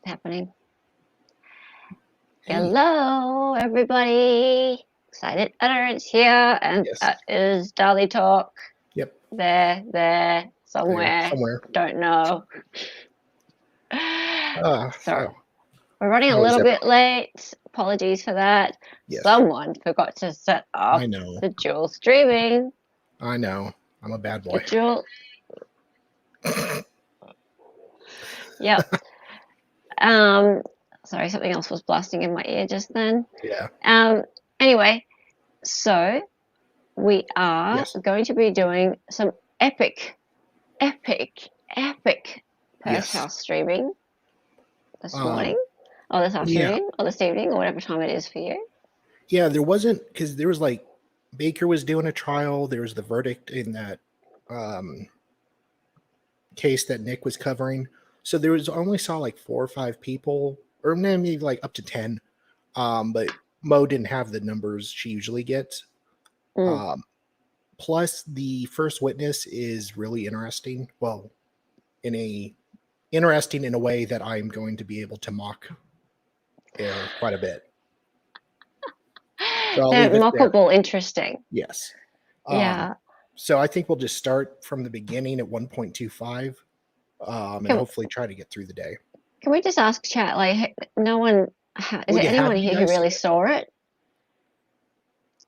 happening. Hey. Hello, everybody. Excited utterance here, and Yes. that is DALI talk. Yep. There, somewhere. Somewhere. Don't know. So we're running a how is little it? bit late. Apologies for that. Yes. Someone forgot to set up I know. the dual streaming. I know. I'm a bad The boy. dual. Yep. Sorry, something else was blasting in my ear just then. Yeah. Anyway, so we are Yes. going to be doing some epic Pursehouse streaming this morning, or this afternoon, or this evening, or whatever time it is for you. Yeah, there wasn't, because there was like Baker was doing a trial. There was the verdict in that case that Nick was covering. So there was only saw like 4 or 5 people, or maybe like up to 10. But Mo didn't have the numbers she usually gets. Plus, the first witness is really interesting. Well, interesting in a way that I'm going to be able to mock her quite a bit. So They're mockable, interesting. Yes. Yeah. So I think we'll just start from the beginning at 1.25, and hopefully try to get through the day. Can we just ask chat? Like, no one is there anyone here who really saw it?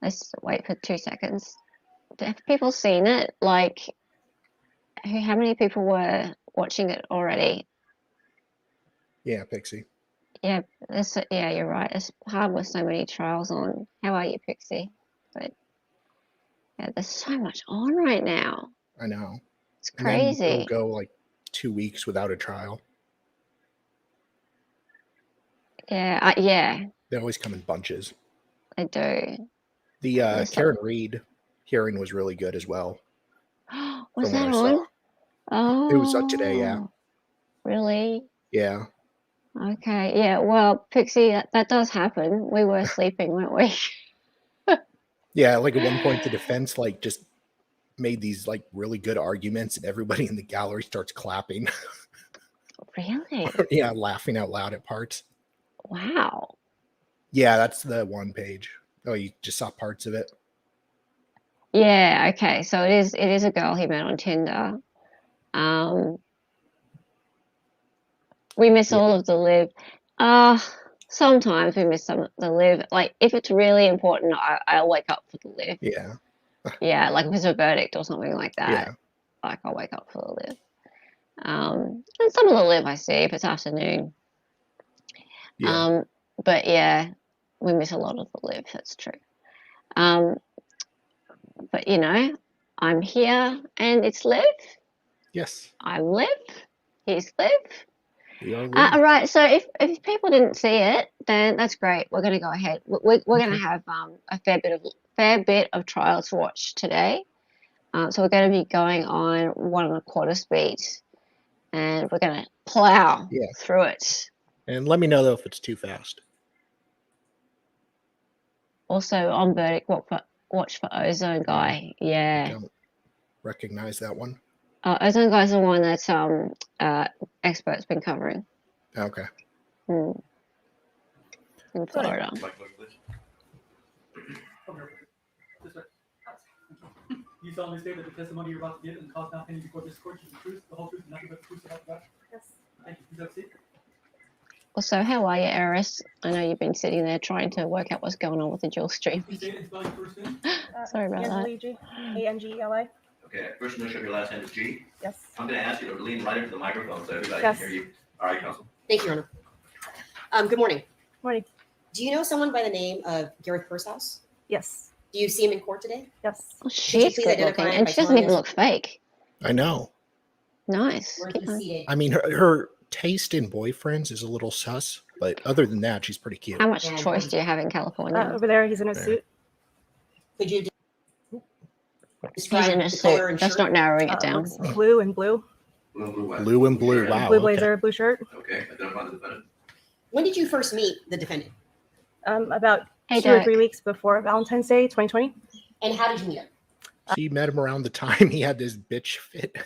Let's wait for 2 seconds. Have people seen it? Like, how many people were watching it already? Yeah, Pixie. Yeah, you're right. It's hard with so many trials on. How are you, Pixie? But yeah, there's so much on right now. I know. It's crazy. It'll go like 2 weeks without a trial. Yeah, yeah. They always come in bunches. They do. The Karen Reed hearing was really good as well. Was that on? Oh, it was today. Yeah. Really? Yeah. Okay. Yeah. Well, Pixie, that does happen. We were sleeping, weren't we? Yeah. Like at one point, the defense like just made these like really good arguments, and everybody in the gallery starts clapping. Really? Yeah, laughing out loud at parts. Wow. Yeah, that's the one page. Oh, you just saw parts of it? Yeah, okay. So it is a girl he met on Tinder. We miss all of the live. Sometimes we miss some of the live. Like, if it's really important, I'll wake up for the live. Yeah. Yeah, like if it's a verdict or something like that. Yeah. Like, I'll wake up for the live. And some of the live I see if it's afternoon. Yeah. But yeah, we miss a lot of the live. That's true. But you know, I'm here and it's Liv. Yes. I'm Liv. He's Liv. We are Liv. Right. So if people didn't see it, then that's great. We're going to go ahead. We're going to have a fair bit of trial to watch today. So we're going to be going on 1.25 speed, and we're going to plow through it. And let me know though if it's too fast. Also on verdict, watch for Ozone Guy. Yeah. I don't recognize that one. Ozone Guy's the one that's expert's been covering. Okay. In Florida. You solemnly state that the testimony you're about to give and the cause now pending before this court is the truth, the whole truth, and nothing but the truth about God? Yes. Thank you. Please have a seat. Also, how are you, Eris? I know you've been sitting there trying to work out what's going on with the dual stream. Sorry about that. Angeli. Okay, first initial of your last name is G. Yes. I'm going to ask you to lean right into the microphone so everybody can hear you. All right, counsel. Thank you, Your Honor. Good morning. Morning. Do you know someone by the name of Gareth Pursehouse? Yes. Do you see him in court today? Yes. Oh, she's good looking, and she doesn't even look fake. I know. Nice. I mean, her taste in boyfriends is a little sus, but other than that, she's pretty cute. How much choice do you have in California? Over there, he's in a suit. Could you He's in a suit. Just not narrowing it down. Blue and blue. Blue and blue. Wow. Blue blazer, blue shirt. Okay, identify the defendant. When did you first meet the defendant? About 2 or 3 weeks before Valentine's Day, 2020. And how did you meet him? She met him around the time he had this bitch fit.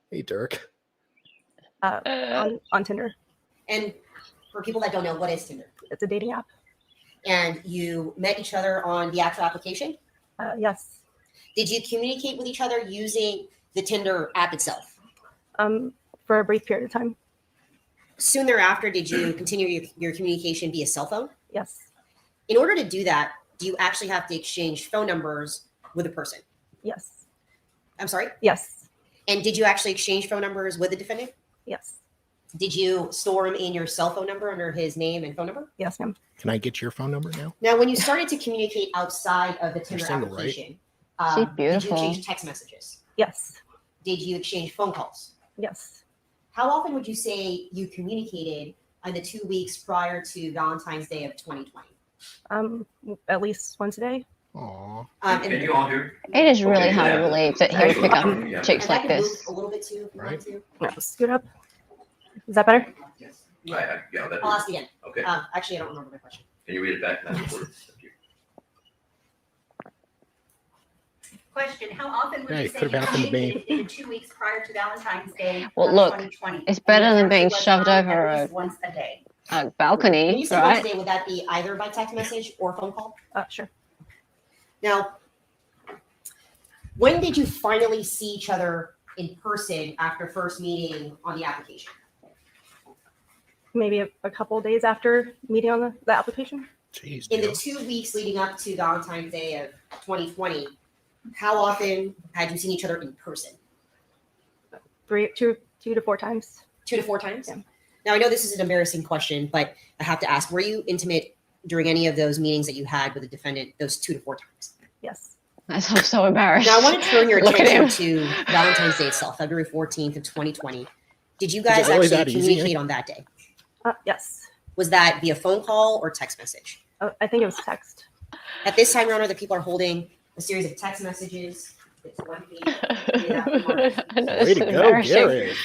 Hey, Dirk. On Tinder. And for people that don't know, what is Tinder? It's a dating app. And you met each other on the actual application? Yes. Did you communicate with each other using the Tinder app itself? For a brief period of time. Soon thereafter, did you continue your communication via cell phone? Yes. In order to do that, do you actually have to exchange phone numbers with a person? Yes. I'm sorry? Yes. And did you actually exchange phone numbers with the defendant? Yes. Did you store him in your cell phone number under his name and phone number? Yes, ma'am. Can I get your phone number now? Now, when you started to communicate outside of the Tinder single, application, She's did you beautiful. exchange text messages? Yes. Did you exchange phone calls? Yes. How often would you say you communicated in the 2 weeks prior to Valentine's Day of 2020? At least once a day. Aw. Can you all hear? It is really Okay, hard yeah. to believe that he would pick up Yeah. chicks If I like could move this. a little bit too, if you want to. No, scoot up. Is that better? Yes. Yeah, that, I'll ask again. okay. Actually, I don't remember my question. Can you read it back? Thank you. Question, how often would Hey, you say could've you happened to me. communicated in the 2 weeks prior to Valentine's Day Well, of look, 2020? it's better And the than being answer was shoved over at a- least once a day. A When balcony, you say once a right? day, would that be either by text message or phone call? Sure. Now, when did you finally see each other in person after first meeting on the application? Maybe a couple days after meeting on the application. Jeez, In the dude. 2 weeks leading up to Valentine's Day of 2020, how often had you seen each other in person? Two to four times. 2 to 4 times? Yeah. Now, I know this is an embarrassing question, but I have to ask, were you intimate during any of those meetings that you had with the defendant those 2 to 4 times? Yes. I'm so embarrassed. Now, I want to turn your Look at attention him. to Valentine's Day itself, February 14th of 2020. Did you it guys really actually that easy, eh? communicate on that day? Yes. Was that via phone call or text message? I think it was text. At this time, Your Honor, the people are holding a series of text messages. It's 1 page. I know, Way this to is go, embarrassing. Gareth.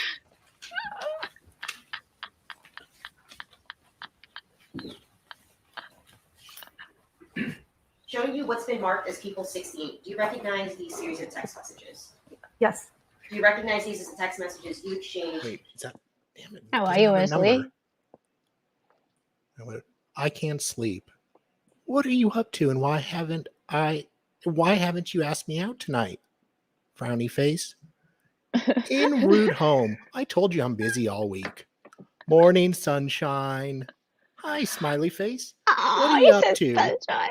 Showing you what's been marked as people 68. Do you recognize these series of text messages? Yes. Do you recognize these as the text messages you exchanged? Wait, is that? Damn it. How are doesn't you, have a Wesley? number. I can't sleep. What are you up to, and why haven't you asked me out tonight? Frowny face. In rude home. I told you I'm busy all week. Morning sunshine. Hi, smiley face. Oh, are you he up said to? sunshine.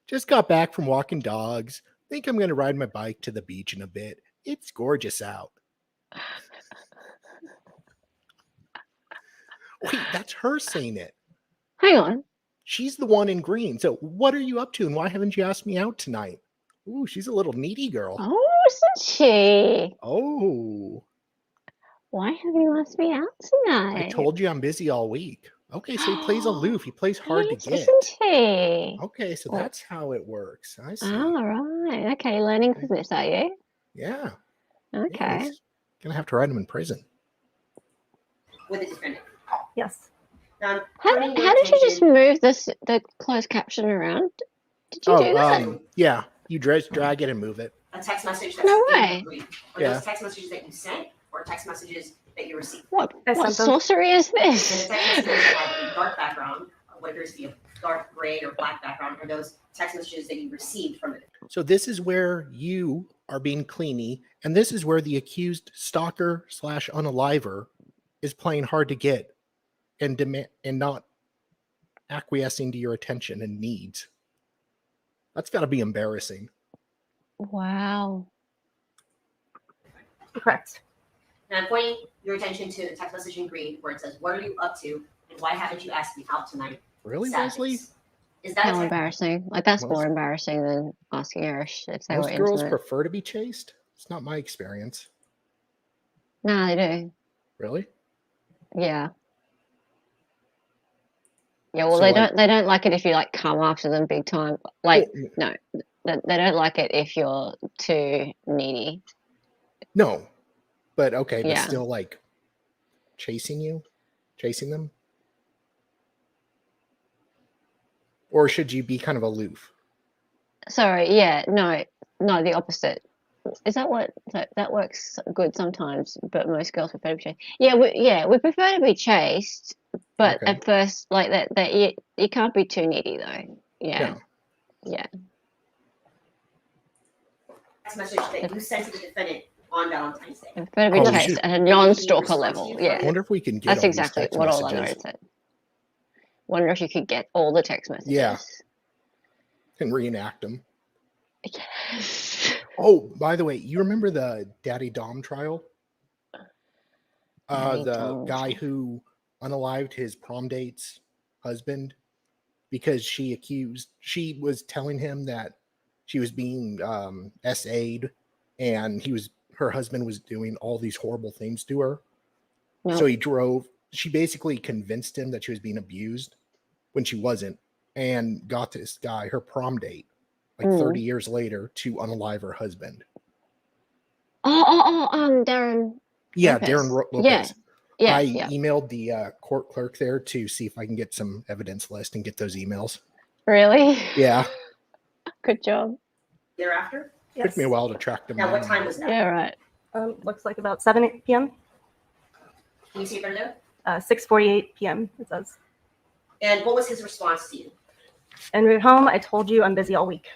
Just got back from walking dogs. Think I'm going to ride my bike to the beach in a bit. It's gorgeous out. Wait, that's her saying it. Hang on. She's the one in green. So what are you up to, and why haven't you asked me out tonight? Ooh, she's a little needy girl. Oh, isn't she? Oh, Why have you asked me out tonight? I told you I'm busy all week. Okay, so he plays aloof. He plays hard Yes, to get. isn't he? Okay, so Well- that's how it works. I see. All right. Okay, you're learning from this, are you? Yeah. Okay. He's gonna have to write him in prison. With the defendant. Yes. Now, How turning your did you just attention- move the closed caption around? Did you do that? Yeah. You drag it and move it. a text message that's No in way. between? Are Yeah. those text messages that you sent or text messages that you received? What I sent them. sorcery is The this? text messages have a dark background, what appears to be a dark gray or black background, are those text messages that you received from it. So this is where you are being cleany, and this is where the accused stalker / unaliver is playing hard to get and not acquiescing to your attention and needs. That's got to be embarrassing. Wow. Correct. Now I'm pointing your attention to the text message in green where it says, "What are you up to, and why haven't you asked me out tonight?" Really, Sadness. Wesley? Is that a How text- embarrassing. Like, that's Most- more embarrassing than asking Irish if they were Most girls intimate. prefer to be chased. It's not my experience. Nah, they do. Really? Yeah. Yeah, well, So, they like- don't like it if you like come after them big time. Like, Well, no, they don't like it if you're too needy. no. But okay, but Yeah. still like chasing them? Or should you be kind of aloof? Sorry, yeah, no, the opposite. Is that what that works good sometimes? But most girls prefer to be chased. Yeah, we prefer to be chased, but Okay. at first, like that you can't be too needy though. Yeah, No. yeah. Text message that you sent to the defendant on Valentine's Day. We prefer to be Oh, chased shoot. at a And did he non-stalker respond to level. you? I Yeah, wonder if we can get that's all these exactly text what all I messages noted said. Wonder if you could get all the text messages. Yeah. and reenact them. Yes. Oh, by the way, you remember the Daddy Dom trial? Daddy The Dom guy trial. who unalived his prom date's husband because she was telling him that she was being SA'd and her husband was doing all these horrible things to her. No. So she basically convinced him that she was being abused when she wasn't, and got this guy, her prom date, like 30 years later, to unalive her husband. Darren. Yeah, Lopez. Darren Lopez. Yeah. I emailed the court clerk there to see if I can get some evidence list and get those emails. Really? Yeah. Good job. Thereafter? Yes. Took me a while to track them Now, what down. time was that? Yeah, right. Looks like about 7 p.m. Can you see it better there? 6:48 p.m. It says. And what was his response to you? En route home, I told you I'm busy all week.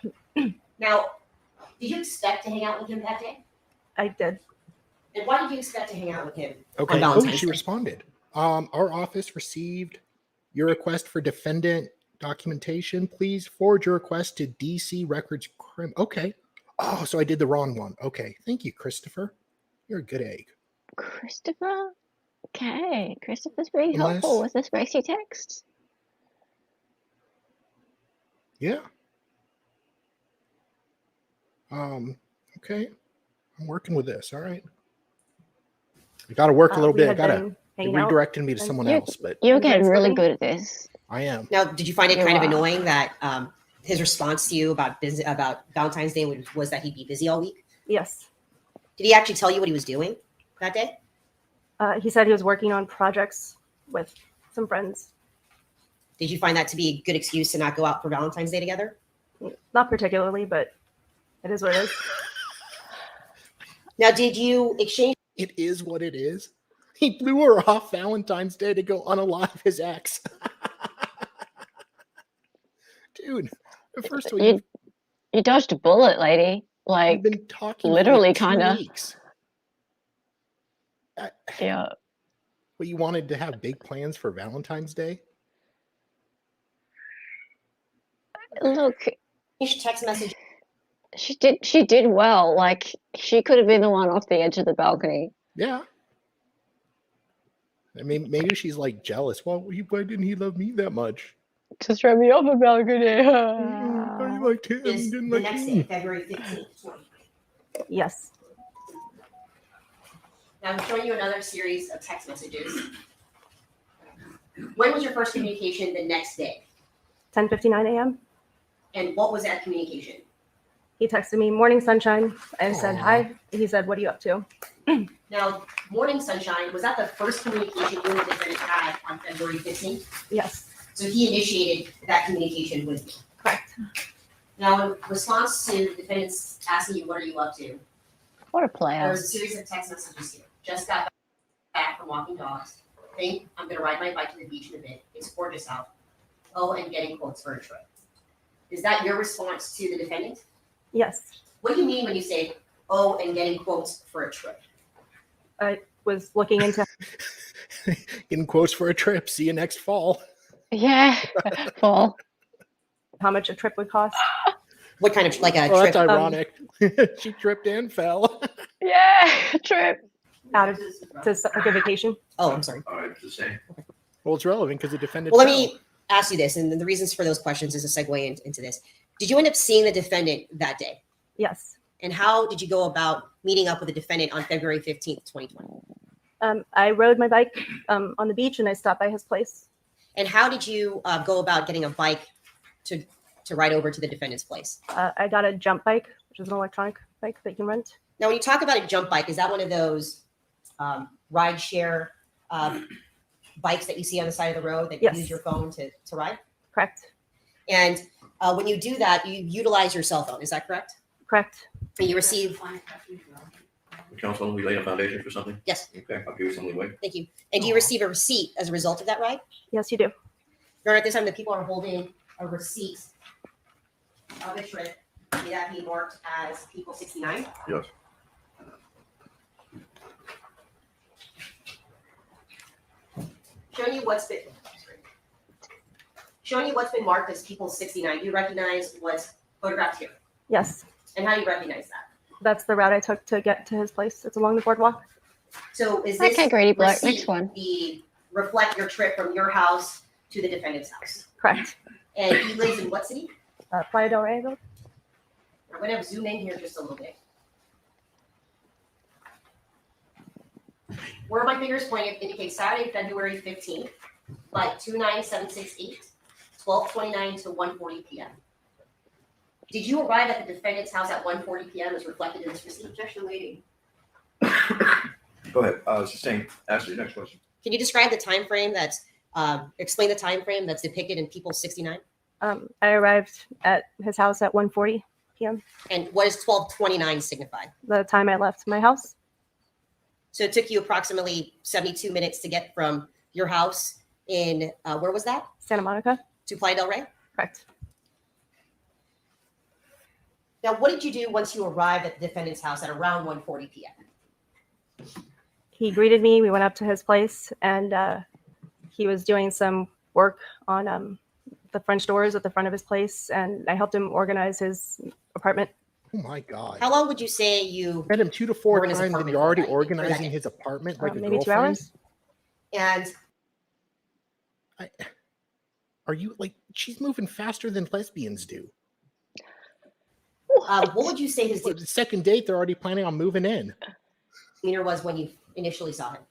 Now, did you expect to hang out with him that day? I did. And why did you expect to hang out with him? Okay. On Oh, Valentine's she Day? responded. Our office received your request for defendant documentation. Please forward your request to DC Records Crim. Okay. Oh, so I did the wrong one. Okay. Thank you, Christopher. You're a good egg. Christopher? Okay. Christopher's being Unless- helpful with this racy text. Yeah. Okay. I'm working with this. All right. I got to work a little We bit. I had got to been hanging out. redirecting me to someone You- else, but You're And getting really Thanksgiving? good at this. I am. Now, did you find it You kind of are. annoying that his response to you about Valentine's Day was that he'd be busy all week? Yes. Did he actually tell you what he was doing that day? He said he was working on projects with some friends. Did you find that to be a good excuse to not go out for Valentine's Day together? Not particularly, but it is what it is. Now, did you exchange? It is what it is. He blew her off Valentine's Day to go unalive his ex. Dude, first of all, You dodged a bullet, lady. you've Like, been talking literally, for 2 kinda. weeks. yeah. But you wanted to have big plans for Valentine's Day? Look, Text message. she did well. Like, she could have been the one off the edge of the balcony. Yeah. I mean, maybe she's like jealous. Well, why didn't he love me that much? Just throw me off the balcony. I liked him. He Is didn't the like next me. day, February 15th, 2020. Yes. Now, I'm showing you another series of text messages. When was your first communication the next day? 10:59 a.m. And what was that communication? He texted me, "Morning sunshine." I said, Aw. "Hi." He said, "What are you up to?" Now, Morning Sunshine, was that the first communication you and the defendant had on February 15th? Yes. So he initiated that communication with you. Correct. Now, in response to the defendant's asking you, what are you up to? What a There player. was a series of text messages here. Just got back from walking dogs. Think I'm gonna ride my bike to the beach in a bit. It's gorgeous out. Oh, and getting quotes for a trip. Is that your response to the defendant? Yes. What do you mean when you say, oh, and getting quotes for a trip? I was looking into Getting quotes for a trip. See you next fall. Yeah. Fall. how much a trip would cost. What kind of, like a Oh, trip? that's ironic. She tripped and fell. Yeah. Trip. Out of to like a vacation. Oh, I'm sorry. All right, it's the same. Well, it's relevant because the defendant. Well, let fell. me ask you this, and the reasons for those questions is a segue into this. Did you end up seeing the defendant that day? Yes. And how did you go about meeting up with the defendant on February 15th, 2020? I rode my bike on the beach and I stopped by his place. And how did you go about getting a bike to ride over to the defendant's place? I got a jump bike, which is an electronic bike that you can rent. Now, when you talk about a jump bike, is that one of those ride share bikes that you see on the side of the road that you Yes. use your phone to ride? Correct. And when you do that, you utilize your cell phone. Is that correct? Correct. And you receive, Councilman, we laid a foundation for something? yes, Okay, I'll give you some leeway. thank you. And do you receive a receipt as a result of that ride? Yes, you do. Your Honor, at this time, the people are holding a receipt of a trip. May that be marked as people 69? Yes. Showing you what's been marked as people 69. Do you recognize what's photographed here? Yes. And how do you recognize that? That's the route I took to get to his place. It's along the boardwalk. So is this Okay, Grady Bloke, receipt next one. reflect your trip from your house to the defendant's house? Correct. And he lives in what city? Playa del Rey, I believe. I'm going to zoom in here just a little bit. Where my fingers pointed indicates Saturday, February 15th, like 29768, 12:29 to 1:40 p.m. Did you arrive at the defendant's house at 1:40 p.m. as reflected in this receipt? Objection waiting. Go ahead, sustain, ask your next question. Can you describe the time frame that's explain the time frame that's depicted in People 69? I arrived at his house at 1:40 p.m. And what does 12:29 signify? The time I left my house. So it took you approximately 72 minutes to get from your house in where was that? Santa Monica. To Playa del Rey? Correct. Now, what did you do once you arrived at the defendant's house at around 1:40 p.m.? He greeted me. We went up to his place, and he was doing some work on the French doors at the front of his place, and I helped him organize his apartment. Oh my God. How long would you say you Met him 2 to 4 Or in his times and apartment you're already for that organizing day. his apartment like a Maybe 2 girlfriend? hours. and Are you like, she's moving faster than lesbians do. what would you say his The second date, they're already planning on moving in. demeanor was when you initially saw him?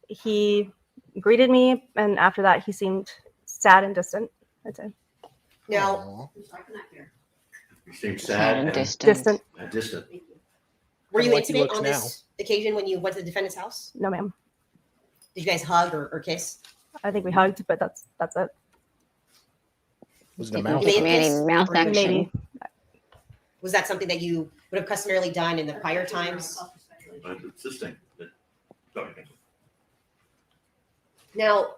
He greeted me, and after that, he seemed sad and distant, I'd say. Now, Aw. You seem Sad sad and and Distant. distant. were you Like he intimate looks on this occasion when you went to the defendant's house? No, ma'am. Did you guys hug or kiss? I think we hugged, but that's it. Was it a Didn't mouth? Maybe give me any kiss mouth or action. Maybe. Was that something that you would have customarily done in the prior times? It's this thing. Sorry, Councilman. Now,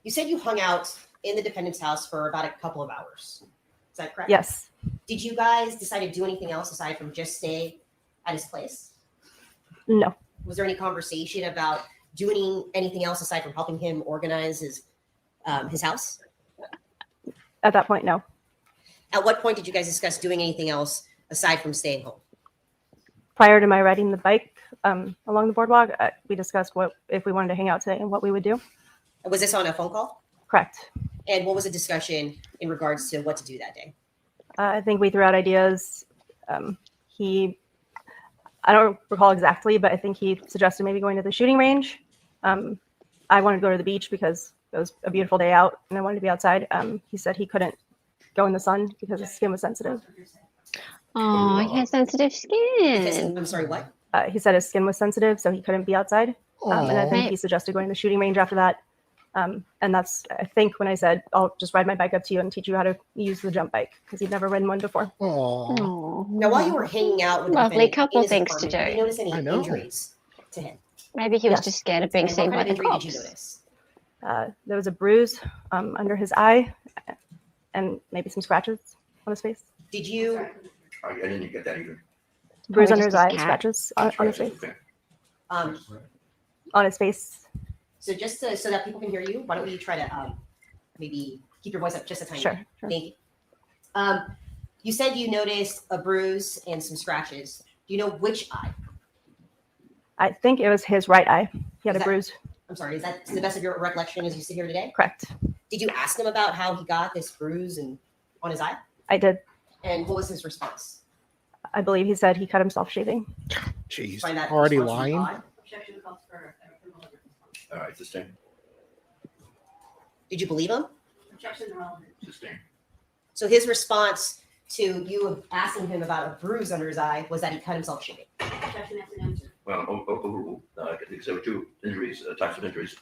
you said you hung out in the defendant's house for about a couple of hours. Is that correct? Yes. Did you guys decide to do anything else aside from just stay at his place? No. Was there any conversation about doing anything else aside from helping him organize his house? At that point, no. At what point did you guys discuss doing anything else aside from staying home? Prior to my riding the bike along the boardwalk, we discussed what if we wanted to hang out today and what we would do. Was this on a phone call? Correct. And what was the discussion in regards to what to do that day? I think we threw out ideas. I don't recall exactly, but I think he suggested maybe going to the shooting range. I wanted to go to the beach because it was a beautiful day out and I wanted to be outside. He said he couldn't go in the sun because his skin was sensitive. Oh, he has sensitive Because, skin. I'm sorry, what? He said his skin was sensitive, so he couldn't be outside. And I Aw. think he suggested going to the shooting range after that. And that's, I think, when I said, I'll just ride my bike up to you and teach you how to use the jump bike because he'd never ridden one before. Aw. Oh, Now, while you were hanging out with the Lovely defendant couple in his things to apartment, do. did you notice any I know. injuries to him? maybe he was Yes. just scared of being And seen what by kind the of injury did you cops. notice? There was a bruise under his eye and maybe some scratches on his face. Did you, I didn't get that either. Bruise Probably under his just eye, his and cat. scratches on his face. Okay. On his face. so just so that people can hear you, why don't you try to maybe keep your voice up just a tiny Sure. bit? Sure. Thank you. You said you noticed a bruise and some scratches. Do you know which eye? I think it was his right eye. He had Is a that- bruise. I'm sorry, is that to the best of your recollection as you sit here today? Correct. Did you ask him about how he got this bruise and on his eye? I did. And what was his response? I believe he said he cut himself shaving. Jeez. Find that Already response to be lying? odd? All right, sustain, Did you believe him? sustain. So his response to you asking him about a bruise under his eye was that he cut himself shaving. Well, overruled, because there were two injuries, types of injuries,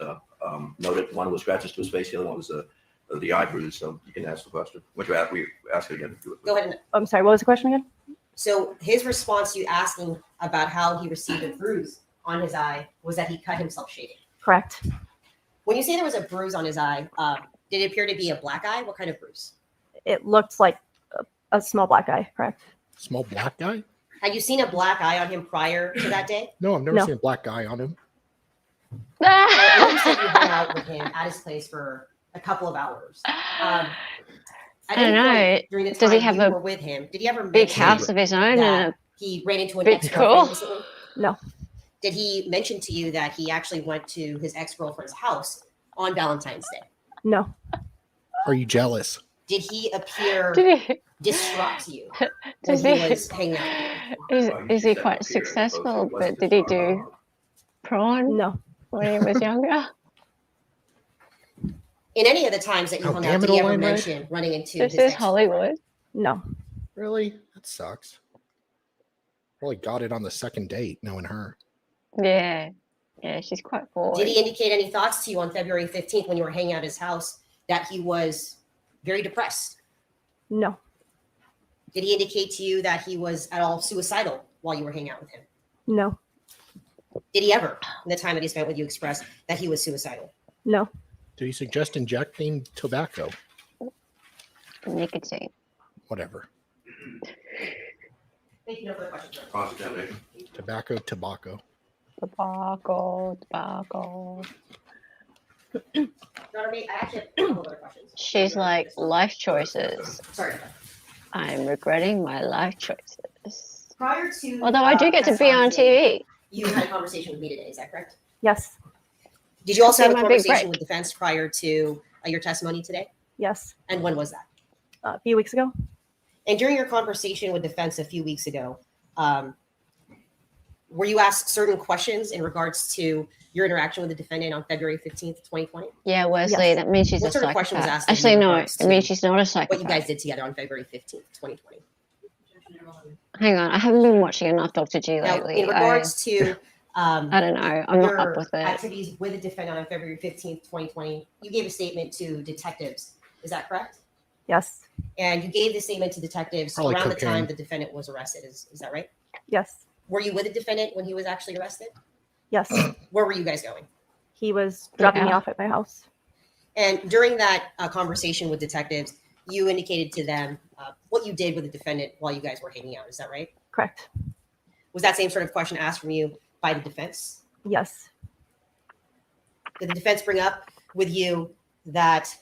noted. One was scratches to his face, the other one was the eye bruise, so you can ask the question. Which we ask it again. Go ahead and I'm sorry, what was the question again? So his response to you asking about how he received a bruise on his eye was that he cut himself shaving. Correct. When you say there was a bruise on his eye, did it appear to be a black eye? What kind of bruise? It looked like a small black eye. Correct. Small black guy? Had you seen a black eye on him prior to that day? No, I've never No. seen a black guy on him. I know you said you hung out with him at his place for a couple of hours. I At don't any know. point during the Does he time have you a were with him, did he ever Big mention house of his own that and he ran into an Big ex-girlfriend cool. recently? No. Did he mention to you that he actually went to his ex-girlfriend's house on Valentine's Day? No. Are you jealous? Did he appear did he, distraught to you when does he he, was hanging out with you? is he quite successful? But did he do prawn No. when he was younger? In any of the times that you Oh, hung damn out, it, did he ever Elaine, right? mention running into This his is ex? Hollywood. No. Really? That sucks. Probably got it on the second date, knowing her. Yeah. Yeah, she's quite forward. Did he indicate any thoughts to you on February 15th when you were hanging out at his house that he was very depressed? No. Did he indicate to you that he was at all suicidal while you were hanging out with him? No. Did he ever, in the time that he spent with you, express that he was suicidal? No. Did he suggest injecting tobacco? Nicotine. Whatever. Thank you. No further questions. Cross-examination. Tobacco. Tobacco. Dr. May, I actually have a couple other questions. She's like, life choices. Sorry. I'm regretting my life choices. Prior to Although I do get to be on TV. you had a conversation with me today. Is that correct? Yes. Did you also have a My big conversation break. with defense prior to your testimony today? Yes. And when was that? A few weeks ago. And during your conversation with defense a few weeks ago, were you asked certain questions in regards to your interaction with the defendant on February 15th, 2020? Yeah, Wesley, Yes. that means she's What a sort of question was psychopath. asked of you Actually, in no, regards it means to she's not a What psychopath. you guys did together on February 15th, 2020. Hang on, I haven't been watching enough Dr. G Now, lately. in regards to I don't know. I'm not your up with it. activities with the defendant on February 15th, 2020, you gave a statement to detectives. Is that correct? Yes. And you gave the statement to detectives Probably around the cocaine. time the defendant was arrested. Is that right? Yes. Were you with the defendant when he was actually arrested? Yes. Where were you guys going? He was dropping me Yeah. off at my house. And during that conversation with detectives, you indicated to them what you did with the defendant while you guys were hanging out. Is that right? Correct. Was that same sort of question asked from you by the defense? Yes. Did the defense bring up with you that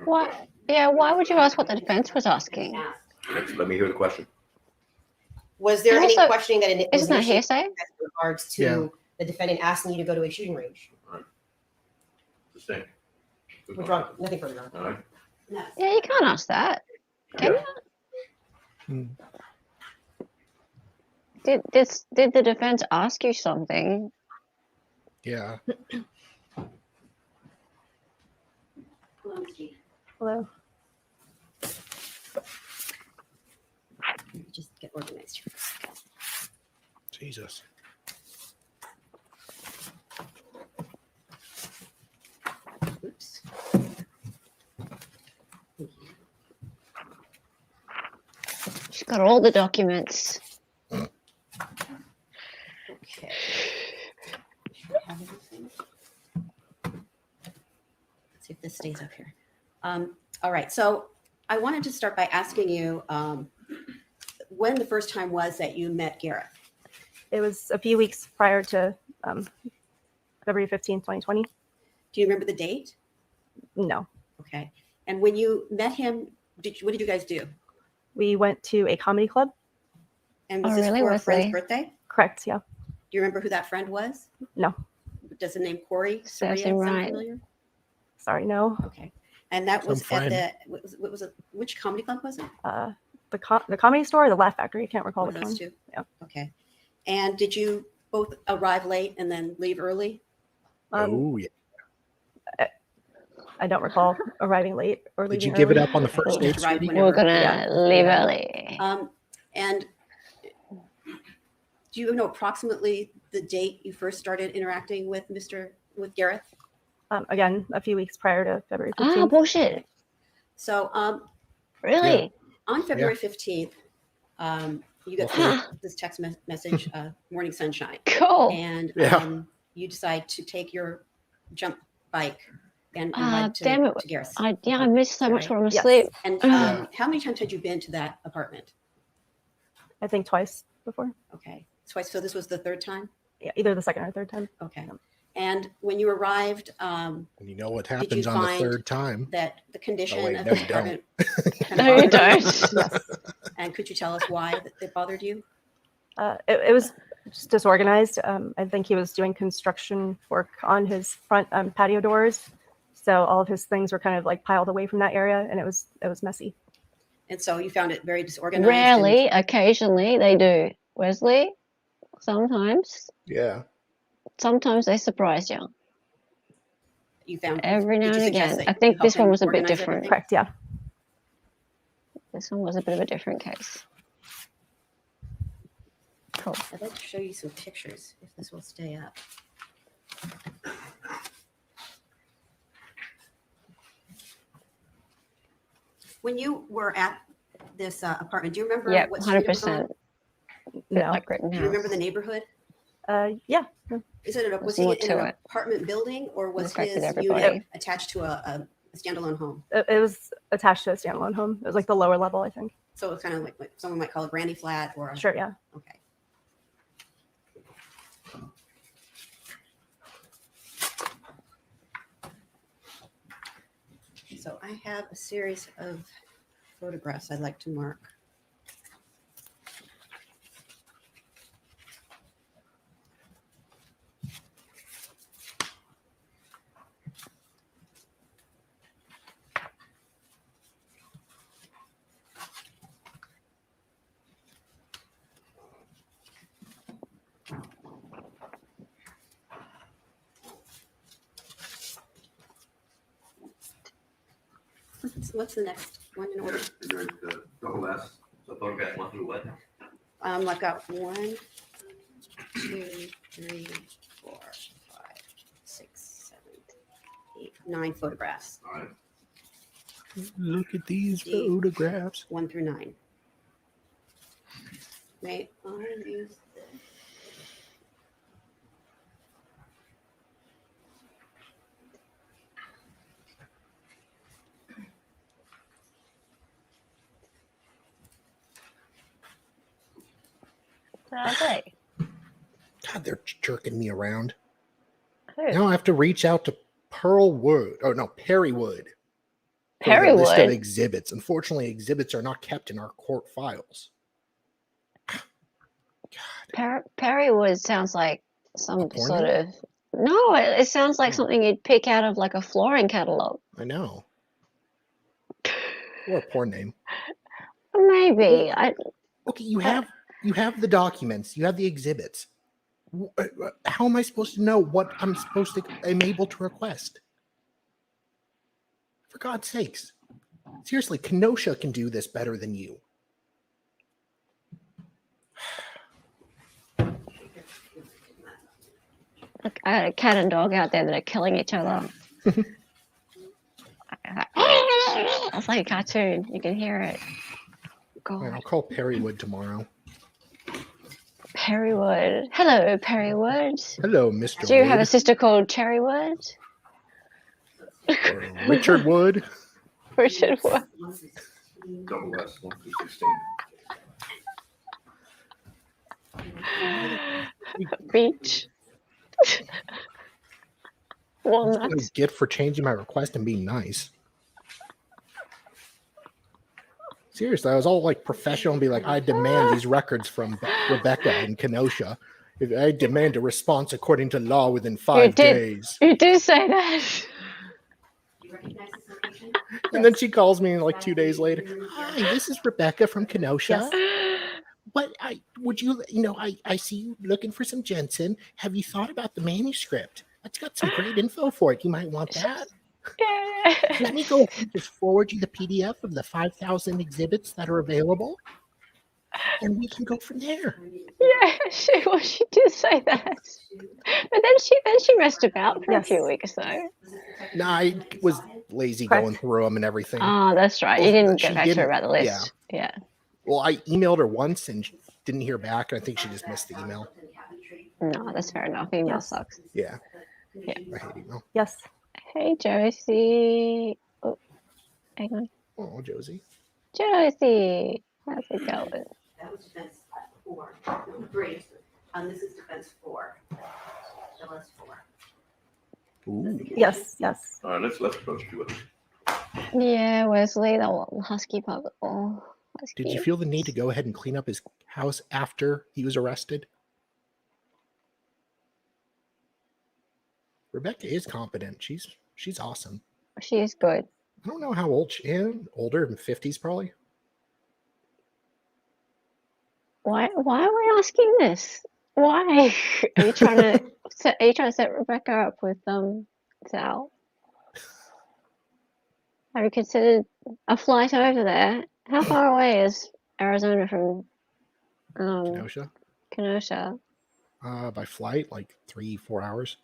What? Yeah, why would you ask what the defense was asking? Let me hear the question. was there And any also, questioning that was Isn't that initiated hearsay? in regards to Yeah. the defendant asking you to go to a shooting range? Sustained. Withdrawn. Nothing further on. All right. Yeah, you can't ask that. Can Hmm. you? Did the defense ask you something? Yeah. Hello. Just get organized. Jesus. Oops. She's got all the documents. Okay. Let's see if this stays up here. All right, so I wanted to start by asking you when the first time was that you met Gareth. It was a few weeks prior to February 15th, 2020. Do you remember the date? No. Okay. And when you met him, what did you guys do? We went to a comedy club. And was Oh, this really, for a friend's Wesley? birthday? Correct. Yeah. Do you remember who that friend was? No. Does the name Corey Serves Soria him sound right. familiar? Sorry. No. Okay. And that Some was friend. at which comedy club was it? The comedy store or the Laugh Factory. I can't recall One which of those one. two? Yeah. Okay. And did you both arrive late and then leave early? Oh, yeah. I don't recall arriving late or leaving Did you give it early. up on the first date, Right, sweetie? whenever. We're gonna Yeah. leave Yeah. early. And do you know approximately the date you first started interacting with Gareth? Again, a few weeks prior to February Ah, 15th. bullshit. So Really? On February 15th, you get this text message, Morning Sunshine. Cool. And Yeah. you decide to take your jump bike and Ah, ride damn it. to Gareth's. I missed so much Right. when I'm Yes. asleep. And Yeah. how many times had you been to that apartment? I think twice before. Okay. Twice. So this was the third time? Yeah, either the second or third time. Okay. And when you arrived, And you know what you happens on the find third time? that the condition wait, of no, the you don't. apartment. No, you don't. Yes. And could you tell us why it bothered you? It was just disorganized. I think he was doing construction work on his front patio doors. So all of his things were kind of like piled away from that area, and it was messy. And so you found it very disorganized. Rarely, occasionally they do. Wesley, sometimes. Yeah. Sometimes they surprise you. You found Every now did you and suggest again. that I think you help this one him was a bit organize different. everything? Correct. Yeah. This one was a bit of a different case. Cool. I'd like to show you some pictures if this will stay up. When you were at this apartment, do you remember Yep, what street it was on? 100%. No. Like written Do you remember house. the neighborhood? Yeah. Was it There's was he more in to an it. apartment building or was affected his everybody. unit attached to a standalone home? It was attached to a standalone home. It was like the lower level, I think. So it's kind of like what someone might call a granny flat or a, Sure. Yeah. okay. So I have a series of photographs I'd like to mark. What's the next one in order? The whole last, so photograph 1 through what? I've got 1, 2, 3, 4, 5, 6, 7, 8, 9 photographs. All right. Look at these See? photographs. 1 through 9. Right. I'll use this. Okay. God, they're jerking me around. Who? Now I have to reach out to Perrywood for the list of Perrywood. exhibits. Unfortunately, exhibits are not kept in our court files. Perrywood sounds like some porno? sort of. No, it sounds like something you'd pick out of like a flooring catalog. I know. Or a porn name. Maybe. Okay, you have the documents. You have the exhibits. How am I supposed to know what I'm able to request? For God's sakes. Seriously, Kenosha can do this better than you. Look, I got a cat and dog out there that are killing each other. It's like a cartoon. You can hear it. All right, God. I'll call Perrywood tomorrow. Perrywood. Hello, Perrywood. Hello, Mr. Do you have a Wood. sister called Cherrywood? Or Richard Wood. Richard Wood. Double S 1 through 16. Beach. That's what I Walnuts. get for changing my request and being nice. Seriously, I was all like professional and be like, I demand these records from Rebecca in Kenosha. If I demand a response according to law within 5 days. You do say that. Do you recognize this location? And then she calls me like 2 days later. Hi, this is Rebecca from Kenosha. Yes. What I see you looking for some Jensen. Have you thought about the manuscript? It's got some great info for it. You might want that. Yeah. Let me go just forward you the PDF of the 5,000 exhibits that are available, and we can go from there. Yeah, she did say that. But then she messed about for a Yes. few weeks though. No, I was lazy Correct. going through them and everything. Oh, that's right. You Well, didn't she get back to her didn't- about the list. Yeah. Well, I emailed her once and didn't hear back. I think she just missed the email. No, that's fair enough. Email Yes. sucks. Yeah. Yeah. I hate email. Yes. Hey, Josie. Oh, hang on. Oh, Josie. Josie, how's it going? That was defense 4, no, 3. This is defense 4. That was 4. Ooh. Yes. Yes. All right, let's approach you. Yeah, Wesley, the little husky pug. Oh, husky. Did you feel the need to go ahead and clean up his house after he was arrested? Rebecca is competent. She's awesome. She is good. I don't know how old she is. Older, in 50s probably. Why are we asking this? Why? Are you trying to set Rebecca up with Sal? Have you considered a flight over there? How far away is Arizona from Kenosha. Kenosha? By flight, like 3-4 hours.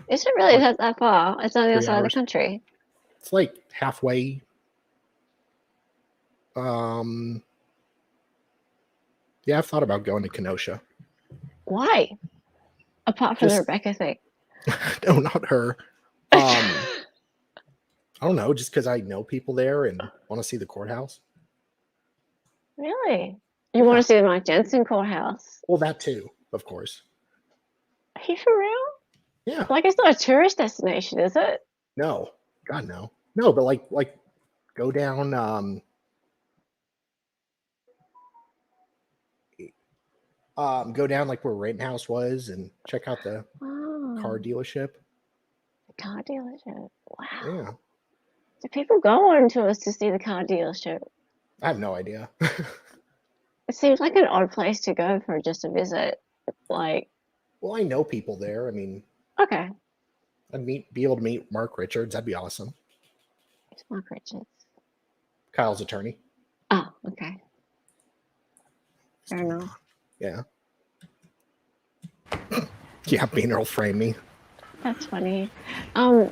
Is it really Like that far? It's on the other 3 side of the hours. country. It's like halfway. Yeah, I've thought about going to Kenosha. Why? Apart from the Just- Rebecca thing. No, not her. I don't know, just because I know people there and want to see the courthouse. Really? You want to see the Mike Jensen courthouse? Well, that too, of course. Are you for real? Yeah. Like, it's not a tourist destination, is it? No, God no, no. But like, go down. Go down like where Rittenhouse was and check out the Oh, car dealership. car dealership. Wow. Yeah, Do people go on tours to see the car dealership? I have no idea. It seems like an odd place to go for just a visit. Like, Well, I know people there. I mean, okay, I'd be able to meet Mark Richards. That'd be awesome. it's Mark Richards. Kyle's attorney. Oh, okay. Fair enough. Yeah. Yeah, Beaner will frame me. That's funny. Try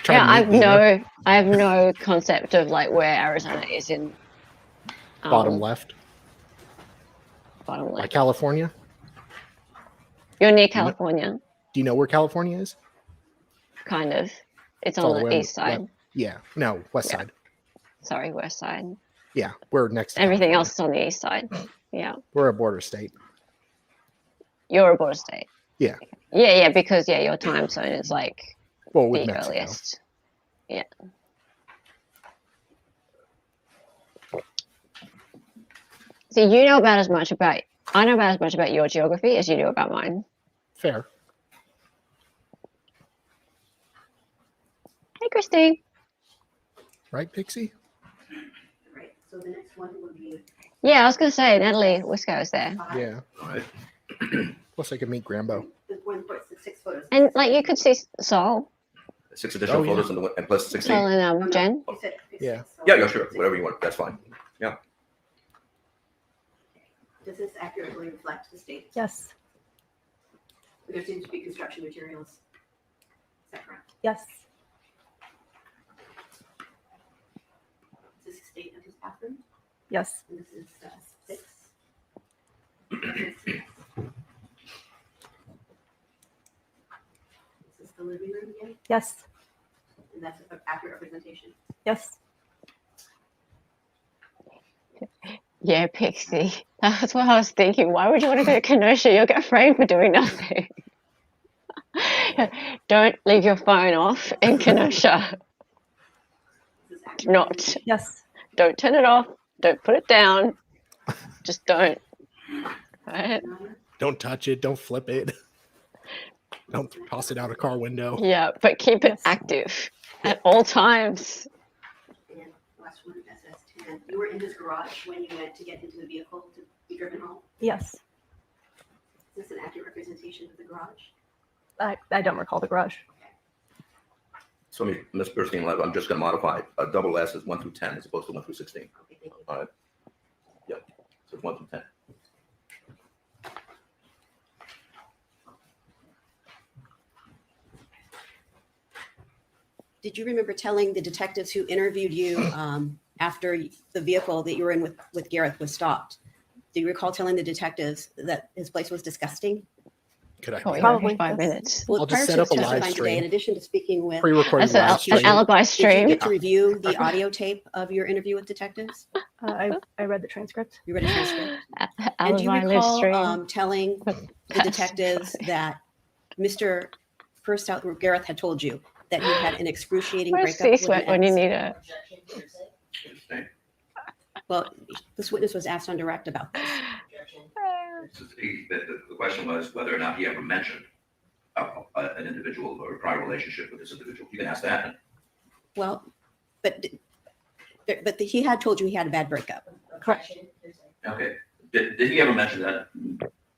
Yeah, and meet Beaner. I have no concept of like where Arizona is in Bottom left. Bottom By left. California. You're near know- California, Do you know where California is? kind of. It's all on the the way on east the side. left. Yeah. No, west Yeah. side. Sorry, west side. Yeah. We're next to Everything California. else is on the east side. Yeah. We're a border state. You're a border state. Yeah. Yeah, because your time zone is like Well, with the Mexico. earliest. Yeah. So I know about as much about your geography as you do about mine. Fair. Hey, Christine. Right, Pixie? Right, so the next one would be Yeah, I was gonna say Natalie Wisco is there, 5. Yeah. All right. Plus, I could meet Grambo. The one for 6 photos. and like you could see Sol, 6 additional Oh, yeah. photos and plus 16. Sol and Jen. You said Yeah. so Yeah, sure. Whatever you want. That's fine. Does this accurately reflect the state? Yes. There seems to be construction materials. Is that correct? Yes. Is this state of his bathroom? Yes. And this is 6. Is this the living room again? Yes. And that's an accurate representation. Yes. Yeah, Pixie. That's what I was thinking. Why would you want to go to Kenosha? You'll get framed for doing nothing. Don't leave your phone off in Kenosha. Is this Do accurate not. representation? Yes. Don't turn it off. Don't put it down. Just don't. Right? Don't touch it. Don't flip it. Don't toss it out a car window. Yeah, but keep it Yes. active at all times. And last one, SS10. You were in his garage when you went to get into the vehicle to be driven home. Yes. Is this an accurate representation of the garage? I don't recall the garage. So, Ms. Bernstein, I'm just going to modify a double S is 1 through 10 as opposed to 1 through 16. Okay, thank you. All right. Yep. So it's 1 through 10. did you remember telling the detectives who interviewed you after the vehicle that you were in with Gareth was stopped? Do you recall telling the detectives that his place was disgusting? Could I? Oh, be? Probably, 5 yes. minutes. Well, I'll just prior set to up a live testifying today, in stream. addition to speaking with, Pre-recorded That's live an stream. alibi did you stream. get to review the audio tape of your interview with detectives? I read the transcript. You read a transcript. And do you Alibi live recall stream. telling the detectives that Mr. Pursehouse, Gareth had told you that you had an excruciating Where's breakup with C-Sweat an when you ex? need it? Objection, hearsay. Interesting. Well, this witness was asked on direct about this. Objection. The question was whether or not he ever mentioned an individual or a prior relationship with this individual. You can ask that. Well, but he had told you he had a bad breakup. Objection, hearsay. Okay. Did he ever mention that?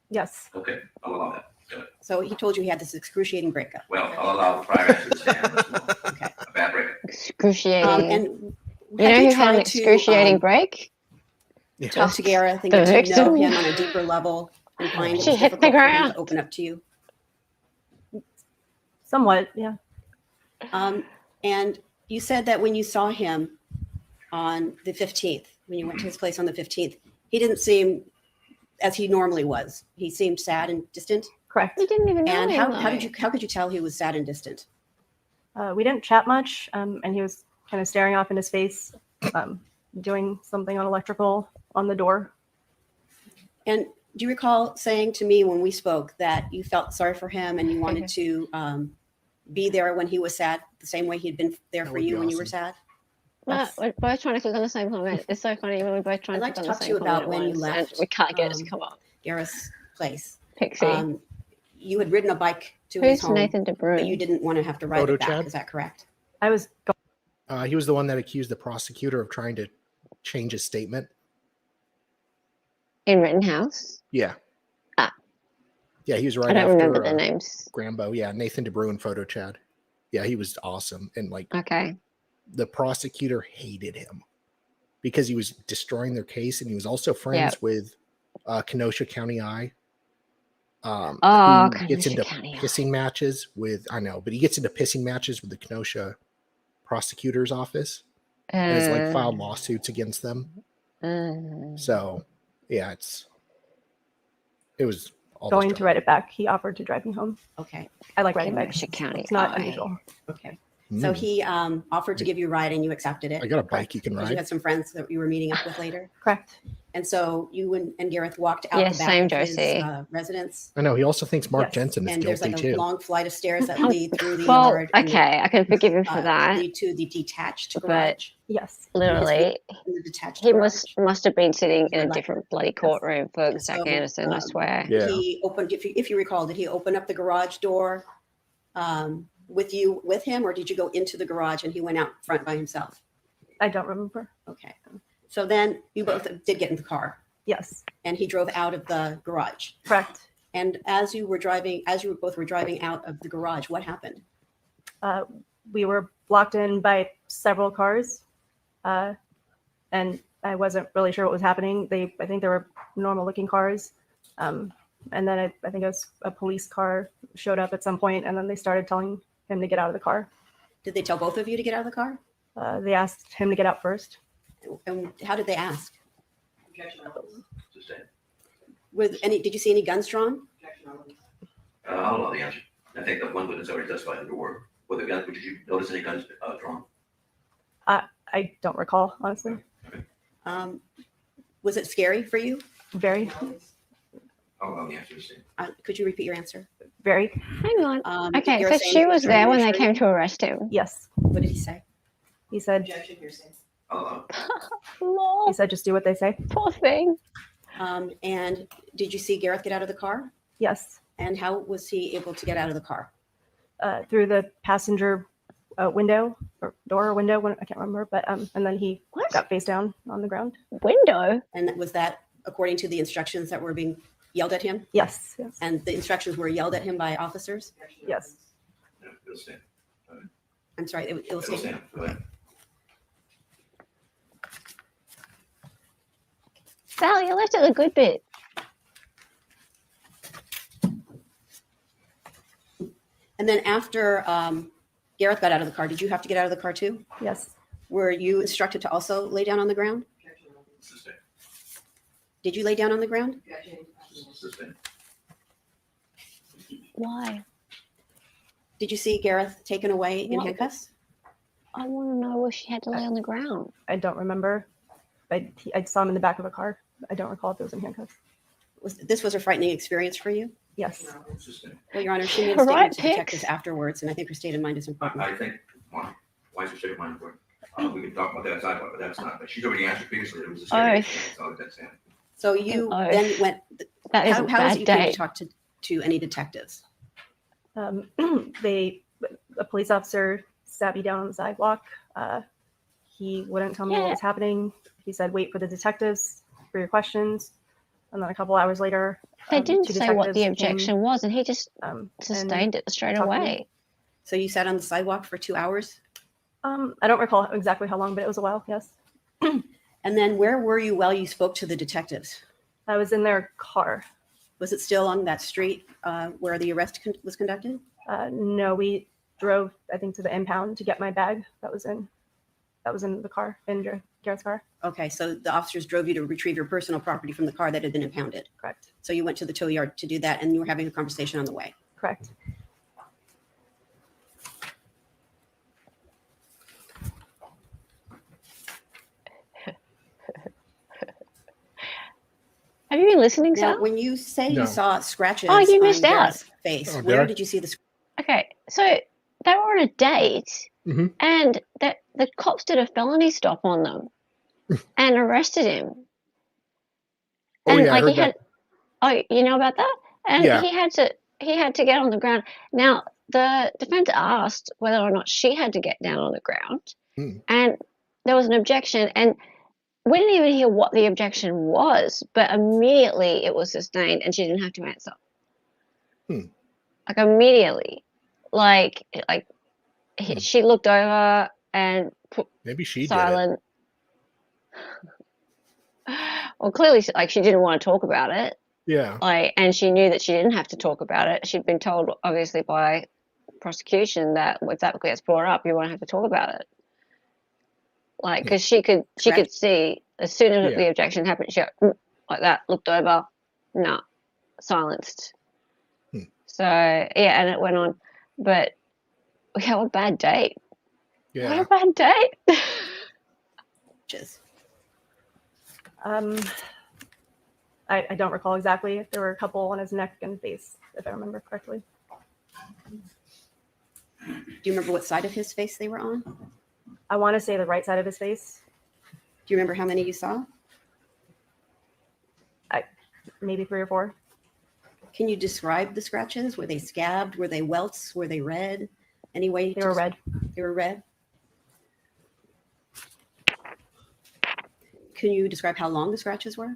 Yes. Okay, I'll allow that. Good. So he told you he had this excruciating breakup. Well, I'll allow the prior answer to stand. Let's move on. Okay. A bad breakup. Excruciating. And you know had who had an tried excruciating break? talk to Gareth and The get to know victim. him on a deeper level and find it She was hit the difficult for him ground. to open up to you? Somewhat, yeah. And you said that when you saw him on the 15th, when you went to his place on the 15th, he didn't seem as he normally was. He seemed sad and distant. Correct. We didn't even know And him, how could you tell he was sad and distant? We didn't chat much, and he was kind of staring off in his face, doing something on electrical on the door. And do you recall saying to me when we spoke that you felt sorry for him and you wanted to be there when he was sad, the same way he'd been there That for would be you when you were awesome. sad? Well, we're both trying to click on the same comment. It's so funny when we're both trying I'd to like click to on the talk to same you about comment when at you once, and left, we can't get it to come up. Gareth's place. Pixie. You had ridden a bike to his Who's home, Nathan but you DeBruyne? didn't want to have to ride Photo it back. chat? Is that correct? I was He was the one that accused the prosecutor of trying to change his statement. In Rittenhouse? Yeah. Ah. Yeah, he was right I don't after remember the names. Grambo. Yeah, Nathan DeBruyne photo chat. Yeah, he was awesome. And like Okay. the prosecutor hated him because he was destroying their case, and he was also friends with Kenosha County I. Who gets Kenosha into County. pissing matches with, I know, but he gets into pissing matches with the Kenosha prosecutor's office and has like filed lawsuits against them. So yeah, it was all this going to drama. write it back. He offered to drive me home. Okay. I like riding bikes. Kenosha County. It's not I. unusual. Okay. So Mm. he offered to give you a ride and you accepted it. I got a bike you can Because you ride. had some friends that you were meeting up with later. Correct. And so you and Gareth walked out Yes, the same, back of his Josie. Residence. I know he also thinks Mark Yes. Jensen is And there's guilty like a too. long flight of stairs that lead through the Well, yard. and okay, I can forgive him for that that. lead to the detached But- garage. Yes. Literally, In the detached he garage. must have been sitting in a Like- different bloody courtroom for And Zach so, Anderson, I swear. Yeah. He opened, if you recall, did he open up the garage door with him, or did you go into the garage and he went out front by himself? I don't remember. Okay. So then you both did get in the car Yes. and he drove out of the garage. Correct. And as you both were driving out of the garage, what happened? We were blocked in by several cars, and I wasn't really sure what was happening. I think they were normal-looking cars, and then I think it was a police car showed up at some point, and then they started telling him to get out of the car. Did they tell both of you to get out of the car? They asked him to get out first. And how did they ask? Objection. Sustained. Did you see any guns drawn? Objection. I'll allow the answer. I think that one witness already testified that there were. Were the guns? Did you notice any guns drawn? I don't recall, honestly. Was it scary for you? Very, I'll allow the answer to stand. Could you repeat your answer? very. Hang on. Did Okay, Gareth so say she anything was during there when they reassuring? came to arrest him. Yes. What did he say? He said, Objection, hearsay. I'll allow. Lol, just do what they say. poor thing. And did you see Gareth get out of the car? Yes. And how was he able to get out of the car? Through the passenger window or door or window, I can't remember, but and then he What? got face down on the ground. Window? And was that according to the instructions that were being yelled at him? Yes. Yes. And the instructions were yelled at him by officers? Yes. Yeah, it'll stand. I'm sorry, it It'll was stand. stand. Go ahead. Sally, you left it a good bit. And then after Gareth got out of the car. Did you have to get out of the car too? Yes. Were you instructed to also lay down on the ground? Sustained. Did you lay down on the ground? Sustained. Why? Did you see Gareth taken away in What? handcuffs? I want to know where she had to lay on the ground. I don't remember. I saw him in the back of a car. I don't recall if it was in handcuffs. This was a frightening experience for you? Yes. Sustained. Well, Your Honor, she made a Right statement to pick. detectives afterwards, and I think her state of mind is important. I think, why is her state of mind important? We can talk about that side, but that's not, she's already answered previously, it was a scary experience, so that's it. So you Oh. then went, That is how a is bad it you came to day. talk to any detectives? A police officer sat me down on the sidewalk. He wouldn't tell me what was happening. He said, wait for the detectives for your questions. And then a couple hours later, They didn't two say what the detectives came, objection was, and he just and sustained it straight talked to me. away. So you sat on the sidewalk for 2 hours? I don't recall exactly how long, but it was a while. Yes. And then where were you while you spoke to the detectives? I was in their car. Was it still on that street where the arrest was conducted? No, we drove, I think, to the impound to get my bag that was in the car, in Gareth's car. Okay, so the officers drove you to retrieve your personal property from the car that had been impounded. Correct. So you went to the tow yard to do that, and you were having a conversation on the way. Correct. Have you been listening, Now, Sal? when you say No. you saw scratches Oh, you on missed out. Gareth's face, Oh, did where I? did you see the Okay, so they were on a date, Mhm. and the cops did a felony stop on them and arrested him. Oh, And yeah, I like heard he had, oh, you know about that? And Yeah. he had to get on the ground. Now the defense asked whether or not she had to get down on the ground, Hmm. and there was an objection, and we didn't even hear what the objection was, but immediately it was sustained, and she didn't have to answer. Hmm. Like immediately, like Hmm. she looked over and put Maybe she did it. silent. Well, clearly, she didn't want to talk about it. Yeah. And she knew that she didn't have to talk about it. She'd been told, obviously, by prosecution that if that gets brought up, you won't have to talk about it. Because she could see as soon as Yeah. the objection happened, she went, like that, looked over, nah, silenced. Hmm. So yeah, and it went on, but yeah, what a bad date. What Yeah. a bad date. scratches? I don't recall exactly. There were a couple on his neck and face, if I remember correctly. Do you remember what side of his face they were on? Do I want to say the right side of his face, you remember how many you saw? maybe 3 or 4. Can you describe the scratches? Were they scabbed? Were they welts? Were they red? Any way? They were red. They were red. Can you describe how long the scratches were?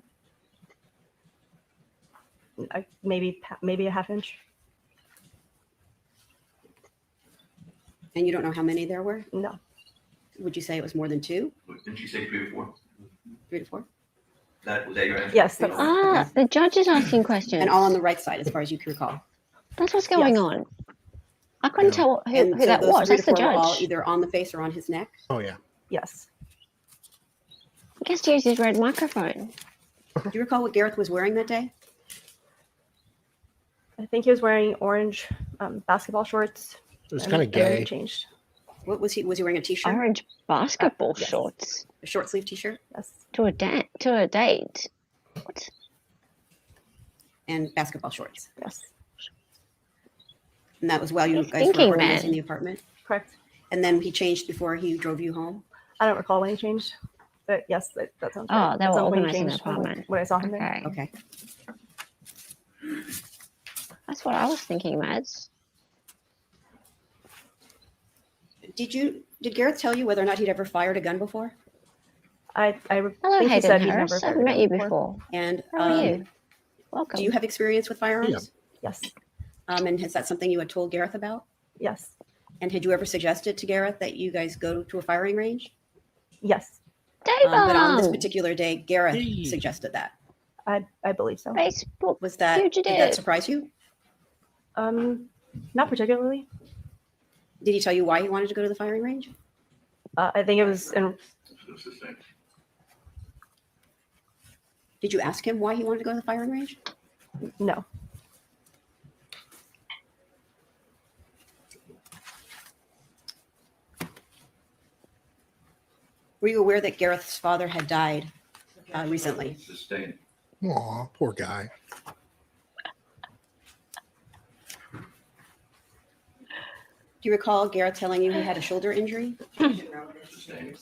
Maybe a half inch. And you don't know how many there were? No. Would you say it was more than 2? Didn't she say 3 or 4? 3 to 4? Was that your answer? Yes. That was, The judge is asking questions. And all on the right side, as far as you can recall. That's what's going Yes. on. I couldn't Yeah. tell And who so that those was. 3 That's to the 4 were all judge. either on the face or on his neck. Oh, yeah. yes. I guess to use his red microphone. Do you recall what Gareth was wearing that day? I think he was wearing orange basketball shorts. It was and- kind of and then he gay. changed. What was he? Was he wearing a t-shirt? Orange basketball yes. shorts A short sleeve t-shirt Yes. to a date. What? and basketball shorts. Yes. And that was while you He's guys were thinking, organizing man. the apartment. Correct. And then he changed before he drove you home. I don't recall when he changed, but yes, that sounds Oh, right. they That were sounds when he organizing the changed from apartment. when I saw him there. Okay. Okay. That's what I was thinking, Mads. Did Gareth tell you whether or not he'd ever fired a gun before? I Hello, think he Hayden said he'd Harris. never I haven't fired a met you gun before. And How are you? Welcome. do you have experience with firearms? Yes. And is that something you had told Gareth about? Yes. And had you ever suggested to Gareth that you guys go to a firing range? Yes. But on this David, particular day, Gareth Hey. suggested that. I believe so. Facebook. Did that Fugitive. surprise you? Not particularly. Did he tell you why he wanted to go to the firing range? I think it was in Sustained. Did you ask him why he wanted to go to the firing range? no. Were you aware that Gareth's father had died recently? Sustained. Aw, poor guy. Do you recall Gareth telling you he had a shoulder injury? Sustained.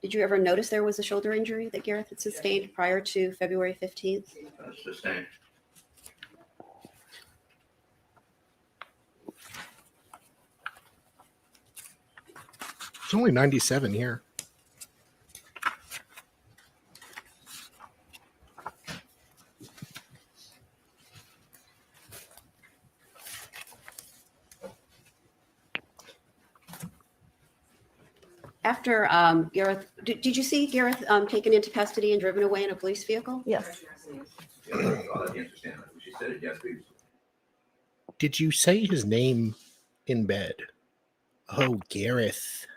Did you ever notice there was a shoulder injury that Gareth had sustained prior to February 15th? Sustained. It's only 97 here. After Gareth, did you see Gareth taken into custody and driven away in a police vehicle? Yes. Yeah, I'll let you understand that. She said it, yes, please. Did you say his name in bed? Oh, Gareth.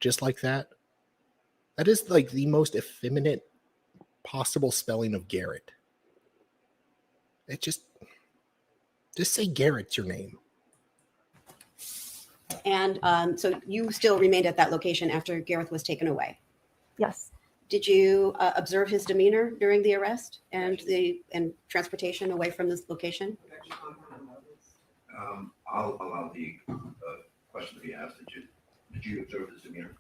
Just like that? That is like the most effeminate possible spelling of Garrett. It just say Garrett's your name. And so you still remained at that location after Gareth was taken away. Yes. Did you observe his demeanor during the arrest and transportation away from this location? I'll allow the question to be asked. Did you observe this demeanor?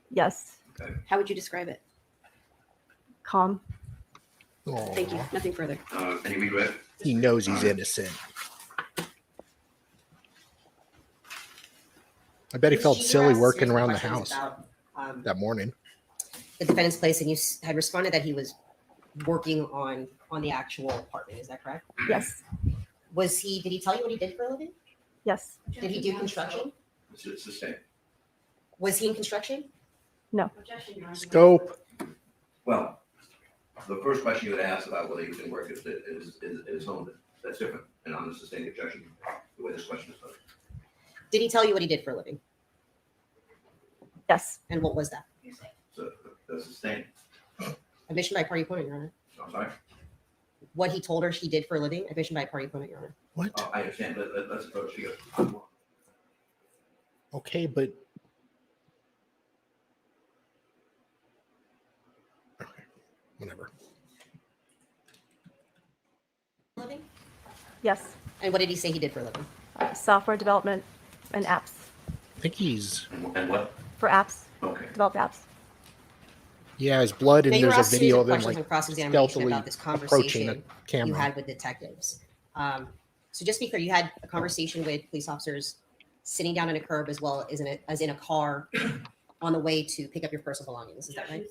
Yes. Okay. How would you describe it? Calm. Aw. Thank you. Nothing further. Any regret? He knows he's innocent. I bet he felt She silly asked working some around the questions house about, that morning. the defendant's place, and you had responded that he was working on the actual apartment. Is that correct? Yes. Did he tell you what he did for a living? Yes. Did he do construction? It's sustained. Was he in construction? Scope. Well, the first question you would ask about whether he was in work is his home. That's different. And I'm the sustained objection the way this question is posed. Did he tell you what he did for a living? Yes. And what was that? So the sustained. Admission by party opponent, Your Honor. I'm sorry. What he told her he did for a living? Admission by party opponent, Your Honor. What? I understand. Let's approach you. Okay, but okay, whatever. Living? Yes. And what did he say he did for a living? Software development and apps. I think he's And what? For apps. Okay. Develop apps. his blood, and Now, you were there's asked a a series video of of him questions like on cross-examination stealthily about this approaching conversation a you camera. had with detectives. So just to be clear, you had a conversation with police officers sitting down in a curb as well as in a car on the way to pick up your personal belongings. Is that right?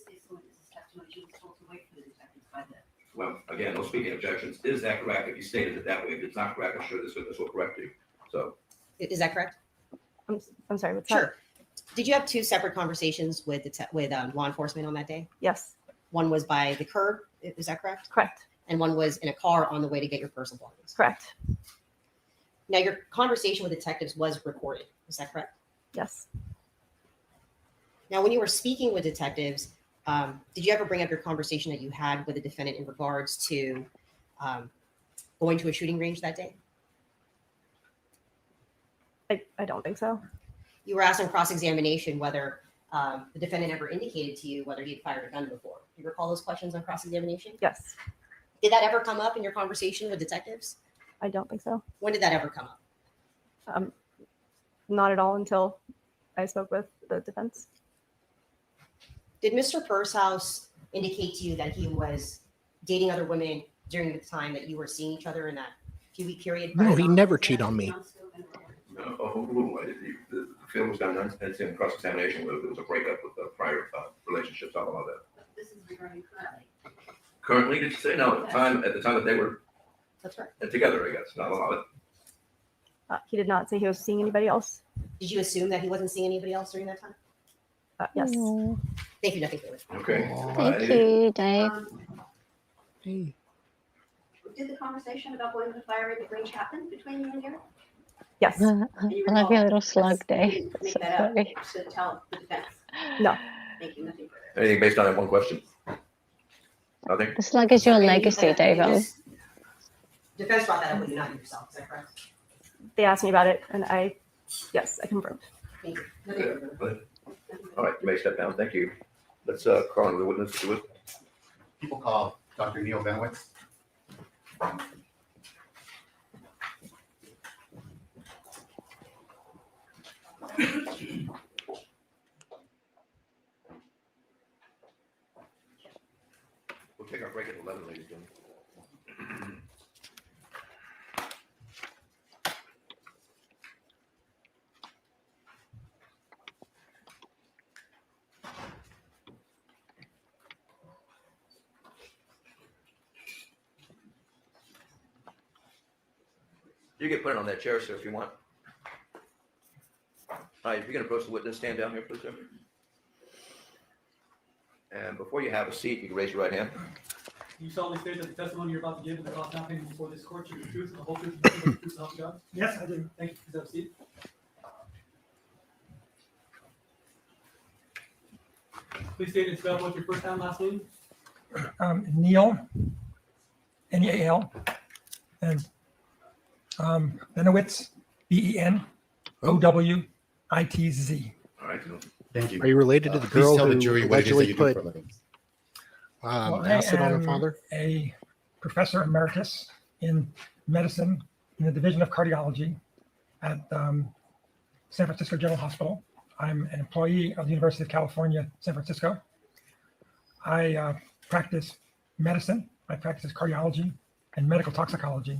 Well, again, no speaking objections. Is that correct? If you stated it that way, if it's not correct, I'm sure this will correct you. So. Is that correct? I'm sorry. What's that? Sure. Did you have two separate conversations with law enforcement on that day? Yes. One was by the curb. Is that correct? Correct. And one was in a car on the way to get your personal belongings. Correct. Now, your conversation with detectives was recorded. Is that correct? Yes. Now, when you were speaking with detectives, did you ever bring up your conversation that you had with the defendant in regards to going to a shooting range that day? I don't think so. You were asked on cross-examination whether the defendant ever indicated to you whether he had fired a gun before. Do you recall those questions on cross-examination? Yes. Did that ever come up in your conversation with detectives? I don't think so. When did that ever come up? Not at all until I spoke with the defense. Did Mr. Pursehouse indicate to you that he was dating other women during the time that you were seeing each other in that few-week period? No, he never cheated on me. The film was done in cross-examination. There was a breakup with the prior relationships. I'll allow that. This is regarding currently. Currently, did you say no? At the time that they were That's right. together, I guess. Not allow it. He did not say he was seeing anybody else. Did you assume that he wasn't seeing anybody else during that time? Yes. Aw, Thank you, nothing further. Okay. thank you, Dave. Hey. Did the conversation about going to the fire range happen between you and Gareth? Yes. And you I love recall- your little slug Yes, you day. didn't That's make so that up funny. to tell the defense. No. Thank you, nothing further. Anything based on that one question? Nothing? The slug is your So, Amie, legacy, and Dave. Defense brought that up with you, not yourself, is that correct? They asked me about it, and yes, I confirmed. Thank you. Nothing further. Go ahead. All right, you may step down. Thank you. Let's call on the witness. People call Dr. Neil Benowitz. We'll take our break at 11, ladies and gentlemen. You can put it on that chair, sir, if you want. All right, if you're going to approach the witness, stand down here, please, sir. And before you have a seat, you can raise your right hand. You solemnly state that the testimony you're about to give in the cross examination before this court should be the truth and the whole truth and nothing but the truth, so help you God? Yes, I do. Thank you. Please have a seat. Please state and spell both your first and last name. Neil, Neal, and Benowitz, Benowitz. All right. Thank you. Are you related to the Please girl tell the who jury what it is that allegedly you do put for a living. Well, acid on her am father? a professor emeritus in medicine in the Division of Cardiology at San Francisco General Hospital. I'm an employee of the University of California, San Francisco. I practice medicine. I practice cardiology and medical toxicology,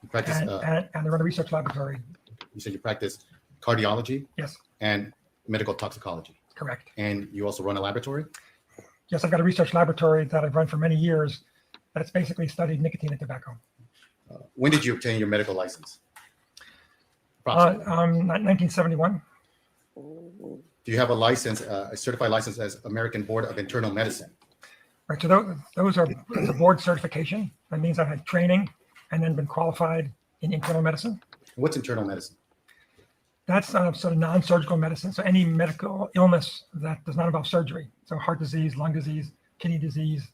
You practice, and I run a research laboratory. you said you practice cardiology Yes, and medical toxicology, correct. and you also run a laboratory. Yes, I've got a research laboratory that I've run for many years that's basically studied nicotine and tobacco. When did you obtain your medical license? Approximately. 1971. Do you have a license, a certified license as American Board of Internal Medicine? Right, so those are it's a board certification. That means I've had training and then been qualified in internal medicine. What's internal medicine? That's sort of non-surgical medicine. So any medical illness that does not involve surgery. So heart disease, lung disease, kidney disease,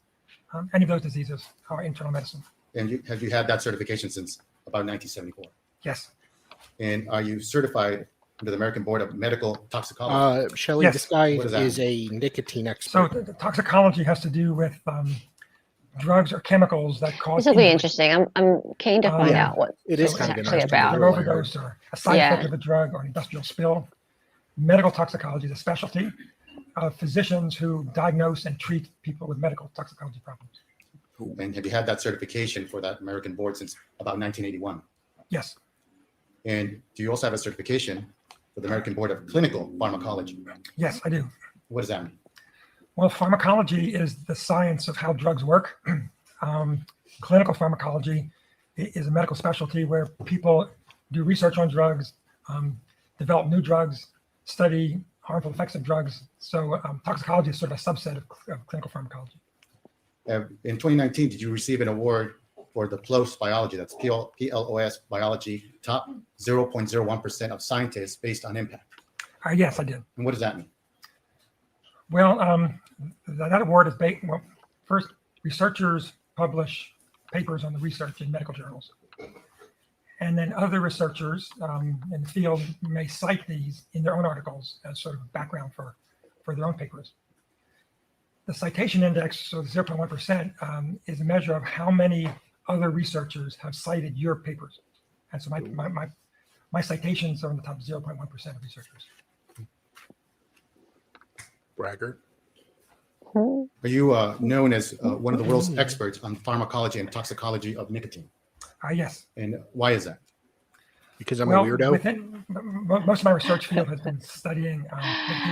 any of those diseases are internal medicine. And have you had that certification since about 1974? Yes. And are you certified under the American Board of Medical Toxicology? Shelley, Yes. this guy What does that is a nicotine So expert. the toxicology has to do with drugs or chemicals that cause This will be injury. interesting. I'm keen to find Yeah. out what It is So kind of it's actually interesting. about. Drug overdose or a side effect Yeah. of a drug or an industrial spill. Medical toxicology is a specialty of physicians who diagnose and treat people with medical toxicology problems. And have you had that certification for that American board since about 1981? Yes, And do you also have a certification for the American Board of Clinical Pharmacology? yes, I do. What does that mean? Well, pharmacology is the science of how drugs work. Clinical pharmacology is a medical specialty where people do research on drugs, develop new drugs, study harmful effects of drugs. So toxicology is sort of a subset of clinical pharmacology. In 2019, did you receive an award for the PLOS biology? That's PLOS biology, top 0.01% of scientists based on impact. Yes, I did. And what does that mean? Well, that award is based, well, first, researchers publish papers on the research in medical journals. And then other researchers in the field may cite these in their own articles as sort of background for their own papers. The citation index, so the 0.1%, is a measure of how many other researchers have cited your papers. And so my citations are in the top 0.1% of researchers. Braggart. Hmm. Are you known as one of the world's experts on pharmacology and toxicology of nicotine? Yes. And why is that? Because I'm Well, a weirdo. most of my research field has been studying nicotine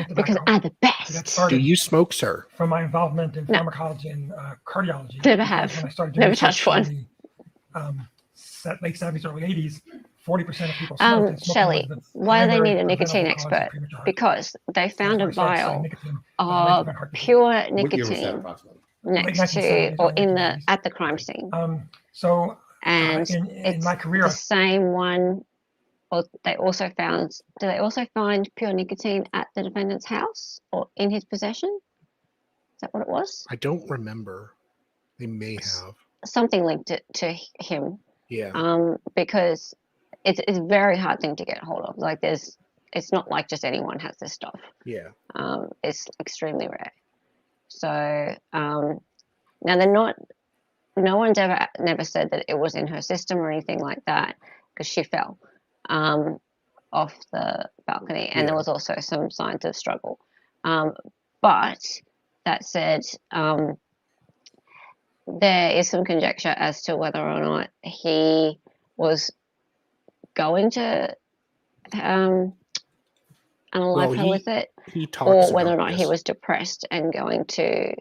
and because tobacco. I'm the So that best. started Do you smoke, sir? from my involvement in No. pharmacology and cardiology. Never because have. When I started doing Never research touched one. in the late 70s, early 80s, 40% of people smoked. and smoking Shelley, was the why do they primary need a nicotine preventable cause of expert? premature heart Because they found a attack. So I started studying vial nicotine of prevent heart disease. pure What year was that nicotine approximately? next to 1970s, or early in 1980s. at the crime scene, So and in it's my career, the same one or they also found, do they also find pure nicotine at the defendant's house or in his possession? Is that what it was? I don't remember. They may have. Something linked it to him. Yeah. Because it's a very hard thing to get hold of. Like it's not like just anyone has this stuff. Yeah. It's extremely rare. So now they're not. No one's never said that it was in her system or anything like that because she fell off the balcony, and there was also some signs of struggle. But that said, there is some conjecture as to whether or not he was going to unalive her with it, He talks or whether or about not he this. was depressed and going to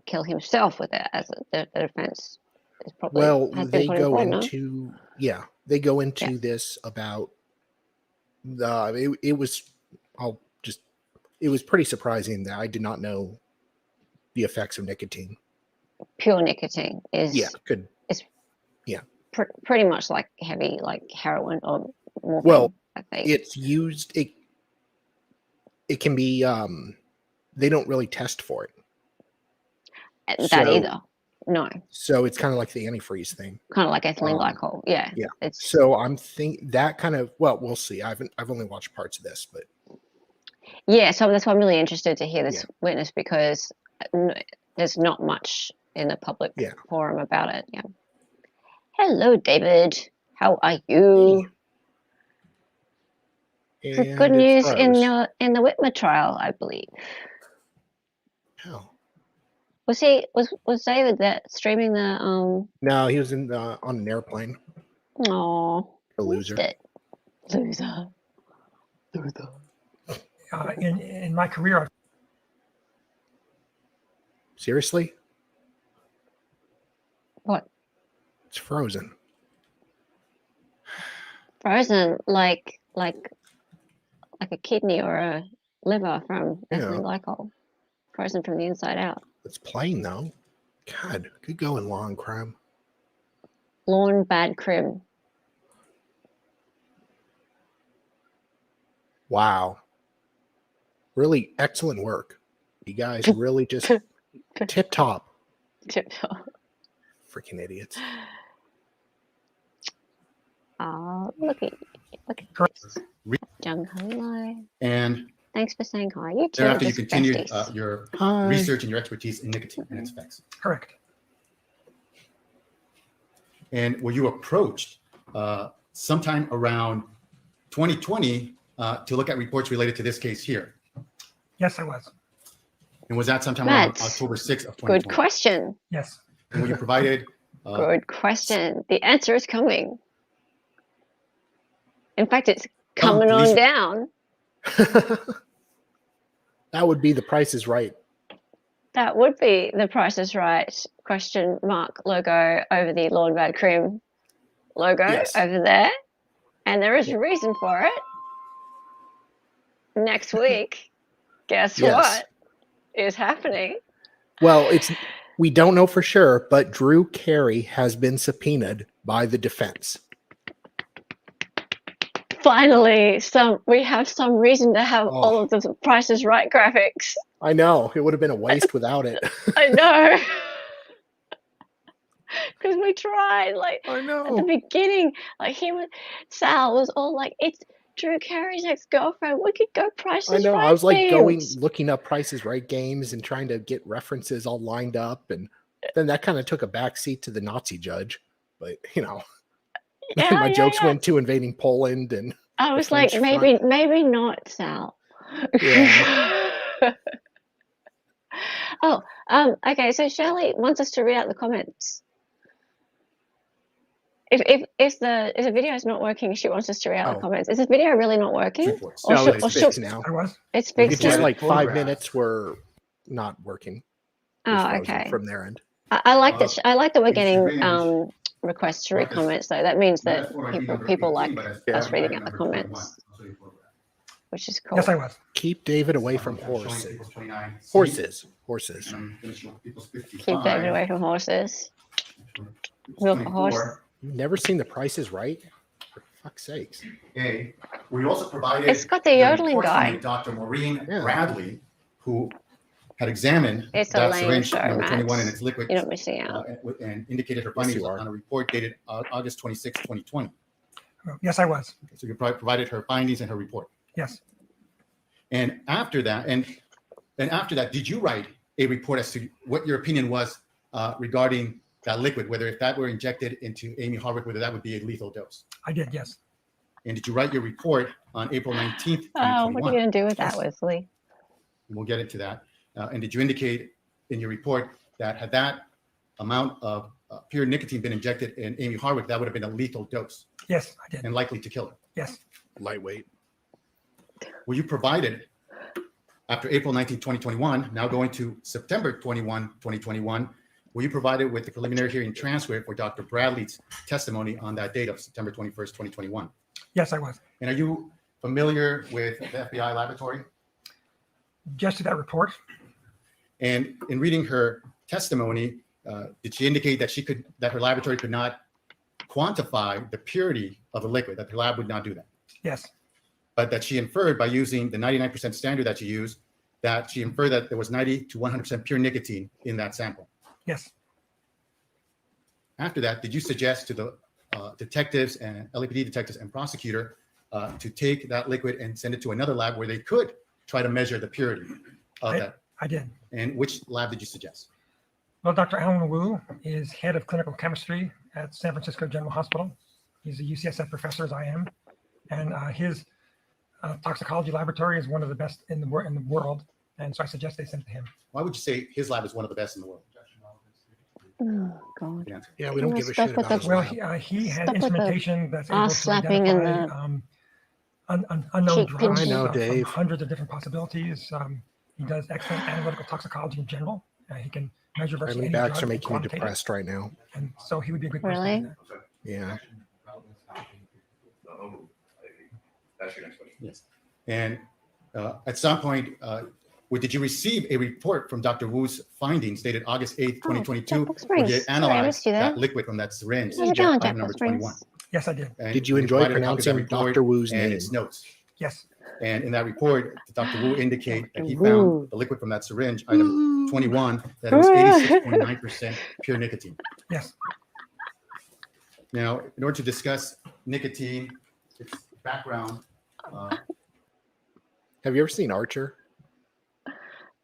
kill himself with it, as the defense is probably Well, has been they put go forward, no? into they go into this about it was it was pretty surprising that I did not know the effects of nicotine. Pure nicotine is pretty much like heavy, like heroin or morphine. Well, I think it's used. It can be. They don't really test for it. That either. No. So it's kind of like the antifreeze thing. Kind of like ethylene glycol. Yeah. Yeah. It's So I'm that kind of. Well, we'll see. I've only watched parts of this, but yeah. So that's why I'm really interested to hear this witness, because there's not much in the public forum about it. Yeah. Hello, David. How are you? So good news in the Whitmer trial, I believe. Oh. Was David that streaming the No, he was on an airplane. Oh, A loser. Loser. In my career, Seriously? What? It's frozen. Frozen like a kidney or a liver from ethylene glycol. Frozen from the inside out. It's plain though. God, could go in law and crime. Lawn bad crim. Wow. Really excellent work. You guys really just tip top. Tip top. Freaking idiots. Oh, look at this. Jung hello. And thanks for saying hi. You too. thereafter, you just continued besties. your Hi. research and your expertise in nicotine and its effects. correct. And were you approached sometime around 2020 to look at reports related to this case here? Yes, I was. And was that sometime Matt, around October 6th of 2020? Good question. Yes. And were you provided? Good question. The answer is coming. In fact, it's Come, coming on please. down. That would be The Price is Right. That would be The Price is Right question mark logo over the Lawn Bad Cream logo over there. And there is a reason for it. Next week, guess what is happening? Well, we don't know for sure, but Drew Carey has been subpoenaed by the defense. Finally, we have some reason to have all of the Price is Right graphics. I know. It would have been a waste without it. I know. Because we tried, I know. at the beginning, Sal was all like, it's Drew Carey's ex-girlfriend. We could go Price I is know. Right I was themes. looking up Price is Right games and trying to get references all lined up. And then that kind of took a backseat to the Nazi judge. But, my jokes went to invading Poland. And I was like, maybe not, Sal. Yeah. Okay, so Shirley wants us to read out the comments. If the video is not working, she wants us to read out the comments. Is this video really not working? No, it's fixed now. I was. It's fixed Just now? like 5 minutes were not working. It was Oh, frozen okay. from their end. I like that. I like that we're getting requests to read comments, though. That means that people like us reading out the comments, which is cool. Yes, I was. Keep David away from horses. Horses. Keep David away from horses. Milk a horse. You've never seen The Price is Right? For Fuck's sakes. A, we also provided It's got the the yodeling report from guy. a Dr. Maureen Yeah. Bradley, who had examined It's a that lame syringe show, number 21 Max. and its liquid You're not missing out. and indicated her Yes, findings you are. on a report dated August 26, 2020. Yes, I was. So you provided her findings and her report. Yes. And after that, did you write a report as to what your opinion was regarding that liquid, whether if that were injected into Amie Harwick, whether that would be a lethal dose? I did. Yes. And did you write your report on April 19th, Oh, what 2021? are you going to do with that, Yes. Wesley? We'll get into that. And did you indicate in your report that had that amount of pure nicotine been injected in Amie Harwick, that would have been a lethal dose Yes, I did. and likely to kill her? Yes. Lightweight. Were you provided after April 19, 2021, now going to September 21, 2021, were you provided with the preliminary hearing transcript for Dr. Bradley's testimony on that date of September 21st, 2021? Yes, I was. And are you familiar with the FBI laboratory? Just to that report. And in reading her testimony, did she indicate that her laboratory could not quantify the purity of the liquid, that her lab would not do that? Yes. But that she inferred by using the 99% standard that she used, that she inferred that there was 90 to 100% pure nicotine in that sample. Yes. After that, did you suggest to the detectives and LAPD detectives and prosecutor to take that liquid and send it to another lab where they could try to measure the purity of that? I did. And which lab did you suggest? Well, Dr. Alan Wu is head of clinical chemistry at San Francisco General Hospital. He's a UCSF professor, as I am, and his toxicology laboratory is one of the best in the world. And so I suggest they send it to him. Why would you say his lab is one of the best in the world? Oh, God. Yeah. Yeah, we don't give a Stop shit with about the- his Well, lab. he had Stop with the instrumentation that's able ass to slapping and identify unknown cheek drugs pinching. I know, from Dave. hundreds of different possibilities. He does excellent analytical toxicology in general. He can measure My virtually any backs drug are and making me quantitate it. depressed right now. And so he would be a good person. Really? to do that. Yeah. That's your next question. Yes. And at some point, did you receive a report from Dr. Wu's findings dated August 8th, 2022? Box Where he Springs. had Sorry, I analyzed missed you there. that liquid from that syringe, How's it going, item Jack number Box Springs? 21. Yes, I did. And Did you we enjoy provided a copy of that pronouncing report Dr. Wu's and name? its notes. Yes. And in that report, Dr. Wu indicated that he Dr. Wu. found the liquid from that syringe, item 21, that it was 86.9% pure nicotine. Yes. Now, in order to discuss nicotine, its background, Have you ever seen Archer?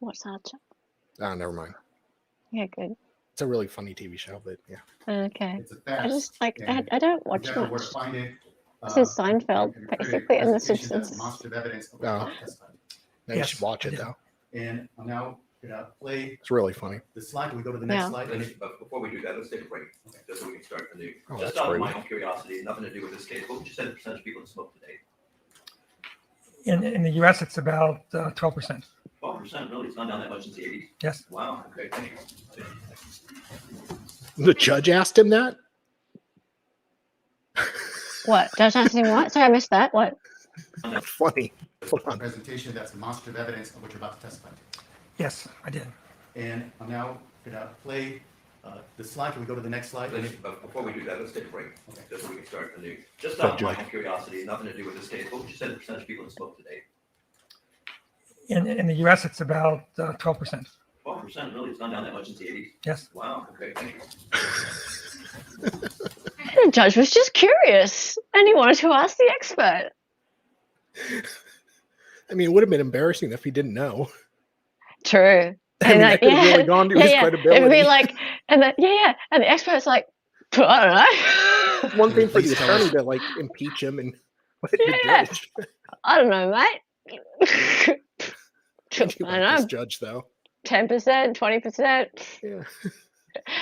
What's that? Oh, never mind. Yeah, good. It's a really funny TV show, but yeah. Okay. it's a I fact. just like and I don't if watch you ever were much. to find it, This is Seinfeld, and refer to basically, and The presentation that's Simpsons. demonstrative evidence of Oh. the testified. Now you Yes, should watch I it did. though. And I'm now gonna play It's really funny. the slide. Can we go to the next Yeah. slide? But before we do that, let's take a break, just so we can start anew. Oh, Just that's out of rude. my own curiosity, nothing to do with this case, what would you say the percentage of people that smoke today? In the U.S., it's about 12%. 12%, really? It's gone down that much since the 80s? Yes. Wow, okay, thank you. The judge asked him that? What? Judge asked him what? Sorry, I missed that. What? Funny. Hold on. Presentation that's demonstrative evidence of what you're about to testify. Yes, I did. And I'm now gonna play the slide. Can we go to the next slide? But before we do that, let's take a break, Okay. just so we can start anew. Just Good out of my job. own curiosity, nothing to do with this case, what would you say the percentage of people that smoke today? In the U.S., it's about 12%. 12%, really? It's gone down that much since the 80s? Yes. Wow, okay, thank you. The judge was just curious, and he wanted to ask the expert. I mean, it would have been embarrassing if he didn't know. True. I mean, that could have really gone to his credibility. It'd be like, and the and the expert's like, I don't know. One thing for the attorney to like impeach him and let the Yeah. judge. I don't know, mate. I I like don't this know, judge though. 10%, 20%. Yeah.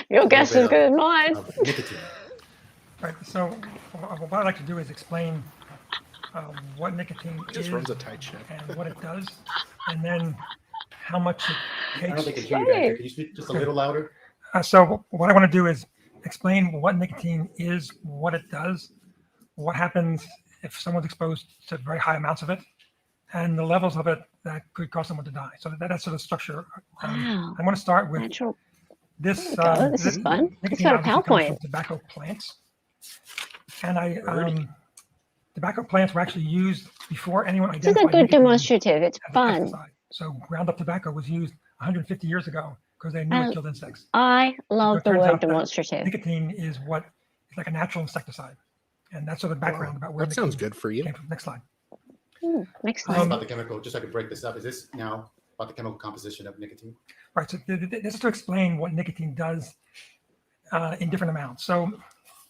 Your guess is bit as good as mine. Of nicotine. Right. So what I'd like to do is explain what nicotine Just is runs a tight ship. and what it does, and then how much it I don't takes. think I can hear you back there. Can you speak just a little louder? So what I want to do is explain what nicotine is, what it does, what happens if someone's exposed to very high amounts of it, and the levels of it that could cause someone to die. So that's sort of structure. Wow. I want to start with Natural. this. There we go. This is fun. It's nicotine got a obviously comes PowerPoint. from tobacco plants, and I Birdie. tobacco plants were actually used before anyone This is a identified good nicotine demonstrative. It's as a fun. pesticide. So Roundup tobacco was used 150 years ago because they knew it killed insects. I So love it the turns word out that demonstrative. nicotine is what is like a natural insecticide, and that's sort of the background about where That sounds nicotine good for you. came from. Next slide. Next This is slide. about the chemical, just so I could break this up. Is this now about the chemical composition of nicotine? Right. So this is to explain what nicotine does in different amounts. So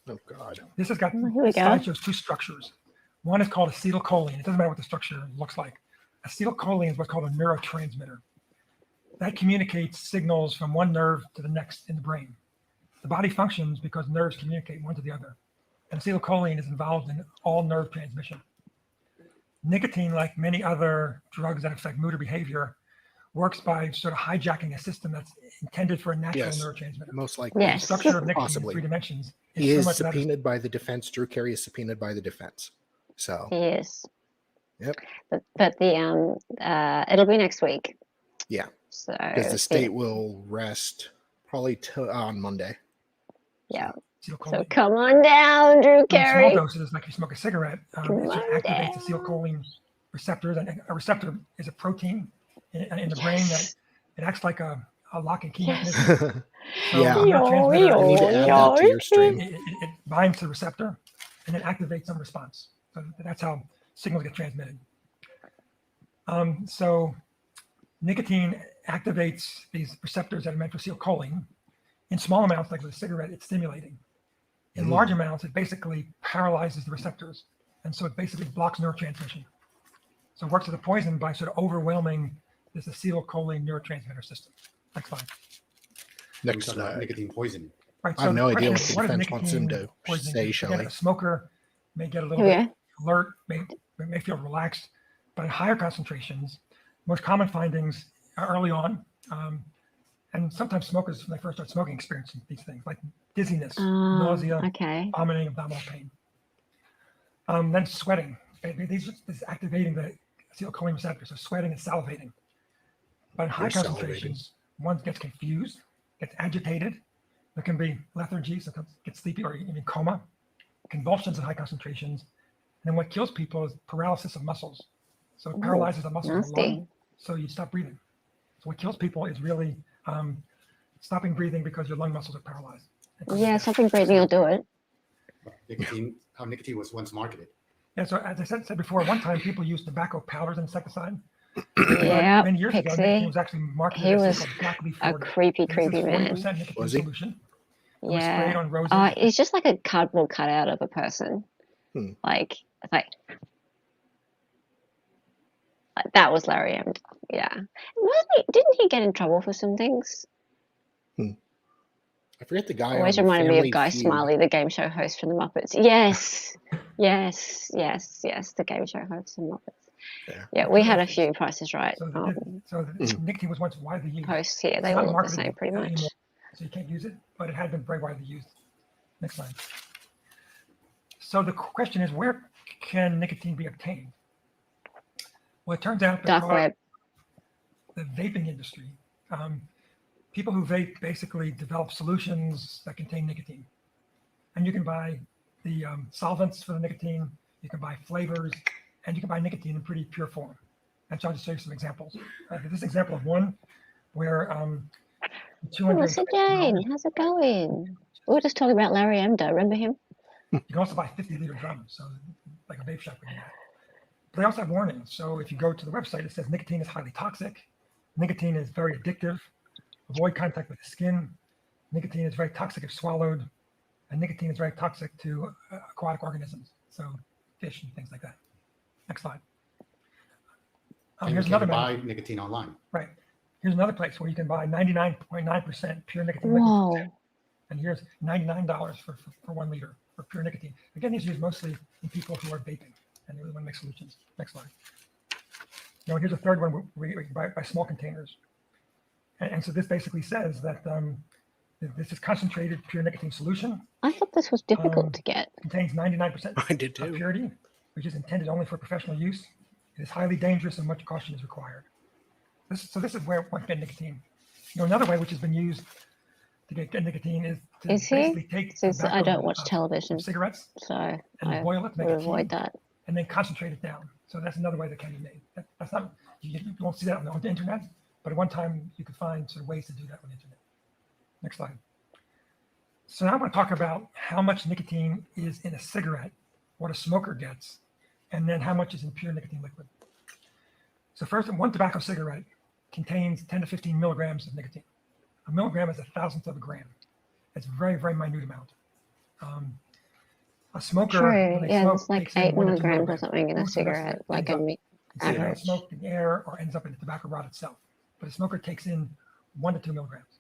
Oh God. this has got Here we this go. slide shows two structures. One is called acetylcholine. It doesn't matter what the structure looks like. Acetylcholine is what's called a neurotransmitter. That communicates signals from one nerve to the next in the brain. The body functions because nerves communicate one to the other. And acetylcholine is involved in all nerve transmission. Nicotine, like many other drugs that affect mood or behavior, works by sort of hijacking a system that's intended for a natural Yes. neurotransmitter. Most likely. The Yes. structure of nicotine Possibly. in 3 dimensions He is is so much better. subpoenaed by the defense. Drew Carey is subpoenaed by the defense. So Yes. Yep. But the it'll be next week. Yeah. So because the state will rest probably on Monday. yeah. So Acetylcholine. come on down, Drew In small Carey. doses, like if you smoke a cigarette, Come it on activates down. acetylcholine receptors. And a receptor is a protein in the brain that Yes. it acts like a lock and key Yes. mechanism. So Yeah. the neurotransmitter, I need to add that to your stream. it binds to the receptor and then activates some response. So that's how signals get transmitted. So nicotine activates these receptors that are meant for acetylcholine. In small amounts, like with a cigarette, it's stimulating. In large amounts, it basically paralyzes the receptors. And so it basically blocks neurotransmission. So it works as a poison by sort of overwhelming this acetylcholine neurotransmitter system. Next slide. Next We're talking about slide. nicotine poisoning. Right, I have the no idea question what is, the what is defense wants him nicotine to poisoning? say, Again, Shelley. a smoker may get a little Here we bit go. alert, may feel relaxed, but at higher concentrations, most common findings are early on. And sometimes smokers, when they first start smoking, experience these things like dizziness, nausea, Okay. vomiting, abdominal pain. Then sweating. This is activating the acetylcholine receptor, so sweating and salivating. But in high You're concentrations, one gets confused, gets agitated. There can be lethargy, so get sleepy or even coma, convulsions at high concentrations. And then what kills people is paralysis of muscles. So it paralyzes the muscles of the lung, Nasty. so you stop breathing. So what kills people is really stopping breathing because your lung muscles are paralyzed. Yeah, something breathing will do it. Nicotine, how nicotine was once marketed. Yeah, so as I said before, one time people used tobacco powder as insecticide. Yeah, Many years ago, nicotine Pixie. was actually marketed He as was something called black leaf A 40. creepy, This is creepy man. 40% nicotine Was he? solution. It was sprayed Yeah. on roses. He's just like a cardboard cutout of a person. Hmm. Like that was Larry M. Yeah. Didn't he get in trouble for some things? I forget the guy. Always on reminded me Family of Guy Feud. Smiley, the game show host from the Muppets. Yes. Yes, the game show host from Muppets. Yeah, we had a few Prices Right So nicotine was once widely used. hosts here. They It's all not look the same marketed pretty much. anymore, so you can't use it, but it had been very widely used. Next slide. So the question is, where can nicotine be obtained? Well, it turns out that Dark web. the vaping industry, people who vape basically develop solutions that contain nicotine. And you can buy the solvents for the nicotine, you can buy flavors, and you can buy nicotine in pretty pure form. And so I'll just show you some examples. This is an example of one where Melissa Jane, how's it going? We were just talking about Larry Emdo. Remember him? You can also buy 50-liter drums, so like a vape shop would do that. But they also have warnings. So if you go to the website, it says nicotine is highly toxic. Nicotine is very addictive. Avoid contact with the skin. Nicotine is very toxic if swallowed. And nicotine is very toxic to aquatic organisms, so fish and things like that. Next slide. And Here's you can another buy nicotine online. Right. Here's another place where you can buy 99.9% pure nicotine liquid. Whoa. And here's $99 for 1 liter for pure nicotine. Again, these are used mostly in people who are vaping and they really want to make solutions. Next slide. Now, here's a third one where you can buy small containers. And so this basically says that this is concentrated pure nicotine solution. I thought this was difficult to get. Contains 99% I did of too. purity, which is intended only for professional use. It is highly dangerous and much caution is required. So this is where one can get nicotine. Another way which has been used to get nicotine is to basically take Since I tobacco don't watch television, from cigarettes so and I boil it, make would a tea. avoid that. and then concentrate it down. So that's another way that can be made. That's not, you won't see that on the internet, but at one time you could find sort of ways to do that on the internet. Next slide. So now I want to talk about how much nicotine is in a cigarette, what a smoker gets, and then how much is in pure nicotine liquid. So first, one tobacco cigarette contains 10 to 15 milligrams of nicotine. A milligram is 1,000th of a gram. It's a very, very minute amount. A smoker, True. when they Yeah, smoke, it's like takes in 8 1 to 2 milligrams or milligrams. something in a Most of us cigarette, like ends a up either average. smoked in the air or ends up in the tobacco rod itself. But a smoker takes in 1 to 2 milligrams.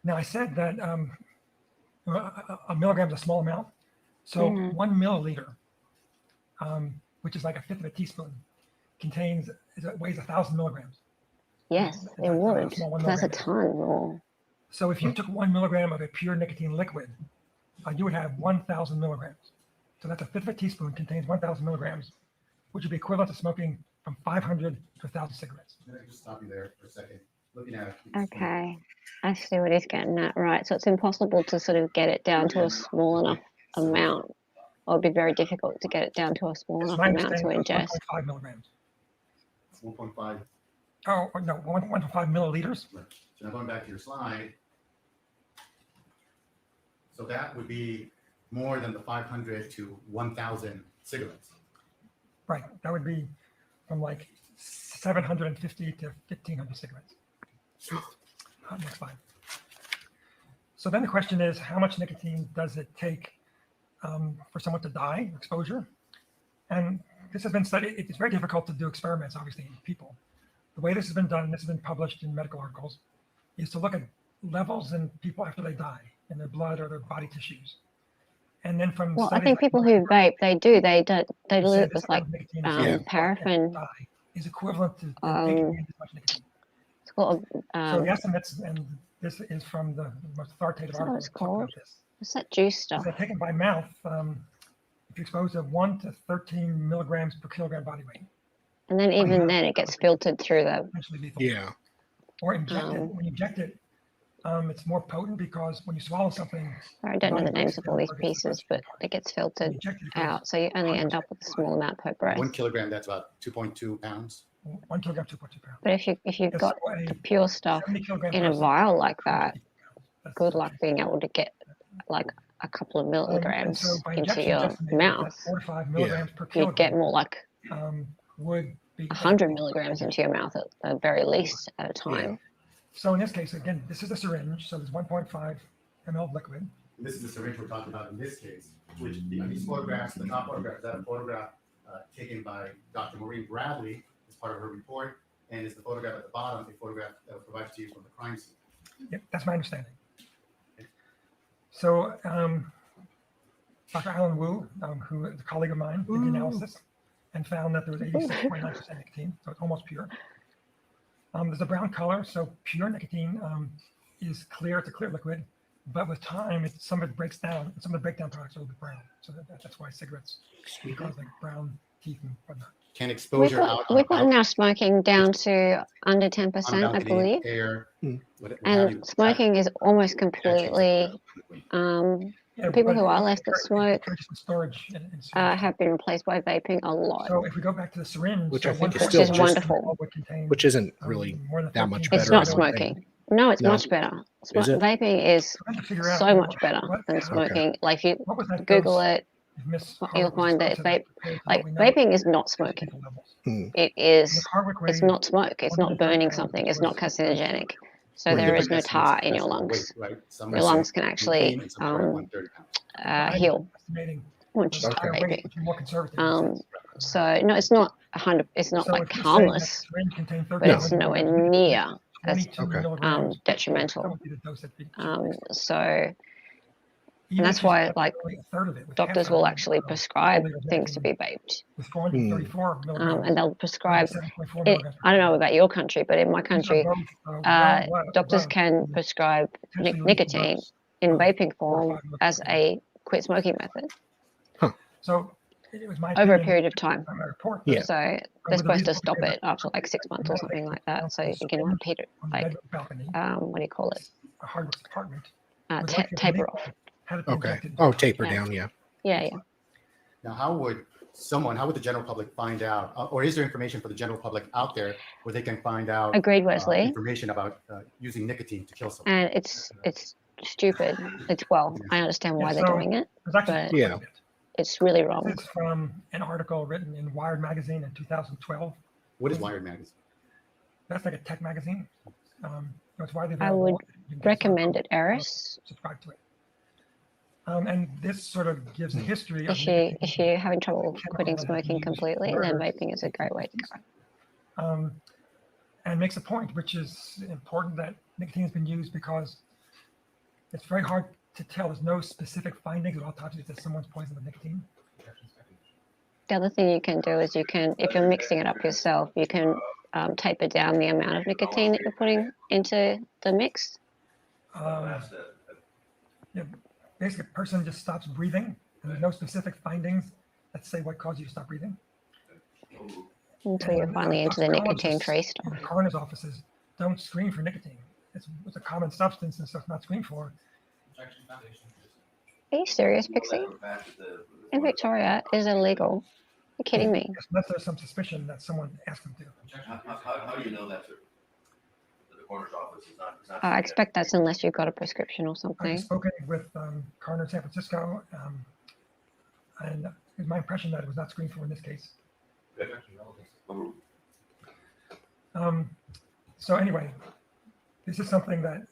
Now, I said that a milligram is a small amount. So 1 milliliter, which is like 1/5 of a teaspoon, weighs 1,000 milligrams. Yes, it That's would. how small 1 That's a milligram is. ton more. So if you took 1 milligram of a pure nicotine liquid, you would have 1,000 milligrams. So that's 1/5 of a teaspoon contains 1,000 milligrams, which would be equivalent to smoking from 500 to 1,000 cigarettes. Can I just stop you there for a second? Looking at Okay, I see what he's getting at, right? So it's impossible to sort of get it down to a small enough amount. It would be very difficult to get it down to a small It's enough my amount to understanding it's ingest. 1.5 milligrams. It's 1.5. Oh, no, 1.5 milliliters. Right. So now going back to your slide. So that would be more than the 500 to 1,000 cigarettes. Right, that would be from like 750 to 1,500 cigarettes. Next slide. So then the question is, how much nicotine does it take for someone to die, exposure? And this has been studied. It's very difficult to do experiments, obviously, in people. The way this has been done, and this has been published in medical articles, is to look at levels in people after they die, in their blood or their body tissues. And then from Well, I studies think like people who vape, they said live this with like amount of nicotine is paraffin. is equivalent to taking in this much nicotine. It's called So the estimates, and this is from the most authoritative Is that what article it's that talk about called? this. what's that juice Is stuff? that taken by mouth, if you're exposed to 1 to 13 milligrams per kilogram body weight, And then even then, it gets filtered through the. potentially lethal. Yeah. Or injected. When you inject it, it's more potent because when you swallow something, I don't know body the names breaks of it all down, these targets the pieces, first but part. it gets When you filtered inject it, it goes out, so you only end up with a small amount per breath. 1 kilogram, that's about 2.2 pounds. 1 kilogram, 2.2 pounds. But if you've Yes, got so a the pure stuff 70 kilogram in a person- vial like that, That's good the luck case. being able to get like a couple of And milligrams so by into injection, your it's estimated that mouth. 4 to 5 milligrams per You'd get kilogram more like would be 100 milligrams into your mouth at the very least at a time. Yeah. So in this case, again, this is a syringe, so there's 1.5 ml of liquid. This is the syringe we're talking about in this case, which these photographs, the top photograph, is that a photograph taken by Dr. Maureen Bradley as part of her report, and is the photograph at the bottom a photograph that was provided to you from the crime scene? Yep, that's my understanding. So Dr. Alan Wu, who is a colleague of mine, did the analysis and found that there was 86.9% nicotine, so it's almost pure. There's a brown color, so pure nicotine is clear. It's a clear liquid, but with time, some of it breaks down. And some of the breakdown products are a little bit brown, so that's why cigarettes cause like brown teeth and whatnot. Can exposure We've gotten our smoking down to under 10%, I believe. Air, And smoking is almost completely, Yeah, people but who are it's left that smoke just in storage and storage. have been replaced by vaping a lot. So if we go back to the syringe, Which so I think is 1.5 still just wonderful. would contain, Which isn't really more than that much 13 It's better, not I don't think. smoking. No, it's No? much better. Is it? Vaping is So we have to figure out so much better than how- smoking. Like if you What was that Google dose it, if Miss you'll Harwick was find that exposed to vape, compared to like what we know vaping is not is smoking. lethal levels. It is, Miss Harwick it's weighed not smoke. It's not 100 burning pounds, something. which It's not was- carcinogenic. So With there is different no tar estimates in your as for lungs. weight, right? Some Your are lungs can actually contain and some are at 130 pounds. heal Estimating once you the start higher weight, vaping. which is more conservative. in a sense. So no, it's not 100. It's not So like if you're saying that harmless, the syringe contained but 13 it's milligrams nowhere of near as 22 Okay. milligrams, that detrimental. would be the dose that So even that's if you why, took like, only a third of it, with doctors half will of it, actually um, prescribe milliliters of things to nicotine be vaped, with 434 milligrams, and they'll prescribe 7.4 it. milligrams. I don't know about your country, but in my These are country, both, well doctors above can the prescribe potentially lethal nicotine dose in of vaping 4 or form 5 milligrams. as a quit smoking method So it was my over a opinion, period of time. my report, Yeah. So they're with a supposed to reasonable stop period it after like 6 months or something like that. So you can repeat it, on the like bedroom balcony, what do you call it? a Harwick's apartment, would like to Taper believe off. had it been Okay. injected. Oh, taper Yeah. down, yeah. Yeah, yeah. Now, how would someone, how would the general public find out, or is there information for the general public out there where they can find out Agreed, Wesley. information about using nicotine to kill someone? And it's stupid. I understand why Yeah, they're so doing it. There's actually But- Yeah. It's really wrong. This is from an article written in Wired magazine in 2012. What is Wired magazine? That's like a tech magazine. It's widely I available. would You can get recommend it, some- Eris. Subscribe to it. And this sort of gives the history of If you're having trouble quitting smoking completely, then murder. vaping is a great way to go. And makes a point, which is important, that nicotine has been used because it's very hard to tell. There's no specific findings at autopsies that someone's poisoned with nicotine. The other thing you can do is if you're mixing it up yourself, you can taper down the amount of nicotine that you're putting into the mix. Basically, a person just stops breathing, and there's no specific findings that say what caused you to stop breathing. Until you're finally into the nicotine tree stuff. The coroner's offices don't screen for nicotine. It's a common substance and stuff not screened for. Are you serious, Pixie? In Victoria, is illegal. You're kidding me. Unless there's some suspicion that someone asked them to. How do you know that, sir? That the coroner's office is not. I expect that's unless you've got a prescription or I've something. spoken with coroner in San Francisco, and it's my impression that it was not screened for in this case. So anyway, this is something that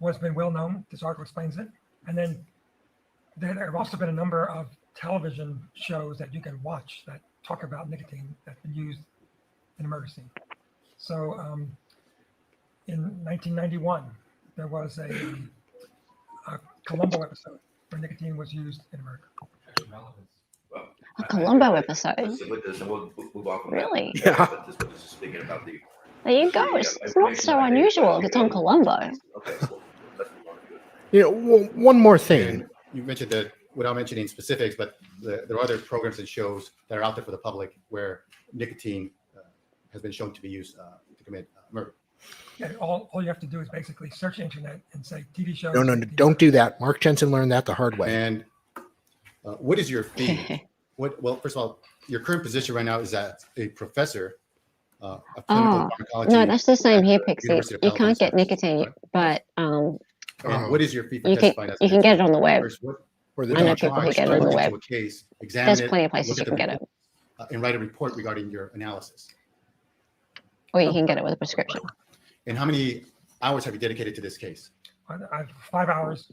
was been well known. This article explains it. And then there have also been a number of television shows that you can watch that talk about nicotine that's been used in a murder scene. So in 1991, there was a Columbo episode where nicotine was used in a murder. A Columbo episode. We'll move on from that. Really? Yeah. But this is speaking about the. There you go. It's not so unusual if it's on Columbo. Okay, so let's move on to it. One more thing. And you mentioned that without mentioning specifics, but there are other programs and shows that are out there for the public where nicotine has been shown to be used to commit murder. Yeah, all you have to do is basically search the internet and say TV shows. No, don't do that. Mark Jensen learned that the hard way. And what is your fee? Well, first of all, your current position right now is as a professor of clinical pharmacology. No, that's the same here, at Pixie. University of You can't get California, nicotine, right? but And what is your fee for you testifying as can an get it on the web. First, what- Or the I know doctor. people who Why get it on the look web. into a case, examine There's it, plenty of places look you at can the get it, report, and write a report regarding your analysis. or you can get it with a prescription. And how many hours have you dedicated to this case? I have 5 hours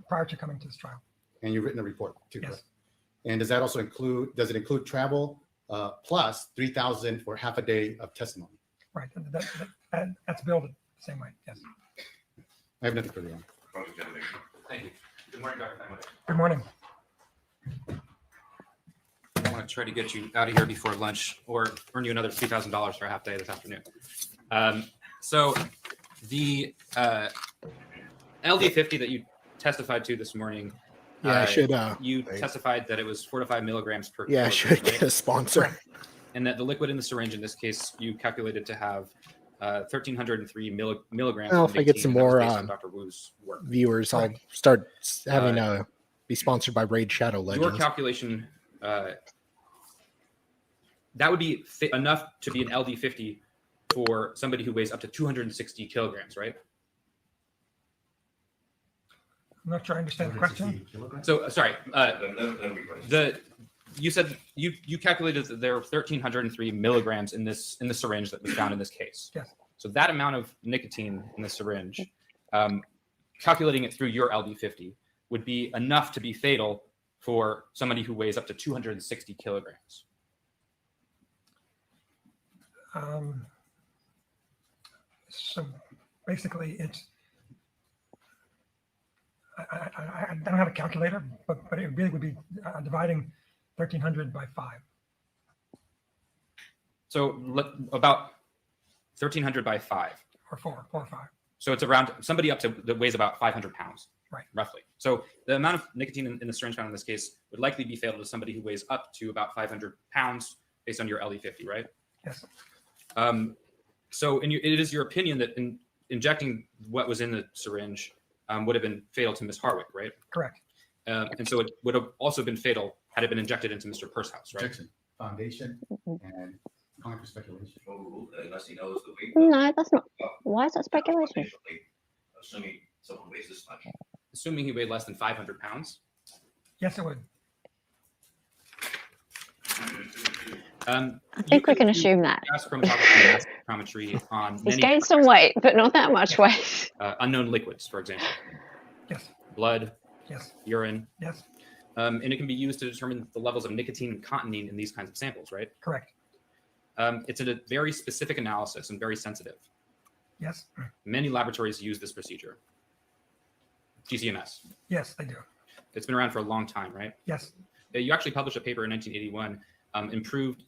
prior to coming to this trial. And you've written a report too, Yes. correct? And does it include travel plus 3,000 for half a day of testimony? Right. And that's billed the same way. Yes. I have nothing further on. Thank you. Good morning, Dr. Feinberg. Good morning. I want to try to get you out of here before lunch or earn you another $3,000 for a half day this afternoon. So the LD50 that you testified to this morning, Yeah, I should. you testified that it was 4 to 5 milligrams per Yeah, I kilogram, should get right? a sponsor. And that the liquid in the syringe in this case you calculated to have 1,303 milligrams. Well, of if I get nicotine, some and that was more based on Dr. Wu's work. Viewers, I'll start having be sponsored by Raid Shadow Your Legends. calculation, that would be enough to be an LD50 for somebody who weighs up to 260 kilograms, right? I'm not sure I understand the question. So, sorry, The you said you calculated that there are 1,303 milligrams in the syringe that was found in this case. Yes. So that amount of nicotine in the syringe, calculating it through your LD50, would be enough to be fatal for somebody who weighs up to 260 kilograms. So basically, it's I don't have a calculator, but it really would be dividing 1,300 by 5. So about 1,300 by 5. Or 4 or 5. So it's around somebody up to that weighs about 500 pounds, Right. roughly. So the amount of nicotine in the syringe found in this case would likely be fatal to somebody who weighs up to about 500 pounds based on your LD50, right? Yes. So it is your opinion that injecting what was in the syringe would have been fatal to Ms. Harwick, right? Correct. And so it would have also been fatal had it been injected into Mr. Pursehouse, right? Objection. Foundation and calling for speculation. Oh, unless he knows the weight. No, that's not. Why is that speculation? Assuming someone weighs this much. Assuming he weighed less than 500 pounds. Yes, it would. I think we can assume that. Gas chromatography and mass spectrometry on He's many gained some weight, but not that much weight. unknown liquids, for example, Yes. blood, Yes. urine, Yes. and it can be used to determine the levels of nicotine and cotinine in these kinds of samples, right? Correct. It's a very specific analysis and very sensitive. Yes. Many laboratories use this procedure. GCMS. Yes, they do. It's been around for a long time, right? Yes. You actually published a paper in 1981, improved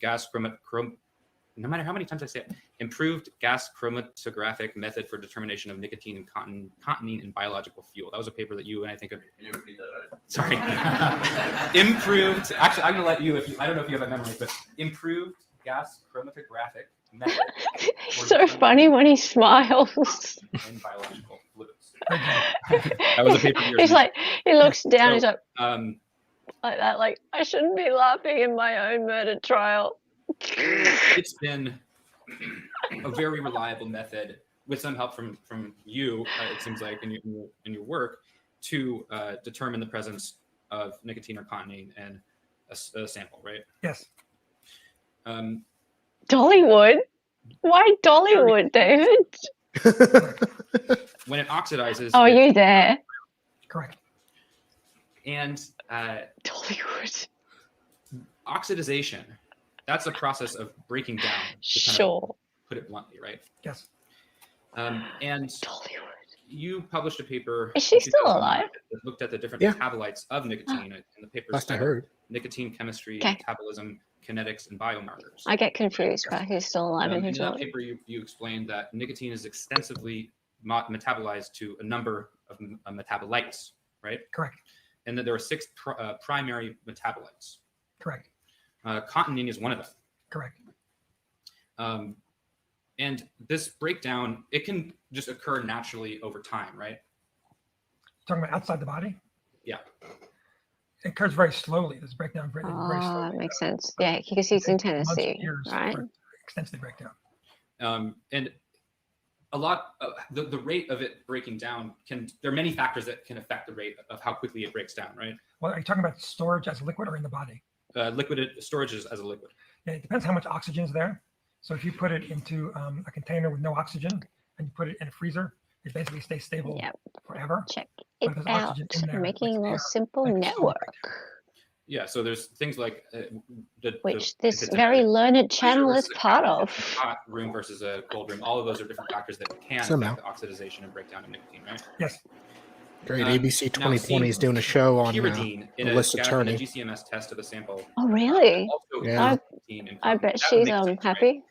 no matter how many times I say it, improved gas chromatographic method for determination of nicotine and cotinine in biological fuel. That was a paper that you and I think of. Sorry. Improved, actually, I'm going to let you, I don't know if you have that memory, but improved gas chromatographic method. He's so funny when he smiles. In biological fluids. That was a paper. He's like, he looks down, he's like, like that, like, I shouldn't be laughing in my own murder trial. It's been a very reliable method with some help from you, it seems like, in your work, to determine the presence of nicotine or cotinine in a sample, right? Yes. Dollywood? Why Dollywood, David? When it oxidizes. Oh, are you there? Correct. And Dollywood. Oxidization, that's a process of breaking down. To kind of put it bluntly, right? Yes. And Dollywood. You published a paper. Is she still alive? That looked at the different metabolites of nicotine, and the paper. Last I heard. Nicotine chemistry, metabolism, kinetics, and biomarkers. I get confused about who's still alive and In who's that not. paper, you explained that nicotine is extensively metabolized to a number of metabolites, right? Correct. And that there are 6 primary metabolites. Correct. Cotinine is one of them. Correct. And this breakdown, it can just occur naturally over time, right? Talking about outside the body? Yeah. It occurs very slowly. This breakdown very slowly. That makes sense. Yeah, because he's in Tennessee, right? Extensively breakdown. And a lot, the rate of it breaking down there are many factors that can affect the rate of how quickly it breaks down, right? Well, are you talking about storage as a liquid or in the body? Liquid storage is as a liquid. Yeah, it depends how much oxygen is there. So if you put it into a container with no oxygen and you put it in a freezer, it basically stays stable forever. Check But it there's out. oxygen in there, Making a like little air, simple like network. Yeah, so there's things like Which this very learned channel is part of. Hot room versus a cold room. All of those are different factors that can Somehow. affect the oxidization and breakdown of nicotine, right? Yes. Great. ABC now 2020 is doing a show on pyridine in a Melissa Turney. GCMS test of a sample. Oh, really? Yeah. I bet she's happy.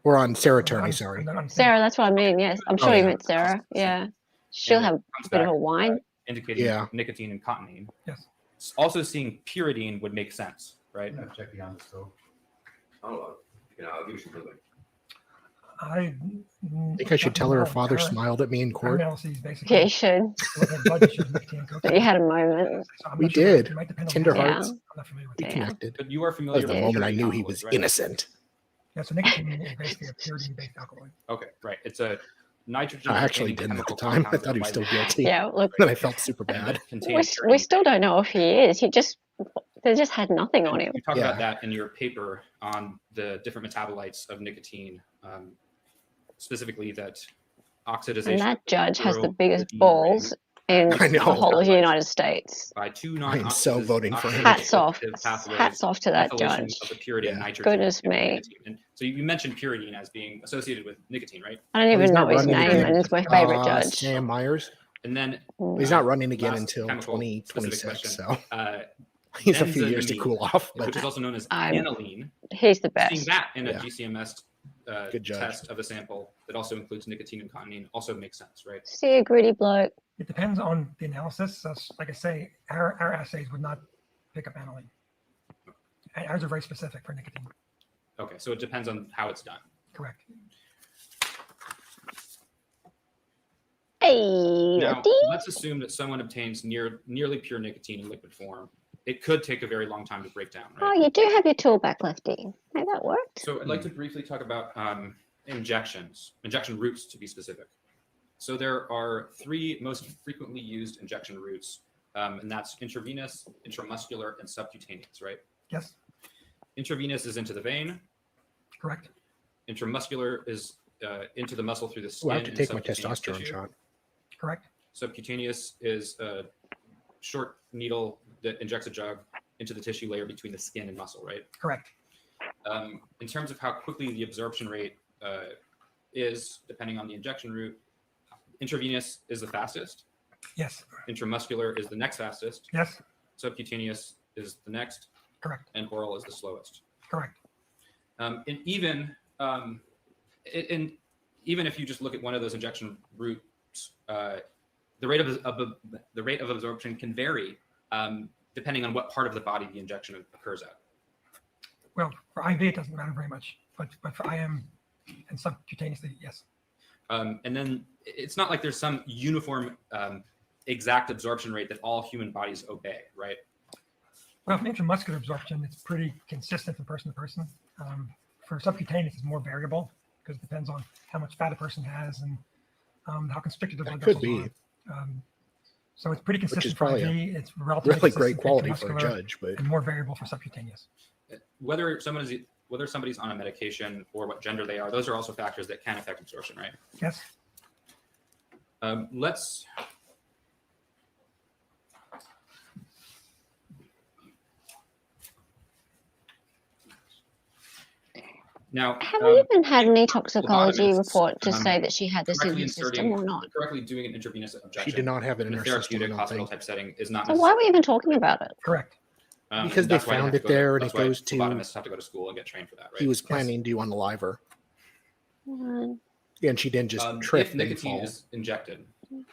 We're on Sarah Turney, sorry. Sarah, that's what I mean. Yes, I'm sure you meant Sarah. Yeah, she'll have a bit of a wine. Indicating nicotine and cotinine. Yes. Also seeing pyridine would make sense, right? I'm checking on this though. I'll give you some feedback. I think I should tell her father smiled at me in court. Yeah, you should. You had a moment. We did. Tender Yeah. hearts. We connected. But you are That familiar was the with moment I pyridine knew he alcohol, was right? innocent. Yeah, so nicotine is basically a pyridine-based alcohol. Okay, right. It's a nitrogen. I actually didn't at the time. I thought he was still guilty. Yeah, look. Then I felt super bad. We still don't know if he is. They just had nothing on him. You talk about that in your paper on the different metabolites of nicotine, specifically that oxidization. And that judge has the biggest balls in the whole of the United States. By 2 I am so voting for him. Hats off. pathways, Hats off to that methylation judge. Of the purity of nitrogen Goodness in me. nicotine. And so you mentioned pyridine as being associated with nicotine, right? I don't even know his name, and it's my favorite judge. Sam Myers. And then He's not running again last until chemical specific 2026, question, so he's a few years to benzamine, cool off. which But is also known as I'm- aniline. He's the Seeing best. that in a Yeah. GCMS Good judge. test of a sample that also includes nicotine and cotinine also makes sense, right? See a gritty bloke. It depends on the analysis. So, like I say, our assays would not pick up aniline. Ours are very specific for nicotine. Okay, so it depends on how it's done. Correct. Hey, Now, Letty. let's assume that someone obtains nearly pure nicotine in liquid form it could take a very long time to break down. Oh, Right? you do have your tool back, Lefty. Hey, that worked. So I'd like to briefly talk about injection routes to be specific. So there are 3 most frequently used injection routes, and that's intravenous, intramuscular, and subcutaneous, right? Yes, Intravenous is into the vein. correct. Intramuscular is into the muscle through the skin. Well, I have to and take my subcutaneous testosterone tissue. shot. Correct. Subcutaneous is a short needle that injects a drug into the tissue layer between the skin and muscle, right? Correct. In terms of how quickly the absorption rate is, depending on the injection route, intravenous is the fastest. Yes. Intramuscular is the next fastest. Yes. Subcutaneous is the next. Correct. And oral is the slowest. Correct. And even if you just look at one of those injection routes, the rate of absorption can vary depending on what part of the body the injection occurs at. Well, for IV, it doesn't matter very much, but for IM and subcutaneously, yes. And then it's not like there's some uniform exact absorption rate that all human bodies obey, right? Well, for intramuscular absorption, it's pretty consistent from person to person. For subcutaneous, it's more variable because it depends on how much fat a person has and how constricted the blood That could vessels be. are. So it's pretty consistent Which is for probably IV. It's relatively really great consistent quality for for a intramuscular judge, but and more variable for subcutaneous. Whether somebody's on a medication or what gender they are, those are also factors that can affect absorption, right? Yes. Let's now. Have we even had any toxicology phlebotomists, report to say that she had this in correctly her system or not? correctly doing an intravenous injection. she did not have it in in a her system. I therapeutic don't hospital think. type setting is not So why are we even talking about it? Correct. Because they that's why found have to it go to- there and that's it why goes to- phlebotomists have to go to school and get trained for that, right? He was planning to unalive her. Mm, And she didn't just trip if and nicotine fall. is injected,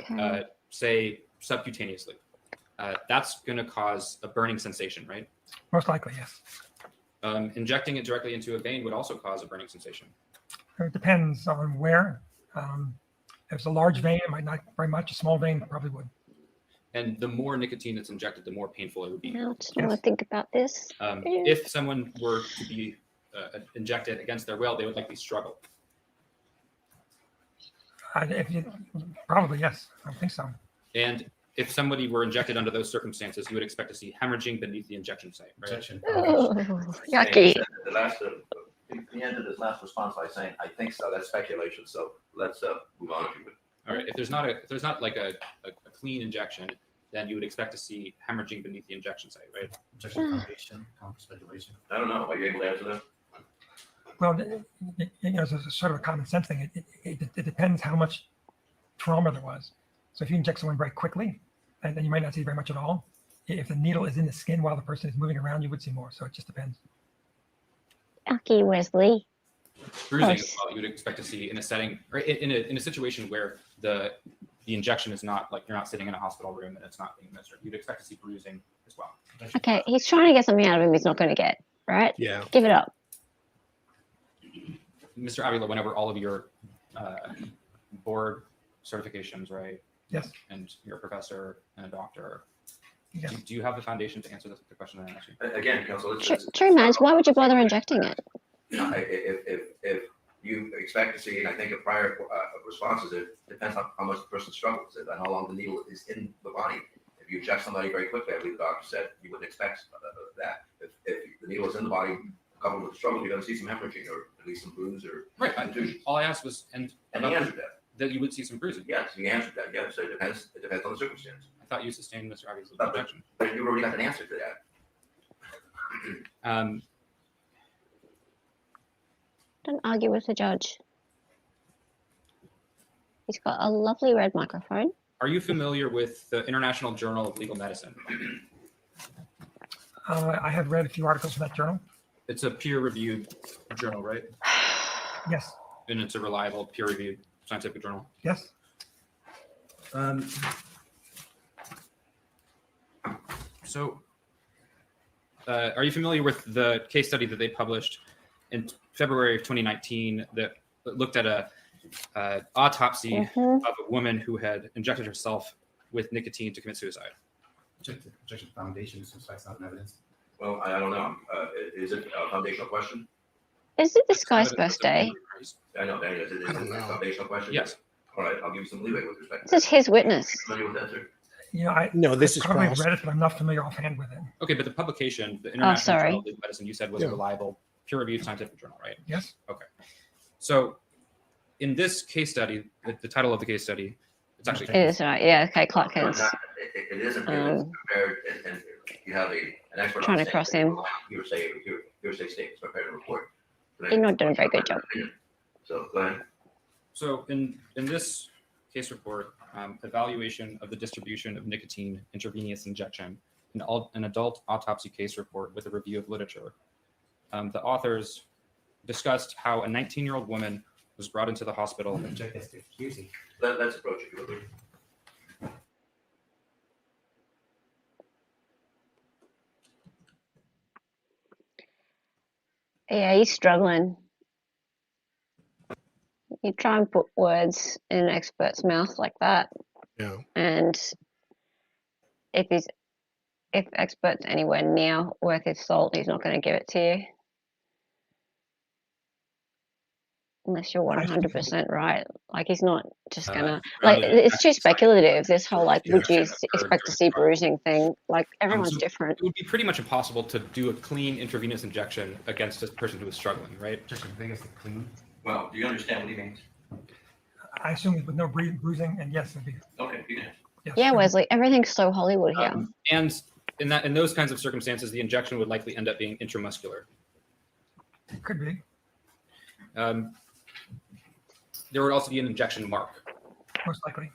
okay. say subcutaneously, that's going to cause a burning sensation, right? Most likely, yes. Injecting it directly into a vein would also cause a burning sensation. It depends on where. If it's a large vein, it might not very much. A small vein probably would. And the more nicotine that's injected, the more painful it would be. Now, just want to think about this. If someone were to be injected against their will, they would likely struggle. Probably, yes. I think so. And if somebody were injected under those circumstances, you would expect to see hemorrhaging beneath the injection site, right? Oh, yucky. The end of this last response by saying, I think so, that's speculation, so let's move on if you would. All right. If there's not like a clean injection, then you would expect to see hemorrhaging beneath the injection site, right? Injection foundation, speculation. I don't know, are you able to answer that? Well, it's a sort of a common sense thing. It depends how much trauma there was. So if you inject someone very quickly, and then you might not see very much at all. If the needle is in the skin while the person is moving around, you would see more. So it just depends. Yucky, Wesley. Bruising as well, you would expect to see in a setting or in a situation where the injection is not like you're not sitting in a hospital room and it's not being administered. You'd expect to see bruising as well. Okay, he's trying to get something out of him he's not going to get, right? Yeah. Give it up. Mr. Avila went over all of your board certifications, right? Yes. And you're a professor and a doctor. Yes. Do you have the foundation to answer the question that I asked you? Again, counsel, True, man. Why would you bother injecting it? if you expect to see, and I think of prior responses, it depends on how much the person struggles and how long the needle is in the body. If you inject somebody very quickly, I believe the doctor said you wouldn't expect that. If the needle is in the body, coupled with struggle, you're going to see some hemorrhaging or at least some bruise or Right. contusion. All I asked was, and he answered that you would see some bruising. Yes, you answered that. Yes, so it depends on the circumstance. I thought you sustained Mr. Avila's But- objection. But you already got an answer to that. Don't argue with the judge. He's got a lovely red microphone. Are you familiar with the International Journal of Legal Medicine? I have read a few articles from that journal. It's a peer-reviewed journal, right? Yes. And it's a reliable peer-reviewed scientific journal. Yes. So, are you familiar with the case study that they published in February of 2019 that looked at a autopsy of a woman who had injected herself with nicotine to commit suicide? Check the objection foundation, since that's not an evidence. Well, I don't know. Is it a foundational question? Is it this That's guy's evidence of birthday? memory, right? I know, that is, it I is don't a know. foundational question? Yes. All right, I'll give you some leeway with respect to This is that. his witness. Familiar with that, sir? You know, I No, this I is probably cross. read it, but I'm not familiar offhand with it. Okay, but the publication, the International sorry. Journal of Legal Medicine, you said was a Yeah. reliable, peer-reviewed scientific journal, right? Yes. Okay. So in this case study, the title of the case study, it's actually It is right. Yeah. Okay. Clark No, Kent's. not- it isn't, it's prepared, and you have an expert on Trying to the cross same, him. hearsay statements, prepared a report. You're not doing a very good job. So, go ahead. So in this case report, evaluation of the distribution of nicotine intravenous injection, an adult autopsy case report with a review of literature. The authors discussed how a 19-year-old woman was brought into the hospital. Object as to accusing. Let's approach it. Quickly. Yeah, he's struggling. You try and put words in an expert's mouth like that, Yeah. and if expert's anywhere near worth his salt, he's not going to give it to you. Unless you're 100% right. Like, he's not just gonna, like, it's too speculative, this whole, like, would you expect to see bruising thing? Like, everyone's So different. It would be pretty much impossible to do a clean intravenous injection against a person who is struggling, right? Just as big as the clean. Well, do you understand what he means? I assume with no bruising, and yes, it'd be. Okay, you can answer. Yes. Yeah, Wesley, everything's so Hollywood here. And in those kinds of circumstances, the injection would likely end up being intramuscular. Could be, There would also be an injection mark. most likely.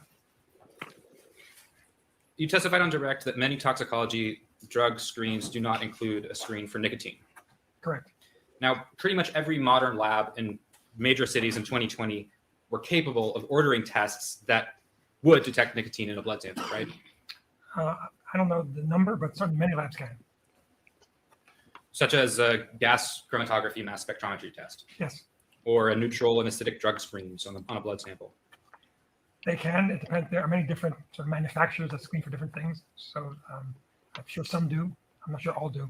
You testified on direct that many toxicology drug screens do not include a screen for nicotine. Correct. Now, pretty much every modern lab in major cities in 2020 were capable of ordering tests that would detect nicotine in a blood sample, right? I don't know the number, but certainly many labs can. Such as a gas chromatography mass spectrometry test, Yes, or a neutral and acidic drug screens on a blood sample. they can. It depends. There are many different sort of manufacturers that screen for different things. So I'm sure some do. I'm not sure all do.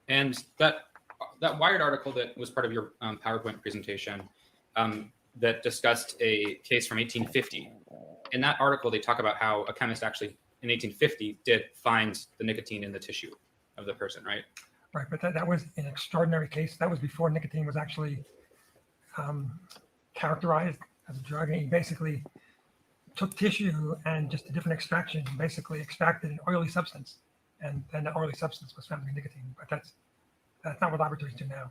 And that Wired article that was part of your PowerPoint presentation that discussed a case from 1850. In that article, they talk about how a chemist actually in 1850 did find the nicotine in the tissue of the person, right? Right, but that was an extraordinary case. That was before nicotine was actually characterized as a drug. And he basically took tissue and just a different extraction, basically extracted an oily substance, and then the oily substance was found to be nicotine. But that's not what laboratories do now.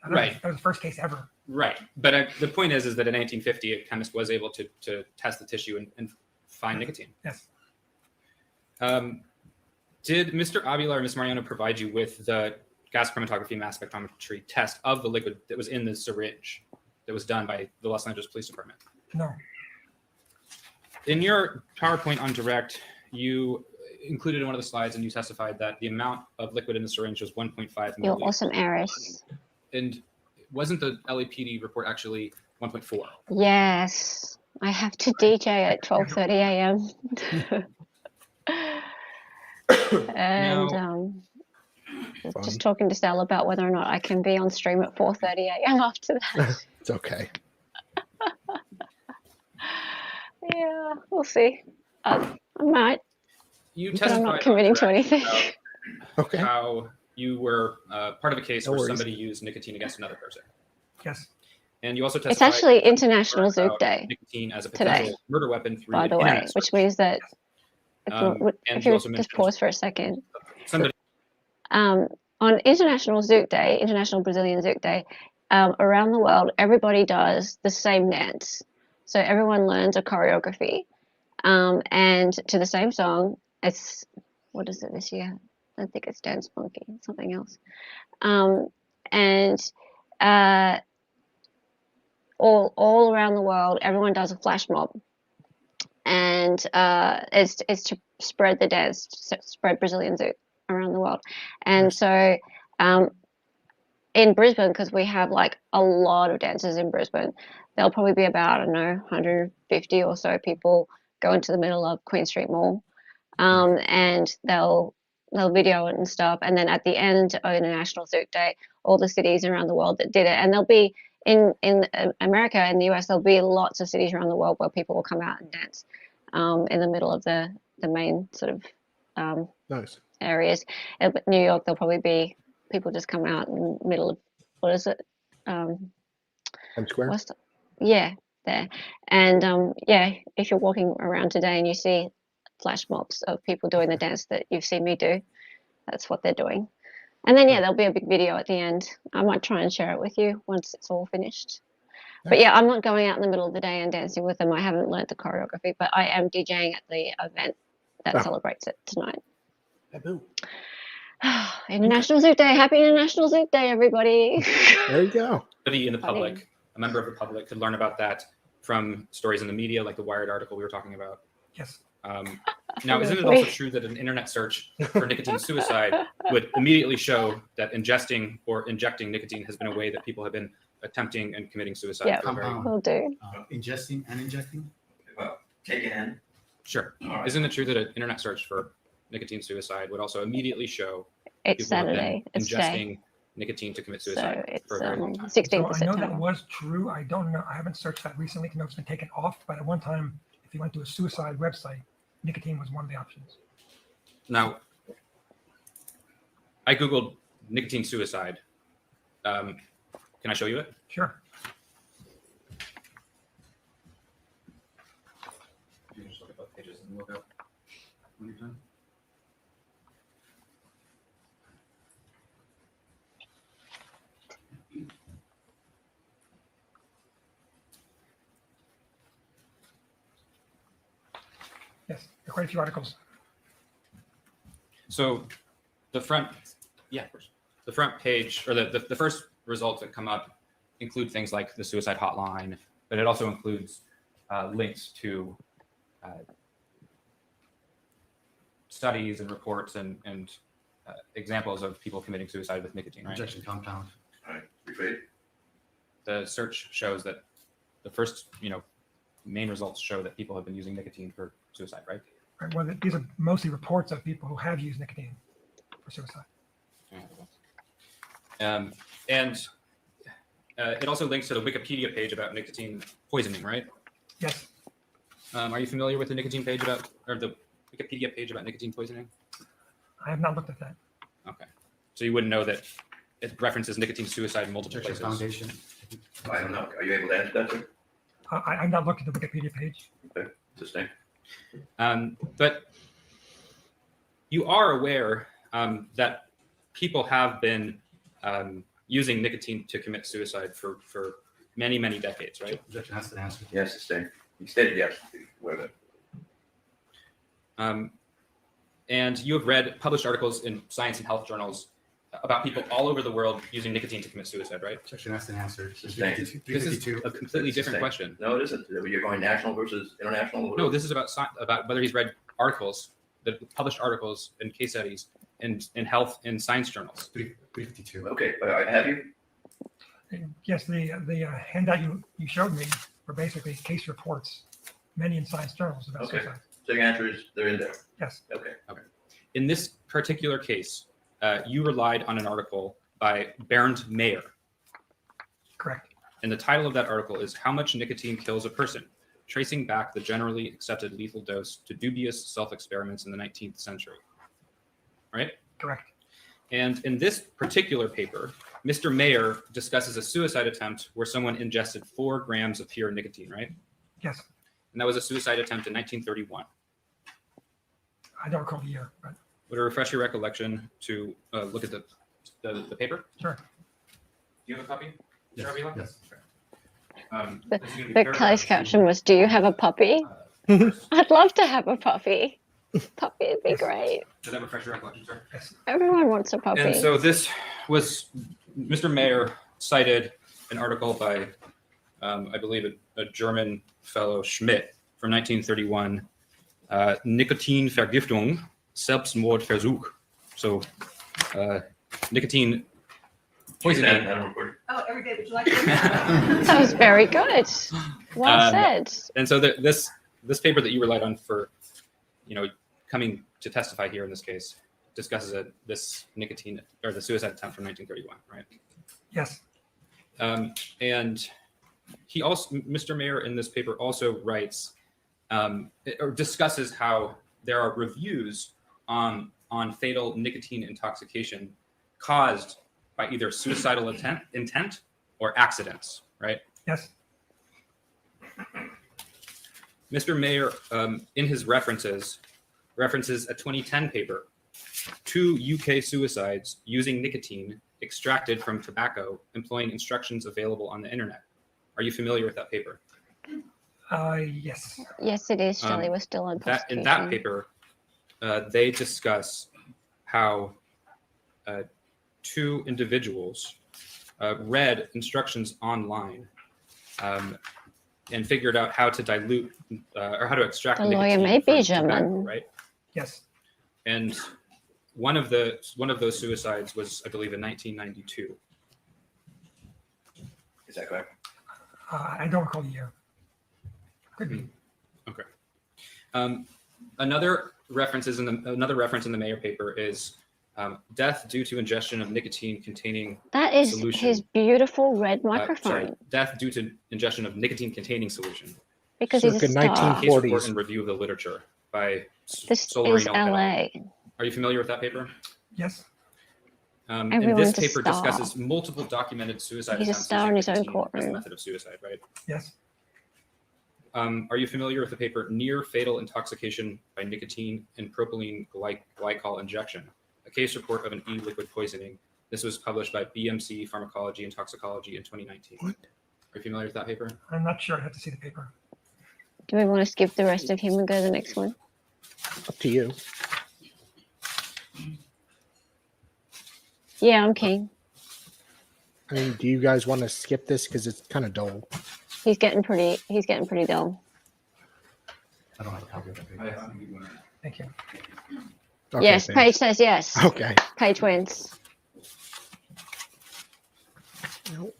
Right. That was the first case ever. Right. But the point is that in 1950, a chemist was able to test the tissue and find nicotine. Yes. Did Mr. Avila or Ms. Mariano provide you with the gas chromatography mass spectrometry test of the liquid that was in the syringe that was done by the Los Angeles Police Department? No. In your PowerPoint on direct, you included in one of the slides and you testified that the amount of liquid in the syringe was 1.5 You're milliliters. awesome, Aris. And wasn't the LAPD report actually 1.4? Yes, I have to DJ at 12:30 a.m. And just talking to Sal about whether or not I can be on stream at 4:30 a.m. after that. It's okay. Yeah, we'll see. I might, You but I'm testified not committing to on direct anything. about Okay. how you were part of a case No where worries. somebody used nicotine against another person. Yes. And you also It's testified actually International Zook about Day, nicotine as a today, potential murder weapon through by the an way, internet which search. means that And if you you also just mentioned pause for a second. somebody. On International Zook Day, International Brazilian Zook Day, around the world, everybody does the same dance. So everyone learns a choreography, and to the same song. It's, what is it this year? I don't think it's Dance Monkey, it's something else. And all around the world, everyone does a flash mob, and it's to spread the dance, spread Brazilian Zouk around the world. And so in Brisbane, because we have like a lot of dancers in Brisbane, there'll probably be about, I don't know, 150 or so people go into the middle of Queen Street Mall and they'll video it and stuff. And then at the end of International Zoot Day, all the cities around the world that did it, and there'll be in America and the US, there'll be lots of cities around the world where people will come out and dance in the middle of the main sort of Nice. areas. But New York, there'll probably be people just come out in the middle of, what is it? Times Square. Yeah, there. And yeah, if you're walking around today and you see flash mobs of people doing the dance that you've seen me do, that's what they're doing. And then yeah, there'll be a big video at the end. I might try and share it with you once it's all finished. But yeah, I'm not going out in the middle of the day and dancing with them. I haven't learned the choreography, but I am DJing at the event that celebrates it tonight. International Zoot Day. Happy International Zoot Day, everybody. There you go. Anybody in the public, a member of the public, could learn about that from stories in the media, like the Wired article we were talking about. Yes. Now, isn't it also true that an internet search for nicotine suicide would immediately show that ingesting or injecting nicotine has been a way that people have been attempting and committing suicide? Yeah, for a very will do. Ingesting and injecting? Well, take it in. Sure. All right. Isn't it true that an internet search for nicotine suicide would also immediately show It's people have been Saturday. It's today. ingesting nicotine to commit So suicide it's for a very long time? 16th So of I know September. that was true. I don't know. I haven't searched that recently to know if it's been taken off. But at one time, if you went to a suicide website, nicotine was one of the options. Now, I Googled nicotine suicide. Can I show you it? Sure. You just look at both pages and look up when you're done. Yes, there are quite a few articles. So the front, yeah, of course. The front page, or the first results that come up include things like the suicide hotline, but it also includes links to studies and reports and examples of people committing suicide with nicotine, right? Injection compound. All right, repeat. The search shows that the first, main results show that people have been using nicotine for suicide, right? Right, well, these are mostly reports of people who have used nicotine for suicide. And it also links to the Wikipedia page about nicotine poisoning, right? Yes. Are you familiar with the nicotine page about, or the Wikipedia page about nicotine poisoning? I have not looked at that. Okay. So you wouldn't know that it references nicotine suicide in multiple Injection places. foundation. I don't know. Are you able to answer that, sir? I've not looked at the Wikipedia page. Okay, sustain. But you are aware that people have been using nicotine to commit suicide for many, many decades, right? Objection has to answer. Yes, sustain. You stated yes. Wait a minute. And you have read published articles in science and health journals about people all over the world using nicotine to commit suicide, right? Objection has to answer. Sustain. This is 352. a completely different Sustain. question. No, it isn't. You're going national versus international? No, this is about whether he's read articles, the published articles and case studies in health and science journals. 352. Okay, have you? Yes, the handout you showed me were basically case reports, many in science journals about Okay. suicide. So your answer is they're in there. Yes. Okay. In this particular case, you relied on an article by Bernd Mayer. Correct. And the title of that article is How Much Nicotine Kills a Person, Tracing Back the Generally Accepted Lethal Dose to Dubious Self-Experiments in the 19th Century. Right? Correct. And in this particular paper, Mr. Mayer discusses a suicide attempt where someone ingested 4 grams of pure nicotine, right? Yes. And that was a suicide attempt in 1931. I don't recall the year, but Would it refresh your recollection to look at the paper? sure. Do you have a copy? Yes. Sure, Avila? Yes. This is gonna be The paragraph closed caption was, "Do you have a puppy?" I'd love to have a puppy. Puppy would be great. Does that refresh your recollection, sir? Yes. Everyone wants a puppy. And so this was, Mr. Mayer cited an article by, I believe, a German fellow, Schmidt, from 1931, Nikotinvergiftung, Selbstmordversuch. So nicotine poisoning. Oh, every day, would you like to? That was very good. Well said. And so this paper that you relied on for, coming to testify here in this case, discusses this nicotine or the suicide attempt from 1931, right? Yes. And he also, Mr. Mayer in this paper also writes or discusses how there are reviews on fatal nicotine intoxication caused by either suicidal intent or accidents, right? Yes. Mr. Mayer, in his references a 2010 paper, 2 UK suicides using nicotine extracted from tobacco, employing instructions available on the internet. Are you familiar with that paper? Yes. Yes, it is, Shelley. We're still on In that paper, they discuss how 2 individuals read instructions online and figured out how to dilute or how to extract The lawyer nicotine may be from tobacco, German. right? Yes. And one of those suicides was, I believe, in 1992. Is that correct? I don't recall the year. Could be. Okay. Another reference in the Mayer paper is death due to ingestion of nicotine containing That is solution. his beautiful red Sorry, microphone. death due to ingestion of nicotine containing solution. Because he's a Circa star. Case report 40s. and review of the literature by This Solari is LA. Are you familiar with that paper? Yes. And Everyone's this a paper star. discusses multiple documented suicide He's a attempts star in using his own nicotine as a courtroom. method of suicide, right? Yes. Are you familiar with the paper Near Fatal Intoxication by Nicotine and Propylene Glycol Injection, a case report of an e-liquid poisoning? This was published by BMC Pharmacology and Toxicology in 2019. What? Are you familiar with that paper? I'm not sure. I have to see the paper. Do we want to skip the rest of him and go to the next one? Up to you. Yeah, I'm keen. I mean, do you guys want to skip this because it's kind of dull? He's getting pretty dull. I don't have a copy of that paper. Thank you. Okay, Yes, thanks. Paige says yes. Okay. Paige wins. Nope.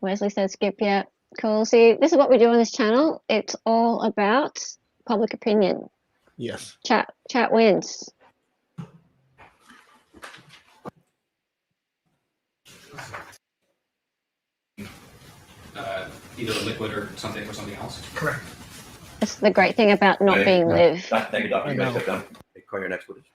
Wesley said skip, yeah. Cool. See, this is what we do on this channel. It's all about public opinion. Yes. Chat wins. Either a liquid or something else. Correct. That's the great thing about not being live. Thank you, Doctor. I You may know. sit down. Call your next witness.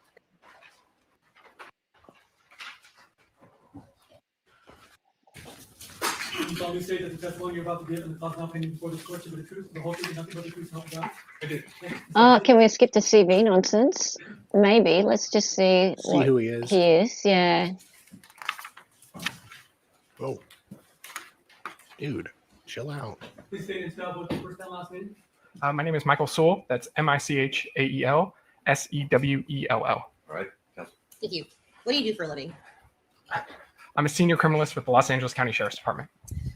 You solemnly state that the testimony you're about to give and the thoughts now pending before this court should be the truth, the whole truth, and nothing but the truth, so help you God? I did. Oh, can we skip the CV nonsense? Maybe. Let's just see See what who he is. he is. Yeah. Oh. Dude, chill out. Please state and spell both your first and last name. My name is Michael Sewell. That's Michael Sewell. All right. Counsel. Thank you. What do you do for a living? I'm a senior criminalist with the Los Angeles County Sheriff's Department.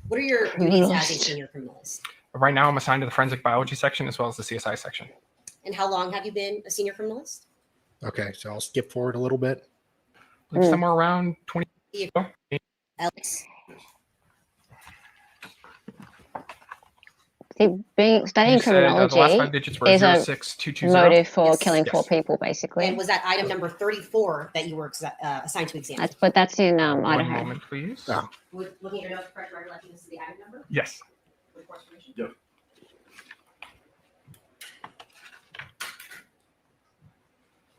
What are your duties as a senior criminalist? Right now, I'm assigned to the forensic biology section as well as the CSI section. And how long have you been a senior criminalist? Okay, so I'll skip forward a little bit. I believe somewhere around 20 years ago. Alex. See, studying You said, the last 5 criminology digits were is a 06220. motive for Yes. killing 4 Yes. people, basically. And was that item number 34 that you were assigned to examine? But that's in One Idaho. moment, please. Oh. Looking at your notes, correct recollection, this is the item number? Yes. With course permission? Yep.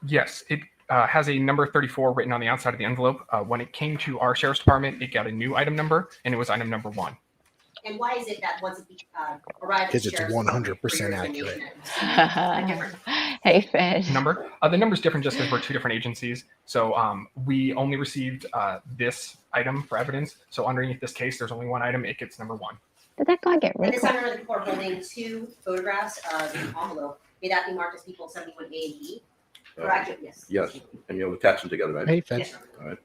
Yes, it has a number 34 written on the outside of the envelope. When it came to our sheriff's department, it got a new item number, and it was item number 1. And why is it that once it arrives at Because the it's sheriff's 100% department, accurate. Hey, Fed. Number. The number's different just because we're 2 different agencies. So we only received this item for evidence. So underneath this case, there's only one item. It gets number 1. Did that guy get At this time, recalled? the people are holding 2 photographs of an envelope. May that be marked as people 71A and B? Correct? Yes. Yes, and you'll attach them together, right? Hey, Fed. Yes, sir. All right.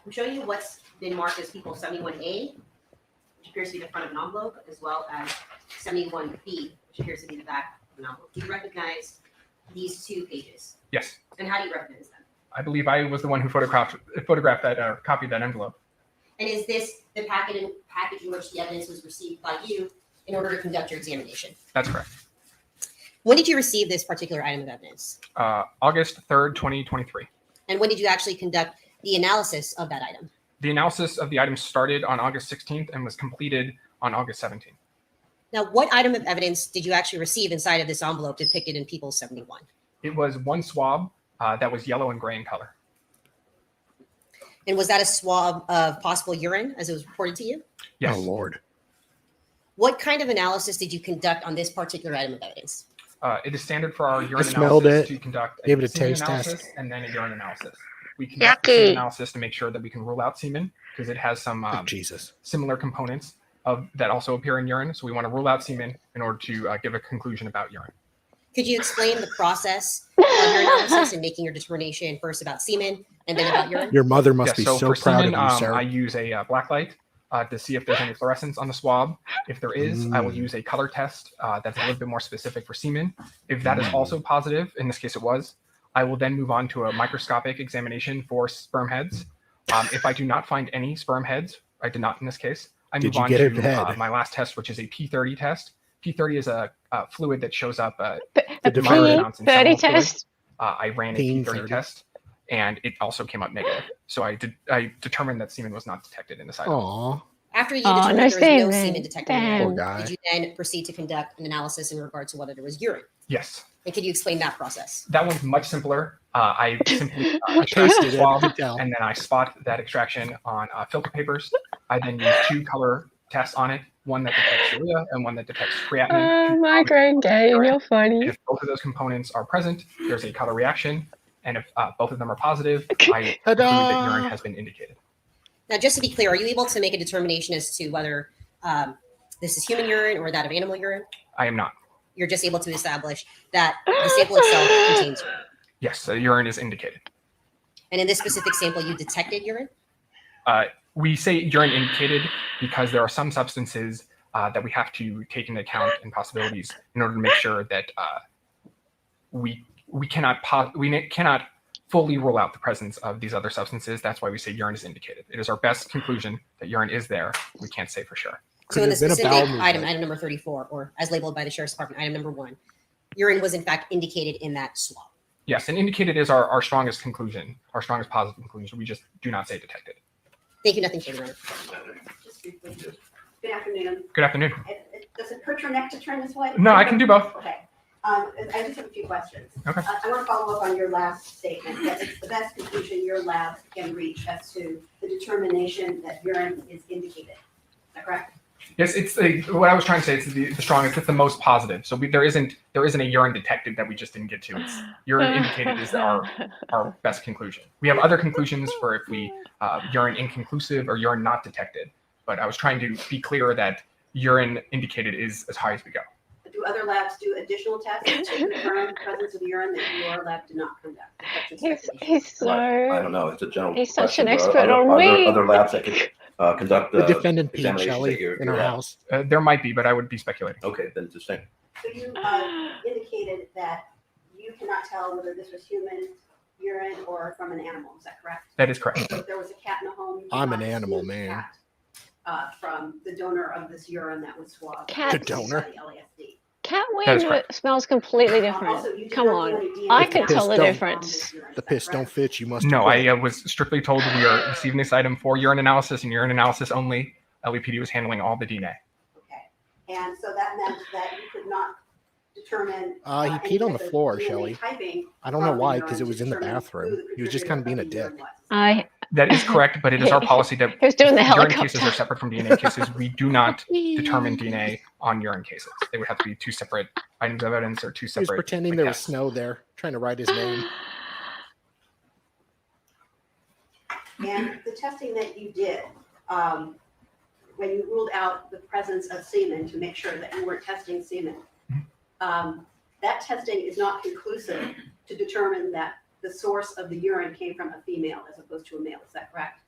I'm showing you what's been marked as people 71A, which appears to be the front of an envelope, as well as 71B, which appears to be the back of an envelope. Do you recognize these 2 pages? Yes. And how do you recognize them? I believe I was the one who photographed that or copied that envelope. And is this the package in which the evidence was received by you in order to conduct your examination? That's correct. When did you receive this particular item of evidence? August 3rd, 2023. And when did you actually conduct the analysis of that item? The analysis of the item started on August 16th and was completed on August 17th. Now, what item of evidence did you actually receive inside of this envelope depicted in People's 71? It was one swab that was yellow and gray in color. And was that a swab of possible urine as it was reported to you? Yes. Oh, Lord. What kind of analysis did you conduct on this particular item of evidence? It is standard for our urine smelled analysis it. to conduct Gave it a semen taste analysis test. and then a urine analysis. We conduct the semen analysis to make sure that we can rule out semen because it has some Jesus. similar components that also appear in urine. So we want to rule out semen in order to give a conclusion about urine. Could you explain the process of your analysis and making your determination first about semen and then about urine? Your mother must be so so for proud semen, of you, sir. I use a black light to see if there's any fluorescence on the swab. If there is, I will use a color test that's a little bit more specific for semen. If that is also positive, in this case it was, I will then move on to a microscopic examination for sperm heads. If I do not find any sperm heads, I did not in this case, I move on to my last test, which is a P30 test. P30 is a fluid that shows up A P30 test? I ran a P30 test, and it also came up negative. So I determined that semen was not detected in this item. Aww. After you determined there was no semen detected in Poor urine, guy. did you then proceed to conduct an analysis in regard to whether there was urine? Yes. And could you explain that process? That one's much simpler. I simply extract tasted the it, swab, I could tell. and then I spot that extraction on filter papers. I then use two color tests on it, one that detects urea and one that detects creatinine. Oh, my great game, you're funny. If both of those components are present, there's a color reaction. And if both of them are positive, I conclude that urine has been indicated. Now, just to be clear, are you able to make a determination as to whether this is human urine or that of animal urine? I am not. You're just able to establish that the sample itself contains urine. Yes, urine is indicated. And in this specific sample, you detected urine? We say urine indicated because there are some substances that we have to take into account and possibilities in order to make sure that we cannot fully rule out the presence of these other substances. That's why we say urine is indicated. It is our best conclusion that urine is there. We can't say for sure. So in the specific item number 34, or as labeled by the Sheriff's Department, item number 1, urine was in fact indicated in that swab. Yes, and indicated is our strongest conclusion, our strongest positive conclusion. We just do not say detected. Thank you. Nothing further. Good afternoon. Good afternoon. Does it hurt your neck to turn this way? No, I can do both. Okay. I just have a few questions. Okay. I want to follow up on your last statement, that it's the best conclusion your lab can reach as to the determination that urine is indicated. Is that correct? Yes, it's what I was trying to say. It's the strongest. It's the most positive. So there isn't a urine detected that we just didn't get to. It's urine indicated is our best conclusion. We have other conclusions for if we urine inconclusive or urine not detected. But I was trying to be clear that urine indicated is as high as we go. Do other labs do additional tests to confirm the presence of urine that your lab did not conduct? He's so. I don't know. It's a general. He's such question. an expert Are on weed. other labs that could conduct The defendant Pete examinations Shelley that you're in our at? house. There might be, but I would be speculating. Okay, then just saying. So you indicated that you cannot tell whether this was human urine or from an animal. Is that correct? That is correct. If there was a cat in the home, you I'm could an not animal exclude the man. cat, from the donor of this urine that was swabbed. Cat- The donor? by the LASD. Cat That is ween correct. smells completely Also, different. you did Come not do on. any DNA I If the could tell the piss don't- difference. The piss don't fit, you must No, acquit. I was strictly told we are receiving this item for urine analysis and urine analysis only. LAPD was handling all the DNA. Okay. And so that meant that you could not determine. He any peed on the type of floor, DNA Shelley. typing I don't know from why, the because urine it was to in the determine bathroom. who the He was just kind of being a contributor dick. of the urine was. That is correct, but it is our policy that He was doing the urine helicopter. cases are separate from DNA cases. We do not determine DNA on urine cases. They would have to be two separate items of evidence or two He was separate. pretending there was snow there, trying to write his name. And the testing that you did, when you ruled out the presence of semen to make sure that you weren't testing semen, that testing is not conclusive to determine that the source of the urine came from a female as opposed to a male. Is that correct?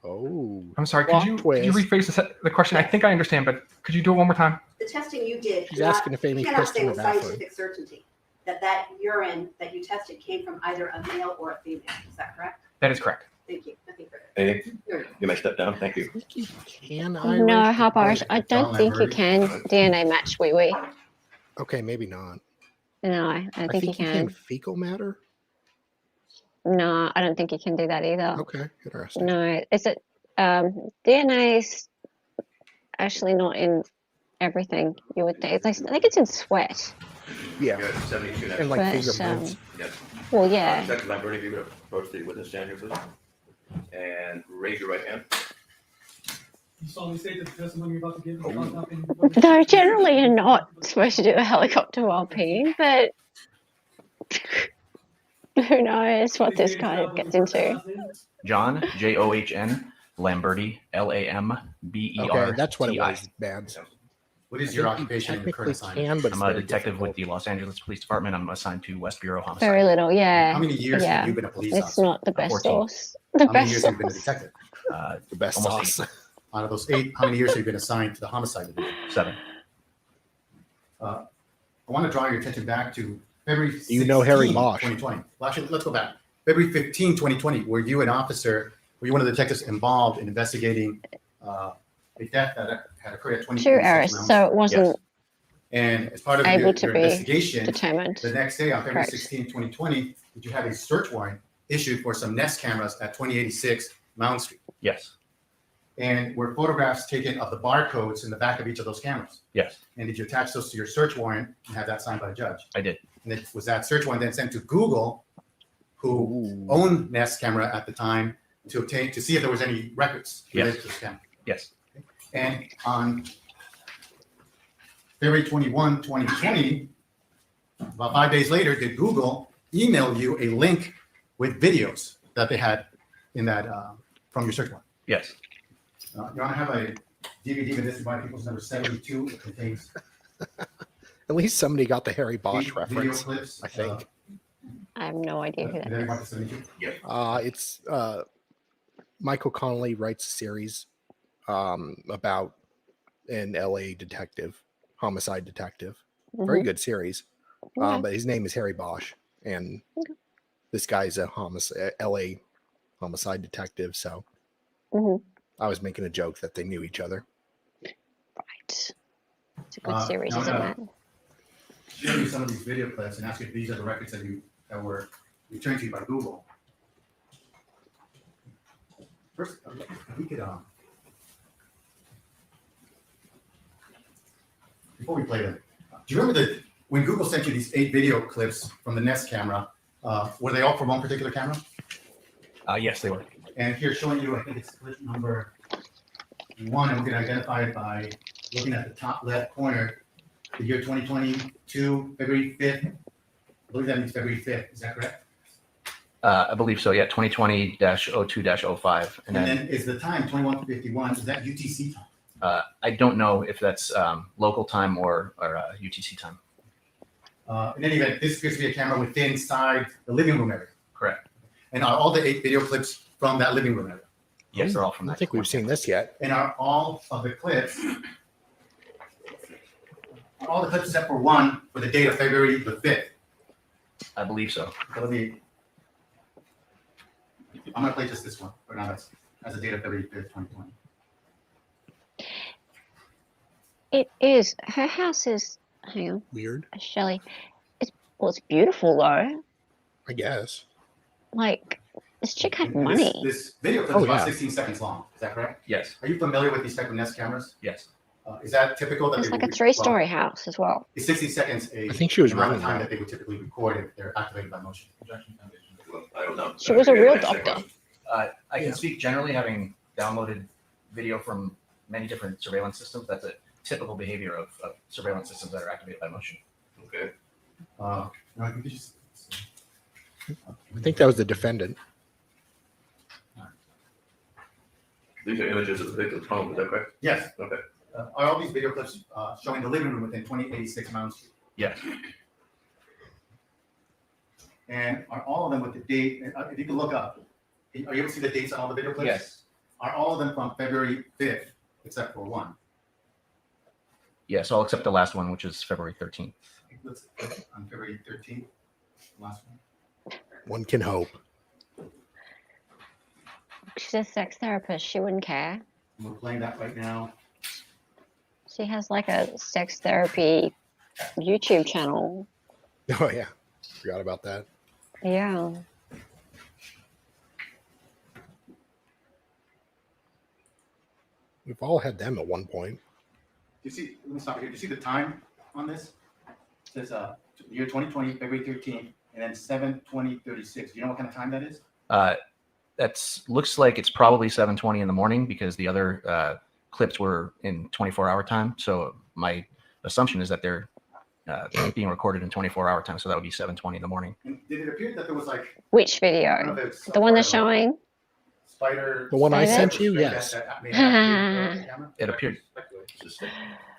Oh. I'm sorry, Plot could you twist. rephrase the question? I think I understand, but could you do it one more time? The testing you did, She's asking if Amie you cannot pissed say in the with bathroom. scientific certainty that that urine that you tested came from either a male or a female. Is that correct? That is correct. Thank you. think we're good. Anything? You may step down. Thank you. Can No, how Irish? I don't John think you Lamberti. can DNA match wee wee. Okay, maybe not. No, I don't think you you can. fecal matter. No, I don't think you can do that either. Okay, interesting. No, is it DNA's actually not in everything you would think. It's like, I think it's in sweat. Yeah, Good. 72 next. and like But, fingerprints. Yes. Well, yeah. Detective Lamberti, if you would approach the witness stand here, please. And raise your right hand. You solemnly state that the testimony you're about to give is the Oh. truth, nothing but the truth. No, generally you're not supposed to do a helicopter while peeing, but who knows what this guy gets into. John, John, Lamberti, Lamberti. Okay, that's what it was, Babs. What is I your think you occupation and your current technically assignment? can, but it's I'm a very detective with difficult. the Los Angeles Police Department. I'm assigned to West Bureau Homicide. Very little, yeah. How many years yeah. have you been a police It's officer? not the best 14. source. The How many best years have you been a source. detective? The best Almost sauce. Out of those 8, how many years have you been assigned to the homicide division? 7. I want to draw your attention back to February 16, You know Harry Bosch. 2020. Well, actually, let's go back. February 15, 2020, were you one of the detectives involved in investigating a death that had occurred at 20? Two errors, so it wasn't Yes. And as part of able your to be investigation, determined. the next day on February Correct. 16, 2020, did you have a search warrant issued for some Nest cameras at 2086 Mound Street? Yes. And were photographs taken of the barcodes in the back of each of those cameras? Yes. And did you attach those to your search warrant and have that signed by a judge? I did. And was that search warrant then sent to Google, who owned Nest camera at the time, to see if there was any records related to the camera? Yes. And on February 21, 2020, about 5 days later, did Google email you a link with videos that they had in that from your search warrant? Yes. Your Honor, I have a DVD with this by People's number 72. It contains At least somebody got the Harry Bosch 8 video reference. clips. I think. I have no idea who Did that everyone is. get 72? It's Michael Connolly writes a series about an LA detective, homicide detective. Very good series. Okay. But his name is Harry Bosch, and this guy's a LA homicide detective. So Mhm. I was making a joke that they knew each other. Right. It's a good series, now isn't I'm it? gonna show you some of these video clips and ask you if these are the records that were returned to you by Google. First, we could before we play them, do you remember when Google sent you these 8 video clips from the Nest camera? Were they all from one particular camera? Yes, they were. And here showing you, I think it's clip number 1, and we can identify it by looking at the top left corner, the year 2022, February 5th. I believe that means February 5th. Is that correct? I believe so. Yeah, 2020-02-05. And then is the time 21:51? Is that UTC time? I don't know if that's local time or UTC time. In any event, this appears to be a camera within inside the living room area. Correct. And are all the 8 video clips from that living room area? Yes, they're all from I that. think we've seen this yet. And are all of the clips, all the clips except for one, for the date of February the 5th? I believe so. That'll be, I'm gonna play just this one for now. That's as a date of February 5th, 2020. It is. Her house is. Hang on, Weird, Shelley. It's beautiful though. I guess. Like this chick had And money. This video clip is about yeah. 16 seconds long. Is that correct? Yes. Are you familiar with these type of Nest cameras? Yes. Is that typical that It's they like a would- 3-story house as well. Is 60 seconds a I think she was amount running of time that. that they would typically record if they're activated by motion? Well, I don't know. She was a real Next doctor. question. I can Yeah. speak generally, having downloaded video from many different surveillance systems. That's a typical behavior of surveillance systems that are activated by motion. Okay. No, I think you just. I think that was the defendant. These are images of the victim's home, is that correct? Yes. Okay. Are all these video clips showing the living room within 2086 Mound Street? Yes. And are all of them with the date? If you can look up, are you able to see the dates on all the video clips? Yes. Are all of them from February 5th, except for one? Yes, all except the last one, which is February 13th. Let's on February 13th, last one. One can hope. She's a sex therapist. She wouldn't care. We're playing that right now. She has like a sex therapy YouTube channel. Oh yeah, forgot about that. Yeah. We've all had them at one point. You see, let me stop here. Do you see the time on this? It says year 2020, February 13th, and then 7/20/36. Do you know what kind of time that is? That's looks like it's probably 7:20 in the morning because the other clips were in 24-hour time. So my assumption is that they're being recorded in 24-hour time. So that would be 7:20 in the morning. And did it appear that there was like Which I don't know video? if it's The one that's showing? spider? The one I Spider? sent you, yes. It appeared,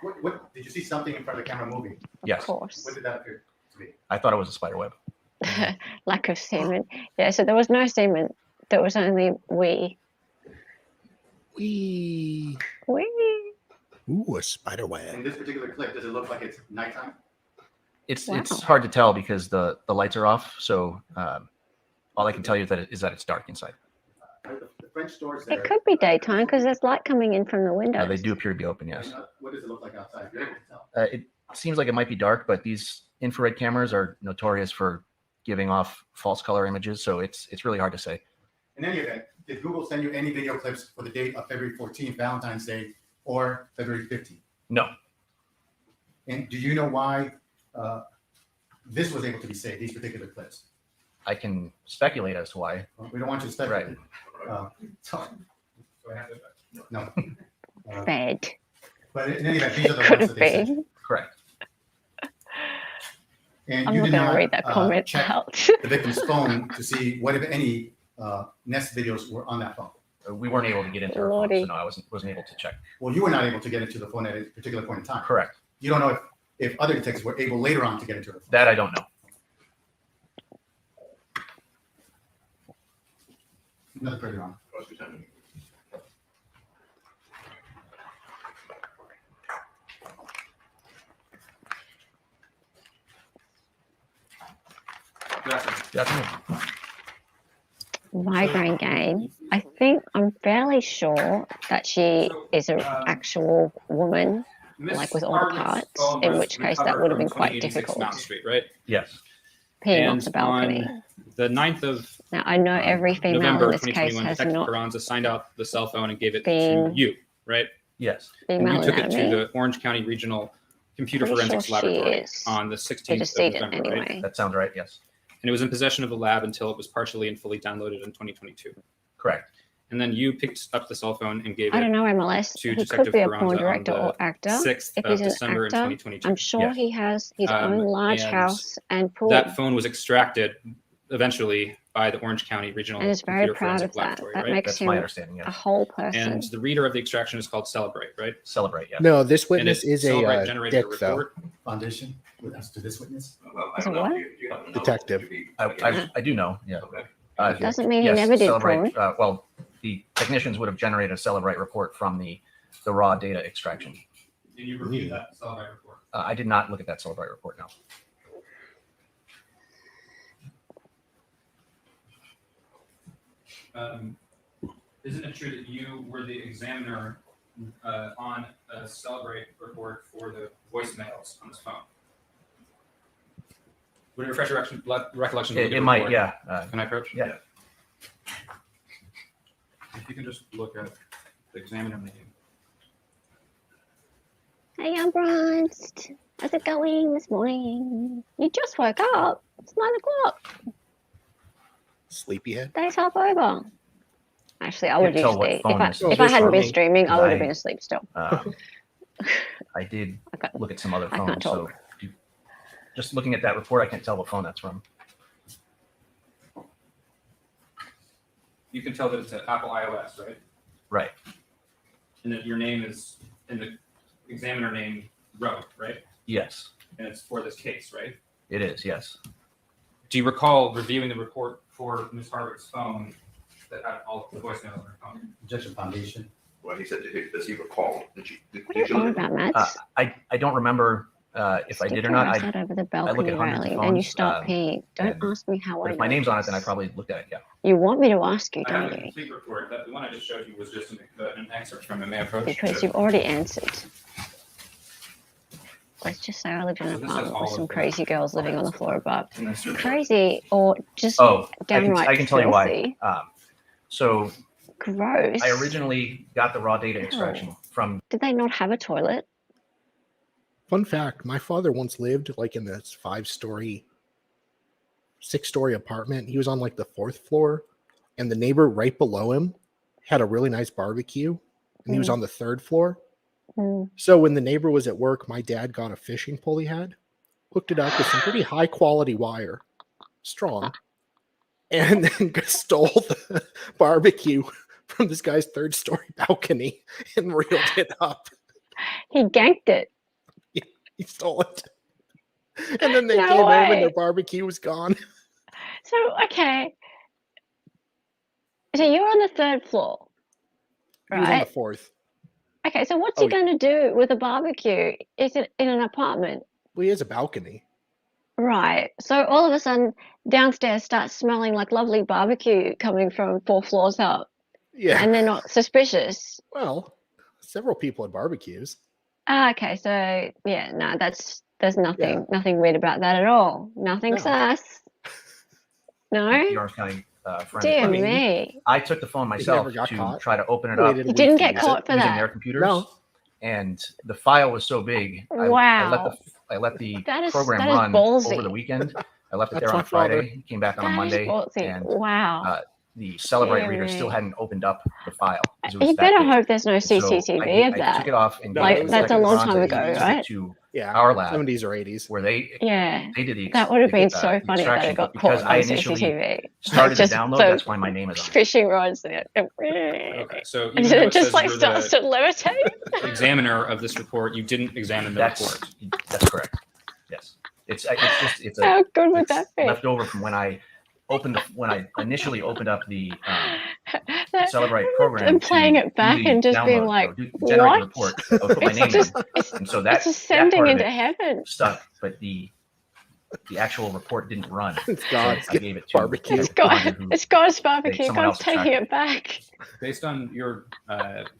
What did you see something in front of the camera moving? Of yes. course. What did that appear to be? I thought it was a spider web. Lack of semen. Yeah, so there was no semen. There was only wee. Wee. Wee. Ooh, a spider In web. this particular clip, does it look like it's nighttime? It's Wow. hard to tell because the lights are off. So all I can tell you is that it's dark inside. The French stores there. It could be daytime because there's light coming in from the windows. They do appear to be open, yes. What does it look like outside? You're able to tell. It seems like it might be dark, but these infrared cameras are notorious for giving off false color images. So it's really hard to say. In any event, did Google send you any video clips for the date of February 14th, Valentine's Day, or February 15th? No. And do you know why this was able to be saved, these particular clips? I can speculate as to why. Well, we don't want you to speculate. No. Fed. But in any event, these are the Could ones have that they sent. been. Correct. And I'm you not did going to not read that comment check out. the victim's phone to see what, if any, Nest videos were on that phone. We weren't able to get into her phone, Lordy. so no, I wasn't able to check. Well, you were not able to get into the phone at a particular point in time. Correct. You don't know if other detectives were able later on to get into her phone. That I don't know. Nothing further on. Good afternoon. Migraine game. I'm fairly sure that she is an actual woman, like with all the parts, in which case that would have been quite difficult. Mountain Street, right? Yes. Peeing And off the balcony. on the 9th of Now, I know every female November in this case 2021, has Detective not Carranza signed out the cell phone and gave it to been you, right? Yes. And female you took it to anatomy. the Orange County Regional Computer Pretty Forensics sure she Laboratory is on the 16th of antecedent November, right? anyway. That sounds right. Yes. And it was in possession of the lab until it was partially and fully downloaded in 2022. Correct. And then you picked up the cell phone and gave I don't it know MLS. to He Detective could be a Carranza porn on director the or actor. 6th If of he's an December in actor, 2022. I'm sure Yes. he has his own large and house and pool. That phone was extracted eventually by the Orange County Regional And is very Computer proud Forensic of that. Laboratory, That right? makes That's him my understanding. a Yes. whole person. And the reader of the extraction is called Celebrate, right? Celebrate. Yes. No, this And witness it is Celebrate a generated dick, though. report. Foundation with us to this witness. Well, I Is it don't know. what? Do you happen to know? Detective. Would you be- I do know. Yeah. Okay. Doesn't mean he yes, never did Celebrate. porn. Well, the technicians would have generated a Celebrate report from the raw data extraction. Did you review that Celebrate report? I did not look at that Celebrate report. No. Isn't it true that you were the examiner on a Celebrate report for the voicemails on this phone? Would it refresh your recollection? of the It might. report? Yeah. Can I approach? Yeah. If you can just look at the examiner name. Hey, I'm Bronzed. How's it going this morning? You just woke up. It's 9 o'clock. Sleepyhead. Day's half over. Actually, I would Can't tell what usually, phone if this I, is if I hadn't from been me, streaming, I would have I- been asleep still. I did I can't- look at some other I can't phones. So talk. just looking at that report, I can't tell what phone that's from. You can tell that it's an Apple iOS, right? Right. And that your name is in the examiner name row, right? Yes, And it's for this case, right? it is. Yes. Do you recall reviewing the report for Ms. Harwick's phone that had all the voicemails on her phone? Objection Foundation. Well, he said, does he recall? Did you What are you on look at- about, Matt? I don't remember if I Stick did or your not, ass out over the look balcony at hundreds of railing and you phones, start peeing. Don't and- ask me how but I if my know name's on it, then I this. probably looked at it. Yeah. You want me to ask you, I have don't a you? complete report. The one I just showed you was just an excerpt from a May approach. Because you've already answered. Let's just say I lived in So an this has apartment all with of some the- crazy girls living on the floor above. in this report. Crazy or just Oh, downright I can tell you why. filthy. So Gross. I originally got the raw data extraction from. Did they not have a toilet? Fun fact, my father once lived like in this 5-story, 6-story apartment. He was on like the 4th floor, and the neighbor right below him had a really nice barbecue, and he was on the 3rd floor. So when the neighbor was at work, my dad got a fishing pole he had, hooked it up with some pretty high quality wire, strong, and then stole the barbecue from this guy's 3rd-story balcony and reeled it up. He ganked it. He stole it. And then they No came home and way. their barbecue was gone. So, okay. So you're on the 3rd floor, He was on the right? 4th. Okay, so what's Oh, he going to do with a barbecue? Is it in an apartment? Well, he has a balcony. Right. So all of a sudden, downstairs starts smelling like lovely barbecue coming from 4 floors up. Yeah. And they're not suspicious. Well, several people had barbecues. Ah, okay, so yeah, no, there's nothing weird about that at all. Nothing No. sus. No? The Orange County friend. Dear I mean, me. I took the phone myself never got to caught. try to open it Waited up a You week didn't to get use caught it. for using that. their computers, No. and the file was so big. Wow. I let the That is program that is run ballsy. over the weekend. I left it That's there on my father. Friday. Came back on a That is Monday, ballsy. and Wow. the Celebrate Dear reader me. still hadn't opened up the file. 'Cause it was You that better big. hope there's no So CCTV of I that. took it off and No, gave it it to was that's a like long Franza, time who ago, used it right? To Yeah. our lab, 70s or 80s. where they Yeah. did the That would have been the, so the funny if that extraction, had but got caught because on I initially CCTV. started Just to download, the that's why my name is on it. fishing rods there. Okay, so And even though it it just says like you're starts the to levitate. examiner of this report, you didn't examine the report. That's correct. Yes, it's just How good would it's that be? left over from when I initially opened up the That- Celebrate program and playing to it back do the and just being download, like, generate what? the report. I would put my It's name just, in, it's, and so it's that ascending part of into it heaven. stuck, but the actual report didn't run. It's So God's I gave it to barbecue. It's Franza, God, who- it's God's barbecue. someone God's else taking extracted it back. Based on your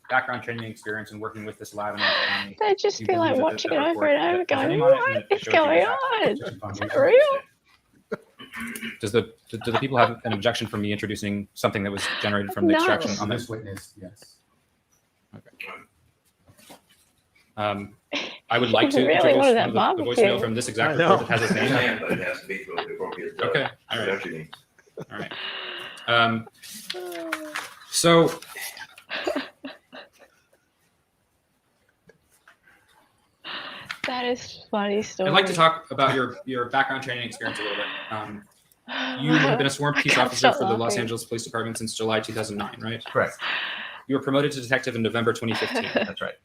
background training experience and working with this lab in Orange County, They'd just you be like believe that watching that it over report and over, has going, name on it, and "What it is shows you going the fact on? that Is it's that foundation. real?" Do the people have an objection from me introducing something that was generated from the No. extraction on This this? witness, yes. I would like to Really introduce wanted one that of the voicemail barbecue. from this exact I know. report that has his name. Understand, but it has to be for the appropriate. Okay, all right. production needs. All right. So That is funny story. I'd like to talk about your background training experience a little bit. You have been a sworn peace can't officer stop for the Los laughing. Angeles Police Department since July 2009, right? Correct. You were promoted to detective in November 2015, That's right.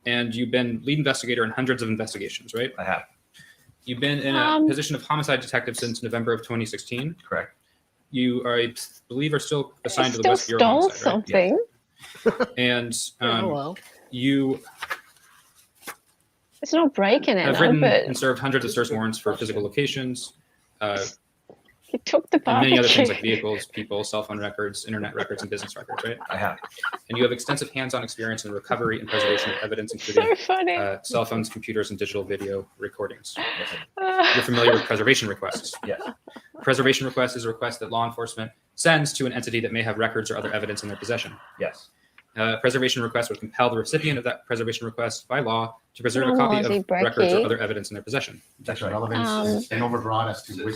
and you've been lead investigator in hundreds of investigations, right? I have. You've been in a position of homicide detective since November of 2016. Correct. You are, I believe, are still assigned to the Still West Bureau stole homicide, right? something. And Oh, well. you It's not breaking it, have no, written but and served hundreds of search warrants for physical locations, you took the and barbecue. many other things like vehicles, people, cell phone records, internet records, and business records, right? I have. And you have extensive hands-on experience in recovery and preservation of evidence, including So funny. cell phones, computers, and digital video recordings. Uh, You're familiar with preservation requests. Yes. Preservation request is a request that law enforcement sends to an entity that may have records or other evidence in their possession. Yes. Preservation request would compel the recipient of that preservation request by law to preserve a Oh, copy Aussie of records or brekkie. other evidence in their possession. That's relevance and overbroad as to which.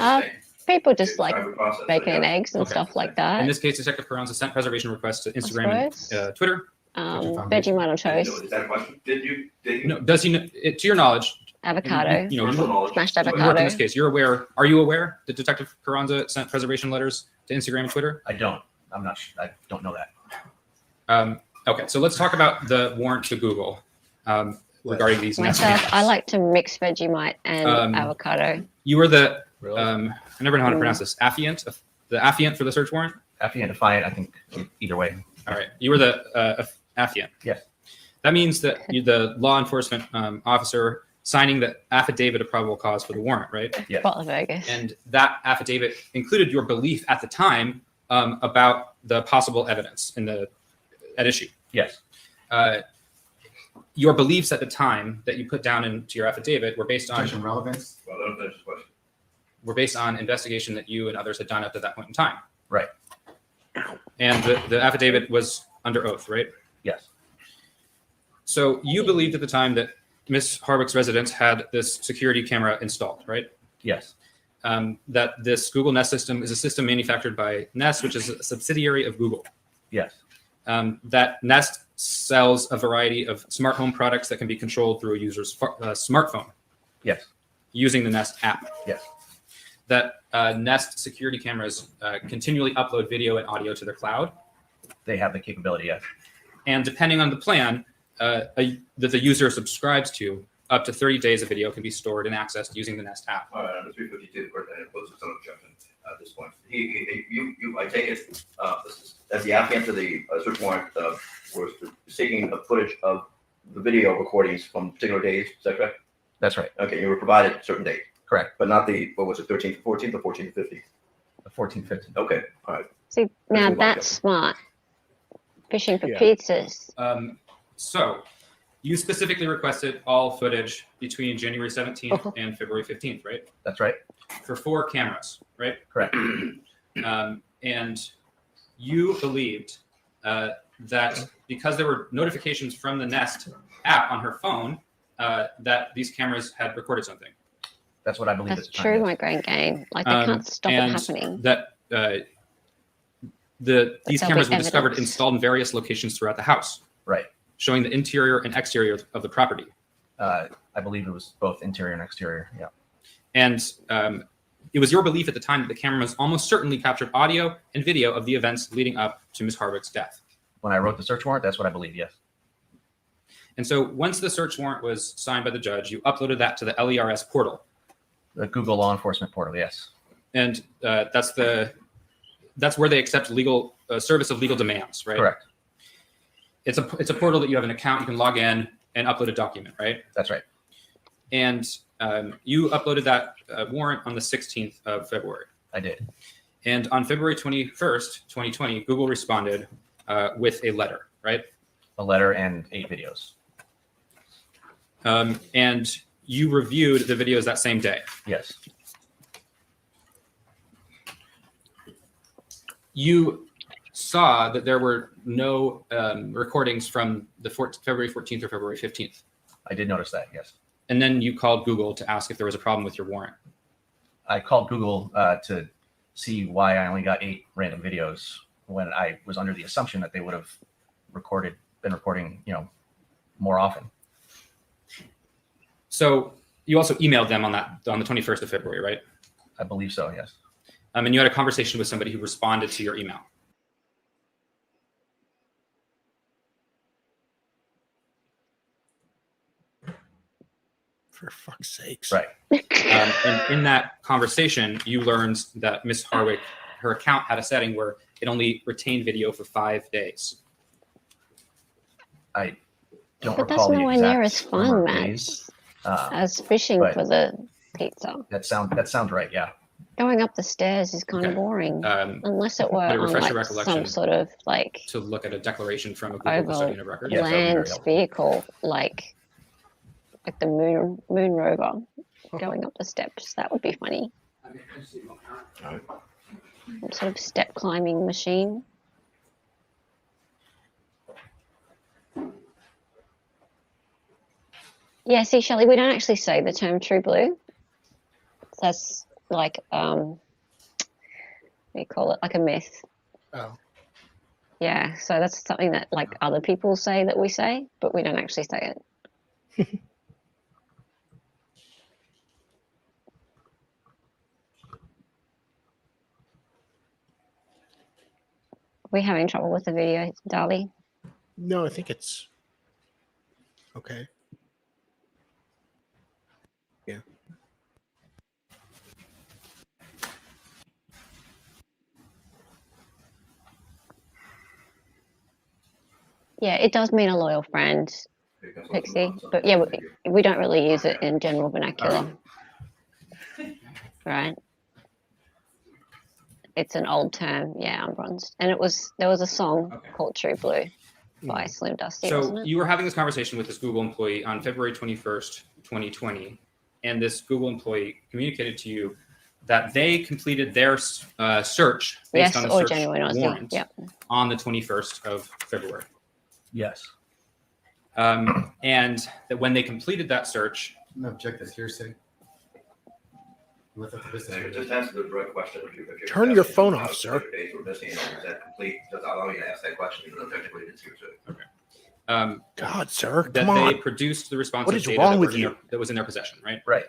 people just like Private process, bacon and I guess. eggs and Okay. stuff like In that. this case, Detective Carranza sent preservation requests to Instagram suppose. and Twitter. Vegemite on Is toast, that a question? Did you? No, does he? To your knowledge, avocado, you know, Personal knowledge. smashed you work in avocado. this case. You're aware. Are you aware that Detective Carranza sent preservation letters to Instagram and Twitter? I don't. I'm not sure. I don't know that. Okay, so let's talk about the warrant to Google regarding these. Myself, messages. I like to mix Vegemite and Um, avocado. You were the. Really? I never know how to pronounce this. Affiant, the affiant for the search warrant. Affiant, defiant, I think either way. All right, you were the affiant. Yes. That means that you, the law enforcement officer signing the affidavit of probable cause for the warrant, right? Yes. Butler Vegas. And that affidavit included your belief at the time about the possible evidence at issue. Yes. Your beliefs at the time that you put down into your affidavit were based on Objection relevance. Well, don't finish the question. were based on investigation that you and others had done up to that point in time. Right. And the affidavit was under oath, right? Yes. So you believed at the time that Ms. Harwick's residence had this security camera installed, right? Yes. That this Google Nest system is a system manufactured by Nest, which is a subsidiary of Google. Yes. That Nest sells a variety of smart home products that can be controlled through a user's smartphone. Yes. Using the Nest app. Yes. That Nest security cameras continually upload video and audio to their cloud. They have the capability, yes. And depending on the plan that the user subscribes to, up to 30 days of video can be stored and accessed using the Nest app. All right, under 352, the court then imposes some objection at this point. I take it, as the applicant to the search warrant was seeking a footage of the video recordings from particular days, is that correct? That's right. Okay, you were provided a certain date. Correct. But not the, what was it, 13th, 14th, or 14th, 15th? The 14, 15. Okay, all right. See, now That's that's smart. Fishing for Yeah. pizzas. So you specifically requested all footage between January 17th and February 15th, right? That's right. For 4 cameras, right? Correct. And you believed that because there were notifications from the Nest app on her phone, that these cameras had recorded something. That's what I believe. That's true, my grand game. Like, they can't stop it and happening. That these there'll cameras be were discovered evidence. installed in various locations throughout the house, Right. showing the interior and exterior of the property. I believe it was both interior and exterior. Yeah. And it was your belief at the time that the cameras almost certainly captured audio and video of the events leading up to Ms. Harwick's death. When I wrote the search warrant, that's what I believe. Yes. And so once the search warrant was signed by the judge, you uploaded that to the LERS portal. The Google Law Enforcement portal. Yes. And that's where they accept legal service of legal demands, right? Correct. It's a portal that you have an account, you can log in and upload a document, right? That's right. And you uploaded that warrant on the 16th of February. I did. And on February 21st, 2020, Google responded with a letter, right? A letter and 8 videos. And you reviewed the videos that same day. Yes. You saw that there were no recordings from the February 14th or February 15th. I did notice that. Yes. And then you called Google to ask if there was a problem with your warrant. I called Google to see why I only got 8 random videos when I was under the assumption that they would have been recording, more often. So you also emailed them on the 21st of February, right? I believe so. Yes. And you had a conversation with somebody who responded to your email. For fuck's sakes. Right. And in that conversation, you learned that Ms. Harwick, her account had a setting where it only retained video for 5 days. I don't But that's recall the nowhere exact near as fun, number of Matt, days. as fishing but- for the pizza. That sounds right. Yeah. Going up the stairs is kind of boring. Unless it were But to on refresh like your recollection, some sort of like to look at a declaration from a Google custodian of records. Yes, that would be very land helpful. vehicle, like the moon rover going up the steps. That would be funny. Some sort of step climbing machine. Yeah, see, Shelley, we don't actually say the term true blue. That's like, what do you call it? Like a myth. Oh. Yeah, so that's something that like other people say that we say, but we don't actually say it. We're having trouble with the video, DALI. No, I think it's okay. Yeah. Yeah, it does mean a loyal friend. Pixie. But yeah, we don't really use it in general vernacular, right? It's an old term, yeah, unbronzed. And there was a song called True Blue by Slim Dusty, wasn't So it? you were having this conversation with this Google employee on February 21st, 2020, and this Google employee communicated to you that they completed their search based on the search warrant on the 21st of February. Yes. And that when they completed that search, No, object that's hearsay. Just answer the direct question. If you're Turn your testing phone how off, sir. days were missing, is that complete? Just allow me to ask that question, even though technically it's hearsay. God, sir, that come they on. produced the responsive What is data wrong that, with were in you? their, that was in their possession, right? Right.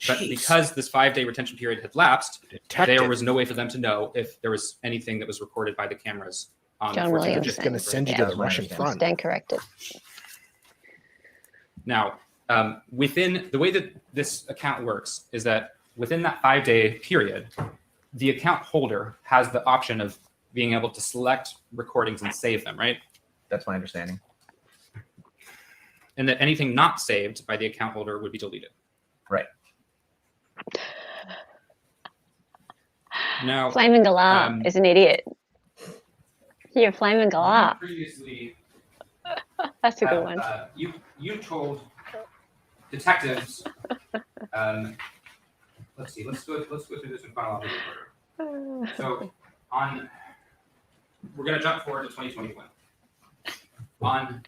But Jeez. because this 5-day retention period had lapsed, Detective. there was no way for them to know if there was anything that was recorded by the cameras on John the 14th. Williams. They're just going to send you to the Russian front. Stand corrected. Now, within the way that this account works is that within that 5-day period, the account holder has the option of being able to select recordings and save them, right? That's my understanding. And that anything not saved by the account holder would be deleted. Right. Now, Flaming Galah is an idiot. Here, Flaming Galah. previously, That's a good one. you told detectives. Let's see. Let's go through this in chronological order. So we're gonna jump forward to 2021. On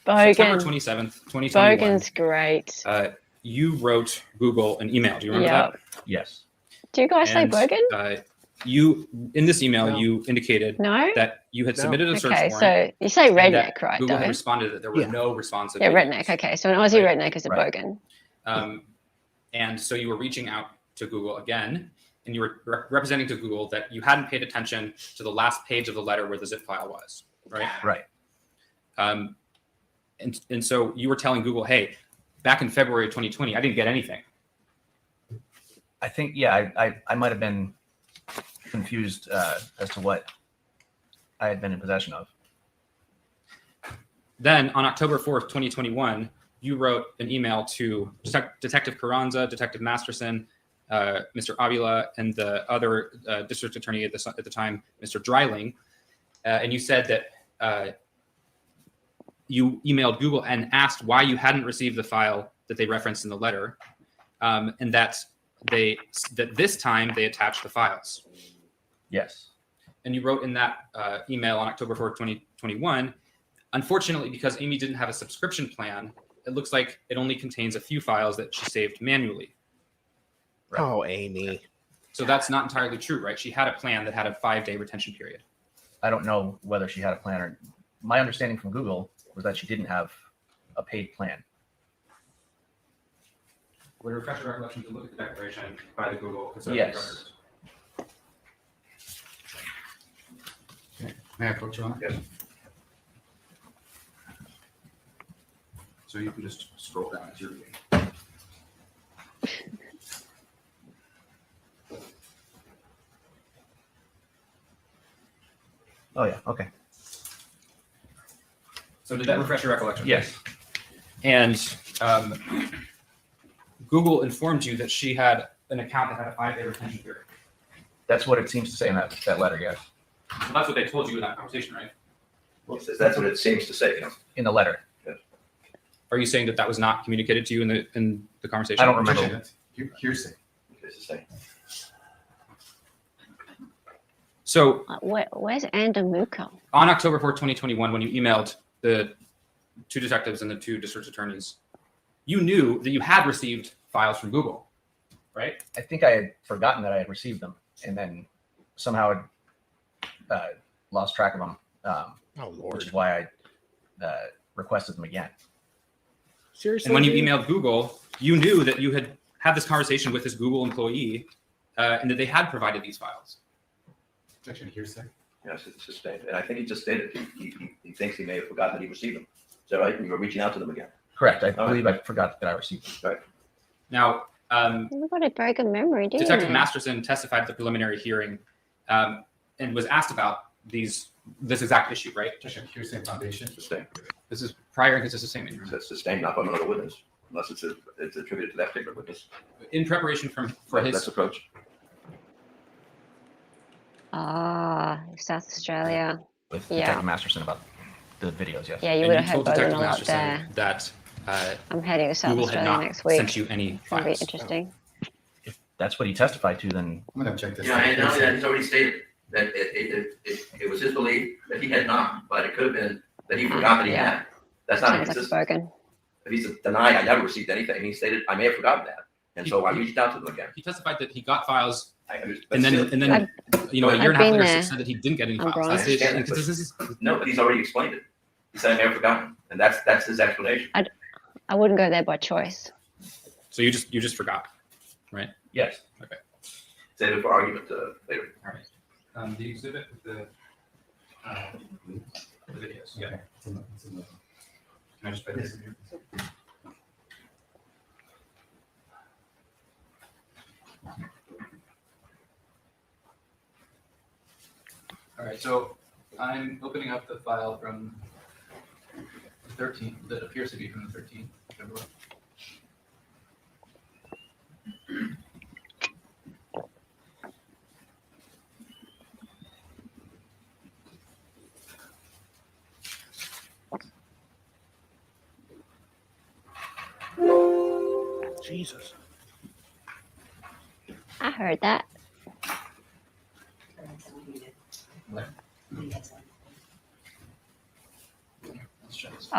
September 27th, 2021. Bogan's great. You wrote Google an email. Do you remember that? Yes. Do you guys say And, Bogan? You in this email No. you indicated No? that you had submitted a search Okay, warrant. so you say and that redneck, right? Google had Though? responded that there were Yeah. no responsive. Yeah, videos. redneck. Okay, so an Aussie Right. redneck is a Right. Bogan. And so you were reaching out to Google again, and you were representing to Google that you hadn't paid attention to the last page of the letter where the zip file was, right? Right. And so you were telling Google, hey, back in February 2020, I didn't get anything. I think, yeah, I might have been confused as to what I had been in possession of. Then on October 4th, 2021, you wrote an email to Detective Carranza, Detective Masterson, Mr. Avila, and the other district attorney at the time, Mr. Dreiling. And you said that you emailed Google and asked why you hadn't received the file that they referenced in the letter, and that this time they attached the files. Yes. And you wrote in that email on October 4th, 2021, unfortunately, because Amie didn't have a subscription plan, it looks like it only contains a few files that she saved manually. Right. Oh, Amie. So that's not entirely true, right? She had a plan that had a 5-day retention period. I don't know whether she had a plan or my understanding from Google was that she didn't have a paid plan. Would it refresh your recollection to look at the declaration by the Google Conservative Yes. Records? May I approach you on it? Yes. So you can just scroll down as you're reading. Oh yeah. Okay. So did that refresh your recollection? Yes. And Google informed you that she had an account that had a 5-day retention period. That's what it seems to say in that letter. Yes. So that's what they told you in that conversation, right? Well, that's what it seems to say. You know? In the letter. Are you saying that that was not communicated to you in the conversation? I don't remember. That's hearsay. It's to say. So Where's Andamuko? on October 4th, 2021, when you emailed the 2 detectives and the 2 district attorneys, you knew that you had received files from Google, right? I think I had forgotten that I had received them, and then somehow lost track of them. Oh, Lord. Which is why I requested them again. Seriously? And when you emailed Google, you knew that you had this conversation with this Google employee and that they had provided these files. Objection, hearsay. Yes, it's just stated. And I think he just stated he thinks he may have forgotten that he received them. Is that right? You were reaching out to them again. Correct. I believe I forgot that I received them. Right. Now, You've got a very good memory, do you? Detective Masterson testified at the preliminary hearing and was asked about this exact issue, right? Objection, hearsay foundation. It's the same. This is prior inconsistent statement. Your Honor. That's sustained not by another witness, unless it's attributed to that particular witness. In preparation for That's his approach. South Australia. With Yeah. Detective Masterson about the videos, yes. Yeah, you and would you have had told both of Detective them up Masterson there. that I'm heading to South Google had Australia not next week. sent you any It's gonna be files. interesting. If that's what he testified to, then I'm gonna check this. Yeah, and not only that, he's already stated that it was his belief that he had not, but it could have been that he forgot that he Yeah. had. That's not Sounds like inconsistent. spoken. If he's denied, I never received anything, he stated, I may have forgotten that. And so I reached out to them again. He testified that he got files, That's and then it. a year and a I've half been later there. said that he didn't get any I'm files. wrong. That's the I understand that, inconsistency. No, but he's already explained it. He said I may have forgotten, and that's his explanation. I wouldn't go there by choice. So you just forgot, right? yes. Okay. Save it for argument later. All right. The exhibit with the videos. Yeah. Can I just put this in here? All right, so I'm opening up the file from the 13th, that appears to be from the 13th of February. Jesus. I heard that. Let's check this.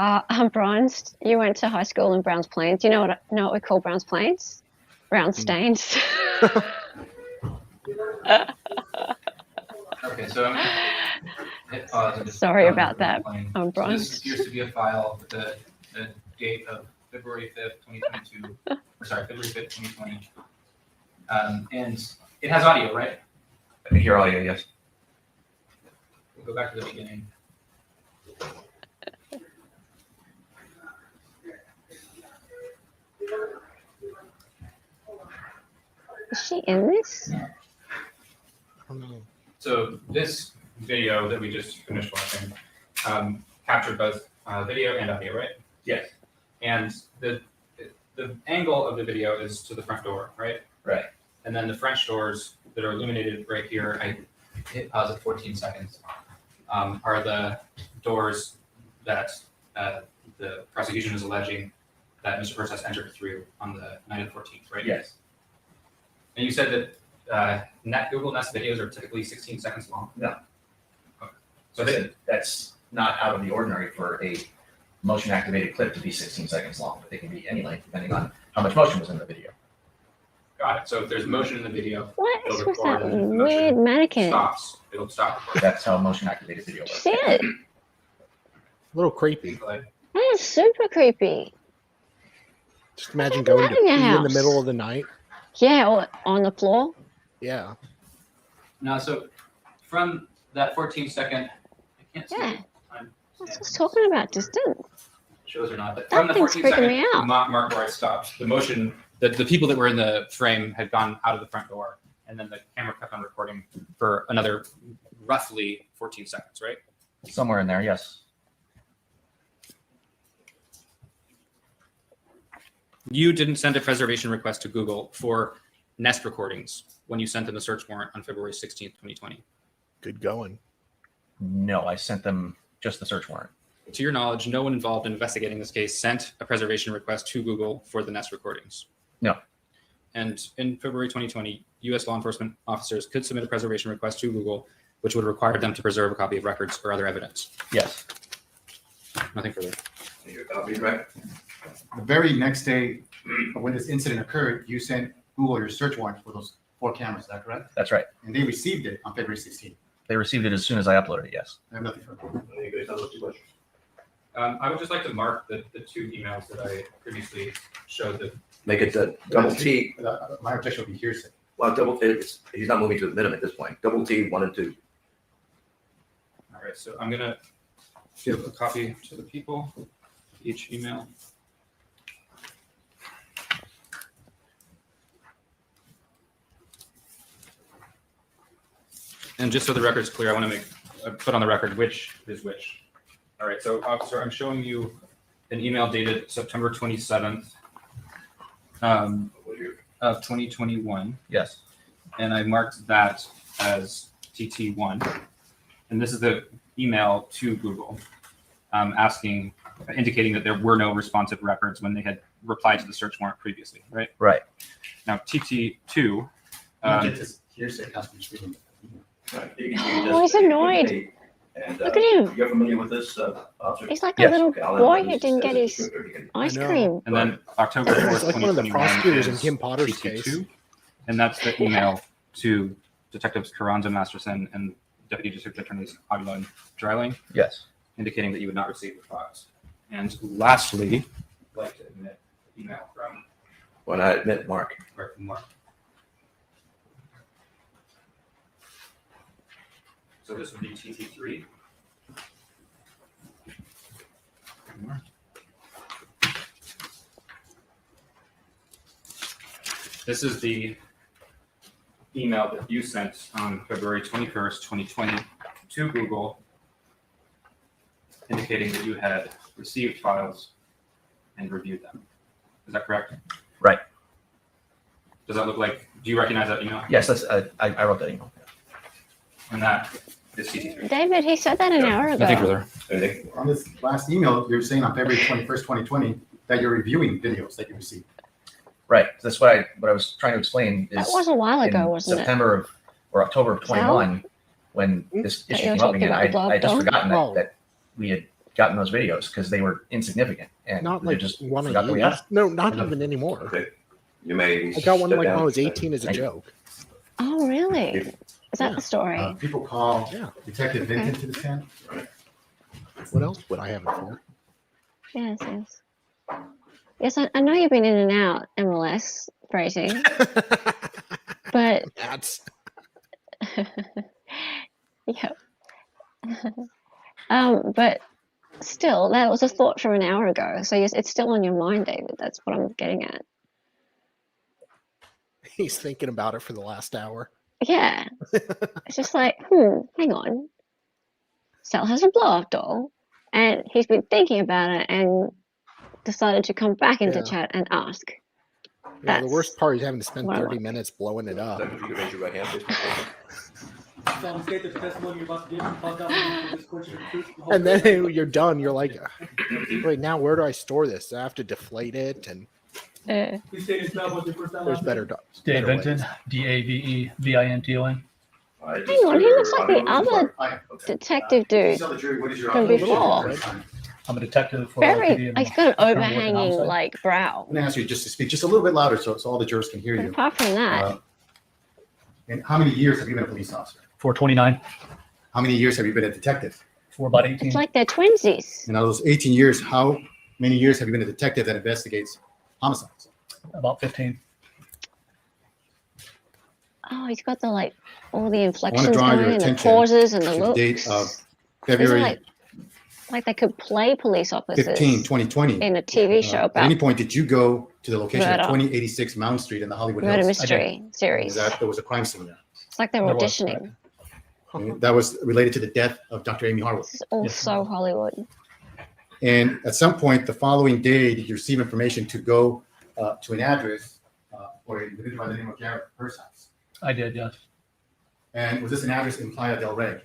Browns. You went to high school in Browns Plains. You know what we call Browns Plains? Brown stains. Okay, so I'm gonna hit pause and just Sorry about that. explain. I'm So bronzed. this appears to be a file with the date of February 5th, 2022, or sorry, February 5th, 2020. And it has audio, right? I can hear audio, yes. We'll go back to the beginning. Is she in this? I don't know. So this video that we just finished watching captured both video and audio, right? Yes. And the angle of the video is to the front door, right? Right. And then the French doors that are illuminated right here, I hit pause at 14 seconds, are the doors that the prosecution is alleging that Mr. Pursehouse entered through on the night of the 14th, right? Yes. And you said that Google Nest videos are typically 16 seconds long? No. Okay. So that's not out of the ordinary for a motion activated clip to be 16 seconds long, but they can be any length depending on how much motion was in the video. Got it. So if there's motion in the video, What it'll is with record, that and if the weird motion mannequin? stops, it'll stop recording. That's how motion activated video works. See it? A little creepy. Like, That is super creepy. Just imagine What's going to that in your pee in the house? middle of the night. Yeah, or on the floor. Yeah. now, so from that 14-second, I can't see Yeah. the time. I was just talking about distance. Shows or not, but That from the thing's 14 freaking me second out. mark where I stopped, the motion, the people that were in the frame had gone out of the front door, and then the camera kept on recording for another roughly 14 seconds, right? Somewhere in there, yes. You didn't send a preservation request to Google for Nest recordings when you sent them the search warrant on February 16th, 2020. Good going. No, I sent them just the search warrant. To your knowledge, no one involved in investigating this case sent a preservation request to Google for the Nest recordings. No. And in February 2020, U.S. law enforcement officers could submit a preservation request to Google, which would require them to preserve a copy of records or other evidence. Yes. Nothing further. Your copy, right? The very next day, when this incident occurred, you sent Google your search warrant for those 4 cameras, is that correct? That's right. And they received it on February 16th. They received it as soon as I uploaded it, yes. I have nothing further. You guys don't look too much. I would just like to mark the 2 emails that I previously showed that. Make it double T. My objection would be hearsay. Well, he's not moving to admit him at this point. Double T, 1 and 2. All right, so I'm gonna give a copy to the people, each email. And just so the record's clear, I want to put on the record which is which. All right, so officer, I'm showing you an email dated September 27th of 2021. Yes. And I marked that as TT1. And this is the email to Google indicating that there were no responsive records when they had replied to the search warrant previously, right? Right. Now, TT2. Hearsay customer speaking. Oh, he's annoyed. And, Look at him. You're familiar with this, officer? He's like Yes. a little Okay, I'll boy let who him didn't get use his it. ice I know. cream. And then October 4th, It's like one of the 2021 prosecutors in is Kim Potter's case. TT2. And that's the email to Detectives Carranza Masterson and Deputy District Attorneys Aguilar and Dryling, Yes. indicating that you would not receive the files. And lastly, I'd like to admit email from When I admit, Mark. Mark. So this would be TT3. This is the email that you sent on February 21st, 2020 to Google, indicating that you had received files and reviewed them. Is that correct? Right. Does that look like, do you recognize that email? Yes, that's I wrote that email. And that is TT3. David, he said that an hour ago. Nothing further. Anything? On this last email, you're saying on February 21st, 2020, that you're reviewing videos that you received. Right. That's what I was trying to explain. Is That was a while ago, in wasn't it? September or October of 21, when this That issue you're came up talking again, about I just Blob forgotten Dog? that we had gotten those videos because they were insignificant and Not we like just one forgot a that we year. had. No, not even anymore. Okay. You may. I got one step like when I down. was 18 as a Thank you. joke. Oh, really? If- Is that Yeah. the story? People call Yeah. Detective Vinton to the stand. What else would I have it for? Yes, yes. Yes, I know you've been in and out MLS phrasing, but That's yeah. But still, that was a thought from an hour ago. So yes, it's still on your mind, David. That's what I'm getting at. he's thinking about it for the last hour. Yeah. It's just like, hang on. Sal has a blow-up doll, and he's been thinking about it and decided to come back into Yeah. chat and ask. Yeah, the That's worst part is having to spend what I 30 want. minutes blowing it up. If you could raise your right hand, please. You solemnly state that the testimony you're about to give and cause documentation for this court shall be true, the whole And then truth, you're done. You're like, wait, now where do I store this? Do I have to deflate it? And Please state and spell what your first and there's last better, name. better ways. Davinton, DAVEVINTON. Hang on, he looks like the other detective dude Tell the jury what is your from obligation. before. I'm a detective for Very, LAPD. like, he's got an Criminal overhanging, homicide. like, brow. I'm gonna ask you just to speak just a little bit louder so all the jurors can hear But you. apart from that, And how many years have you been a police officer? 429 How many years have you been a detective? for about 18. it's like they're twinsies. In all those 18 years, how many years have you been a detective that investigates homicides? About 15. Oh, he's got the, like, all the I want inflections to draw going your and the attention pauses and to the the looks. date of These are February like they could play police officers 15, 2020. in a TV show At about any point, did you go to the location Murder. of 2086 Mount Street in the Hollywood murder Hills? mystery series. There was a crime scene there. It's like they're There was, auditioning. And that was related to the death of Dr. Amie Harwick. This is all Yes. so Hollywood. And at some point, the following day, did you receive information to go to an address for a individual by the name of Gareth Pursehouse? I did, yes. And was this an address in Playa del Rey?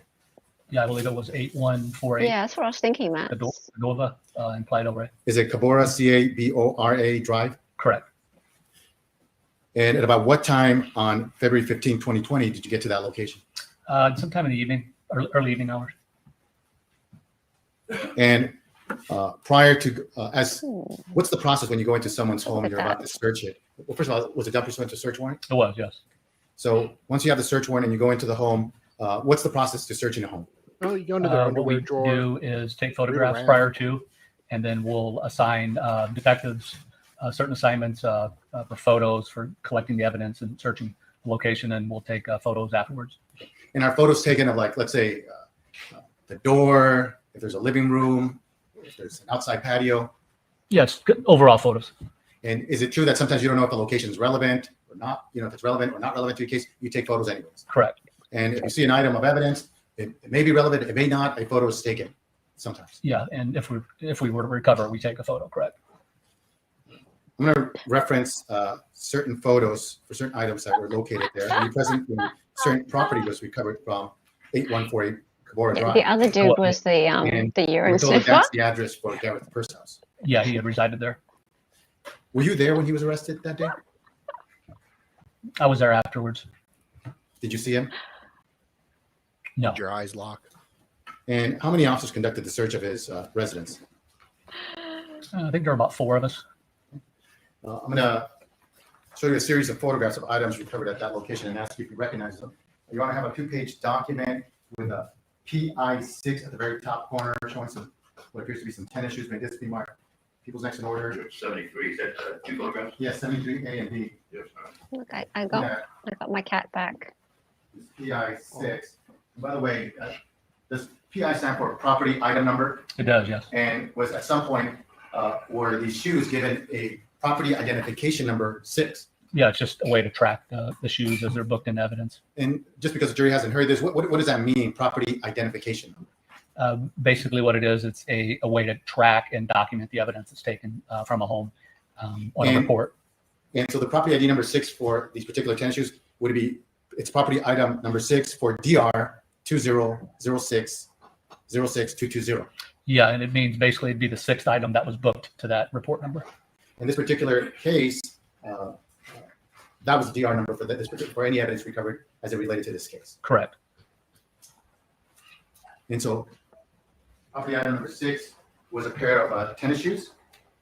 Yeah, I believe it was 8148 Yeah, that's what I was thinking, Matt. Cordova in Playa del Rey. Is it Cabora, Cabora Drive? Correct. And at about what time on February 15, 2020, did you get to that location? Sometime in the evening, early evening hours. And prior to, what's the process when you go into someone's home and you're about to search it? Well, first of all, was it done pursuant to search warrant? It was, yes. So once you have the search warrant and you go into the home, what's the process to searching a home? Oh, you go into their What we underwear drawer. do is take photographs around. prior to, and then we'll assign detectives certain assignments for photos, for collecting the evidence and searching the location, and we'll take photos afterwards. And are photos taken of, like, let's say, the door, if there's a living room, if there's an outside patio? Yes, good overall photos. And is it true that sometimes you don't know if the location is relevant or not? You know, if it's relevant or not relevant to your case, you take photos anyways. Correct. And if you see an item of evidence, it may be relevant, it may not, a photo is taken. sometimes. Yeah, and if we were to recover, we take a photo, correct? I'm going to reference certain photos for certain items that were located there. And present when certain property was recovered from 8148 Cabora Yeah, Drive. the other dude was the And urine we're told that sniffer. that's the address for Gareth Pursehouse. Yeah, he had resided there. Were you there when he was arrested that day? I was there afterwards. Did you see him? No. Did your eyes lock? And how many officers conducted the search of his residence? I think there were about 4 of us. I'm going to show you a series of photographs of items recovered at that location and ask you if you recognize them. You want to have a 2-page document with a PI6 at the very top corner showing some what appears to be some tennis shoes. May this be marked people's next in order. 73, is that 2 photographs? Yes, 73 A and B. Yes. Look, I got my cat back. This PI6. And by the way, does PI stand for property item number? It does, yes. And was at some point were these shoes given a property identification number 6? Yeah, it's just a way to track the shoes as they're booked in evidence. And just because the jury hasn't heard this, what does that mean, property identification number? Basically what it is, it's a way to track and document the evidence that's taken from a home on a report. And so the property ID number 6 for these particular tennis shoes, would it be, it's property item number 6 for DR 2006-06220. Yeah, and it means basically it'd be the 6th item that was booked to that report number. In this particular case, that was the DR number for this for any evidence recovered as it related to this case. Correct. And so property item number 6 was a pair of tennis shoes?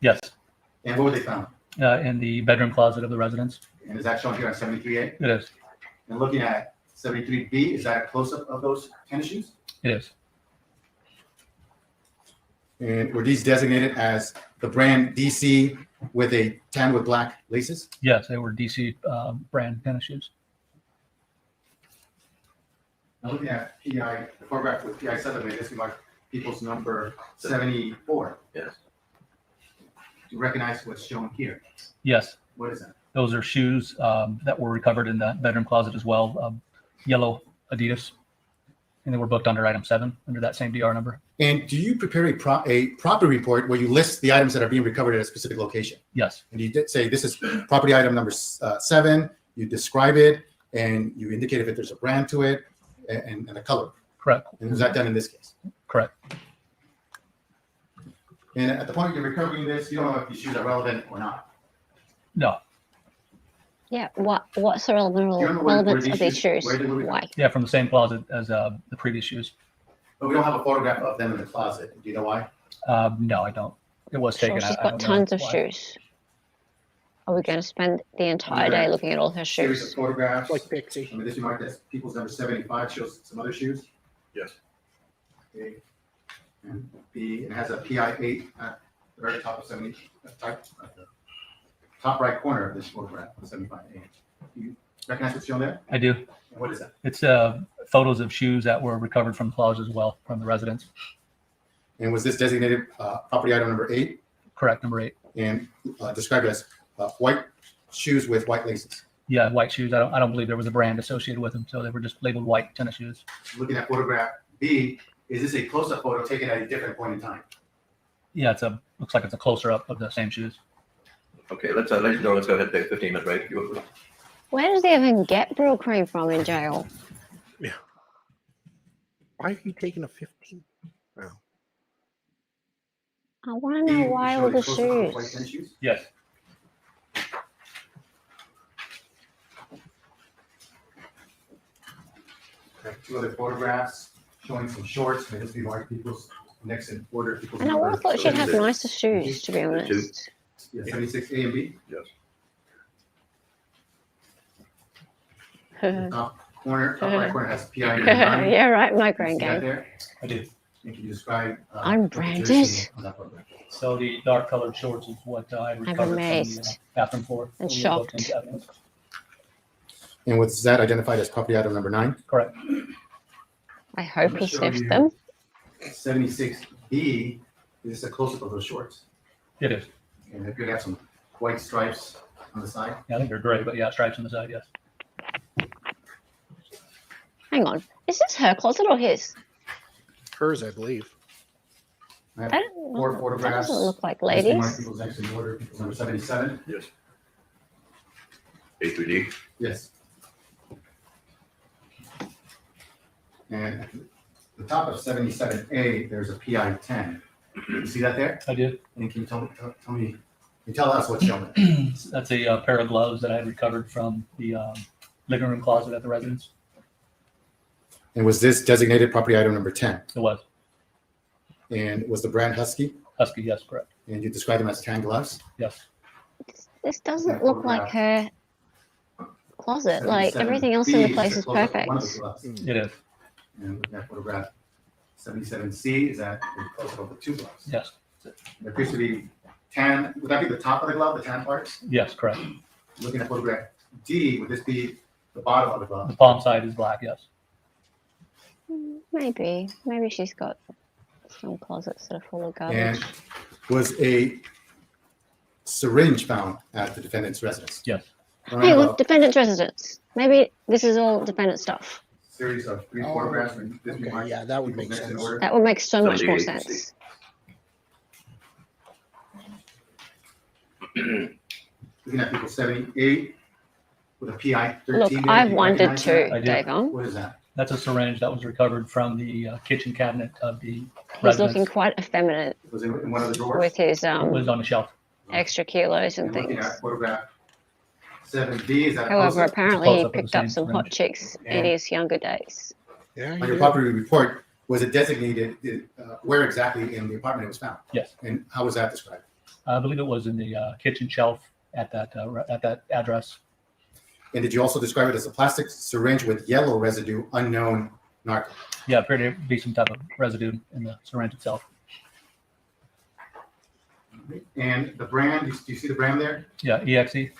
Yes. And what were they found? In the bedroom closet of the residence. And is that shown here on 73A? It is. And looking at 73B, is that a close-up of those tennis shoes? It is. And were these designated as the brand DC with a tan with black laces? Yes, they were DC brand tennis shoes. Now looking at PI, the photograph with PI 7, this is like people's number 74. Yes. Do you recognize what's shown here? Yes. What is that? Those are shoes that were recovered in the bedroom closet as well. Yellow Adidas. And they were booked under item 7 under that same DR number. And do you prepare a property report where you list the items that are being recovered at a specific location? Yes. And you did say this is property item number 7. You describe it and you indicate if there's a brand to it and a color. Correct. And was that done in this case? Correct. And at the point you're recovering this, you don't know if these shoes are relevant or not. No. Yeah, what's the relevance of these shoes? Why? Yeah, from the same closet as the previous shoes. But we don't have a photograph of them in the closet. Do you know why? No, I don't. It was Sure, taken. she's I got don't know tons of why. shoes. Are we going to spend the entire day looking at all her Series shoes? of photographs. Like Pixie. I mean, this remark that's people's number 75 shows some other shoes. Yes. Okay. And B, it has a PI 8 at the very top of 70, top right corner of this photograph, the 75A. You recognize what's shown there? I do. And what is that? It's photos of shoes that were recovered from closets as well from the residence. And was this designated property item number 8? Correct, number 8. And described as white shoes with white laces. Yeah, white shoes. I don't believe there was a brand associated with them, so they were just labeled white tennis shoes. Looking at photograph B, is this a close-up photo taken at a different point in time? Yeah, looks like it's a closer up of the same shoes. Okay, let's ladies and gentlemen, let's go ahead and take a 15-minute break. Where does he even get Brew Cream from in jail? Yeah. Why are you taking a 15? Oh. I want to know why all the shoes. Yes. Two other photographs showing some shorts. May this be marked people's next in order. People's And I would have thought she'd have Two. nicer shoes, to be honest. Yeah, 76A and B. Yes. Top corner, top right corner has PI number 9. Yeah, right, migraine See that gang. there? I do. And can you describe? I'm what the branded. position on that photograph? So the dark colored shorts is what I recovered from the amazed bathroom floor. and So we shocked. looked into evidence. And was that identified as property item number 9? Correct. I hope I'm he gonna show sniffed you them. 76B. Is this a close-up of those shorts? It is. And they're going to have some white stripes on the side. Yeah, I think they're gray, but yeah, stripes on the side, yes. Hang on. Is this her closet or his? Hers, I believe. I have I don't know. four That photographs. doesn't look like listing my ladies. people's next in order. People's number 77. Yes. A through D. Yes. And at the top of 77A, there's a PI 10. You see that there? I did. And can you tell me, can you tell us what's shown there? That's a pair of gloves that I had recovered from the living room closet at the residence. And was this designated property item number 10? It was. And was the brand Husky? Husky, yes, correct. And you described them as tan gloves? Yes. This doesn't look like her closet. Like 77B everything else in the is place a is close-up of perfect. one of the gloves. It is. And looking at photograph 77C, is that a close-up of the two gloves? Yes. There appears to be tan. Would that be the top of the glove, the tan parts? Yes, correct. Looking at photograph D, would this be the bottom of the glove? The palm side is black, yes. Maybe she's got some closets that are full of garbage. And was a syringe found at the defendant's residence? Yes. Hey, look, defendant's residence. Maybe this is all defendant stuff. Series of three photographs. And this Okay, might- yeah, that would make next in sense. order. That would make so much more 78. sense. Looking at people 78 with a PI 13. Look, there, I've do you wondered recognize too, that? I did. Davon. What is that? That's a syringe that was recovered from the kitchen cabinet of the He's residence. looking quite effeminate Was it in one of the drawers? with his It was on the shelf. extra kilos and And looking things. at photograph 7B, is that a However, close-up? apparently he close-up of the picked up same some hot syringe. chicks in And- his younger days. Yeah, On your property report, was it designated where exactly in the apartment it was found? Yes. And how was that described? I believe it was in the kitchen shelf at that address. And did you also describe it as a plastic syringe with yellow residue, unknown narco? Yeah, appeared to be some type of residue in the syringe itself. And the brand, do you see the brand there? Yeah, EXEL,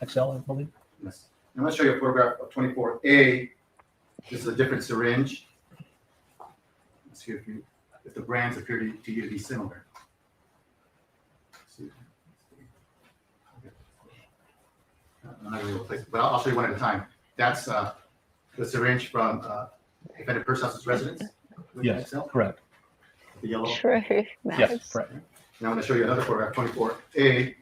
XL, I believe. Yes. I'm going to show you a photograph of 24A. This is a different syringe. Let's see if the brands appear to you to be similar. Let's see. I'm not going to replace it, but I'll show you one at a time. That's the syringe from defendant Purshouse's residence. with Yes, XL, correct. the yellow. True. Yes, Matters. correct. Now I'm going to show you another photograph, 24A.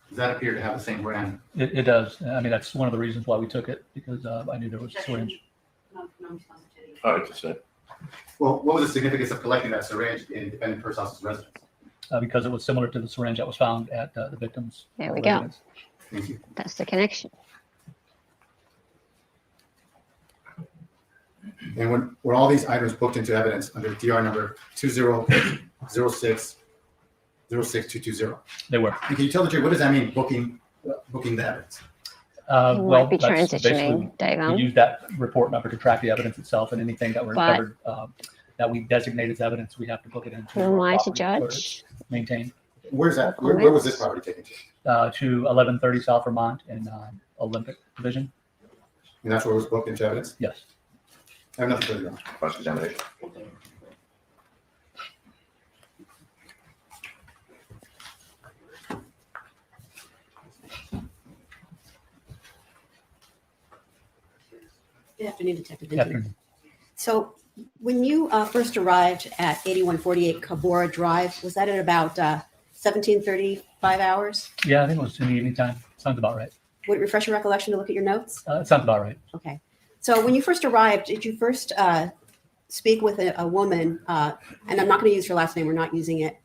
Does that appear to have the same brand? It does. I mean, that's one of the reasons why we took it, because I knew there was a syringe. Oh, it's the same. Well, what was the significance of collecting that syringe in defendant Purshouse's residence? Because it was similar to the syringe that was found at the victim's There we go. residence. Thank you. That's the connection. And when were all these items booked into evidence under DR number 2006-06220? They were. And can you tell the jury, what does that mean, booking the evidence? He might be that's transitioning, basically- Dave. We used that report number to track the evidence itself, and anything that were But- recovered that we designate as evidence, we have to book it into. Who am I to property so judge? it's maintained Where's that? Where was this property taken to? to 1130 South Vermont in Olympic Division. And that's where it was booked into evidence? Yes. I have nothing further on. Cross examination. Good afternoon, Detective Good Benjamin. afternoon. So when you first arrived at 8148 Cabora Drive, was that at about 1735 hours? Yeah, I think it was in the evening time. Sounds about right. Would it refresh your recollection to look at your notes? It sounds about right. Okay. So when you first arrived, did you first speak with a woman, and I'm not going to use her last name, we're not using it.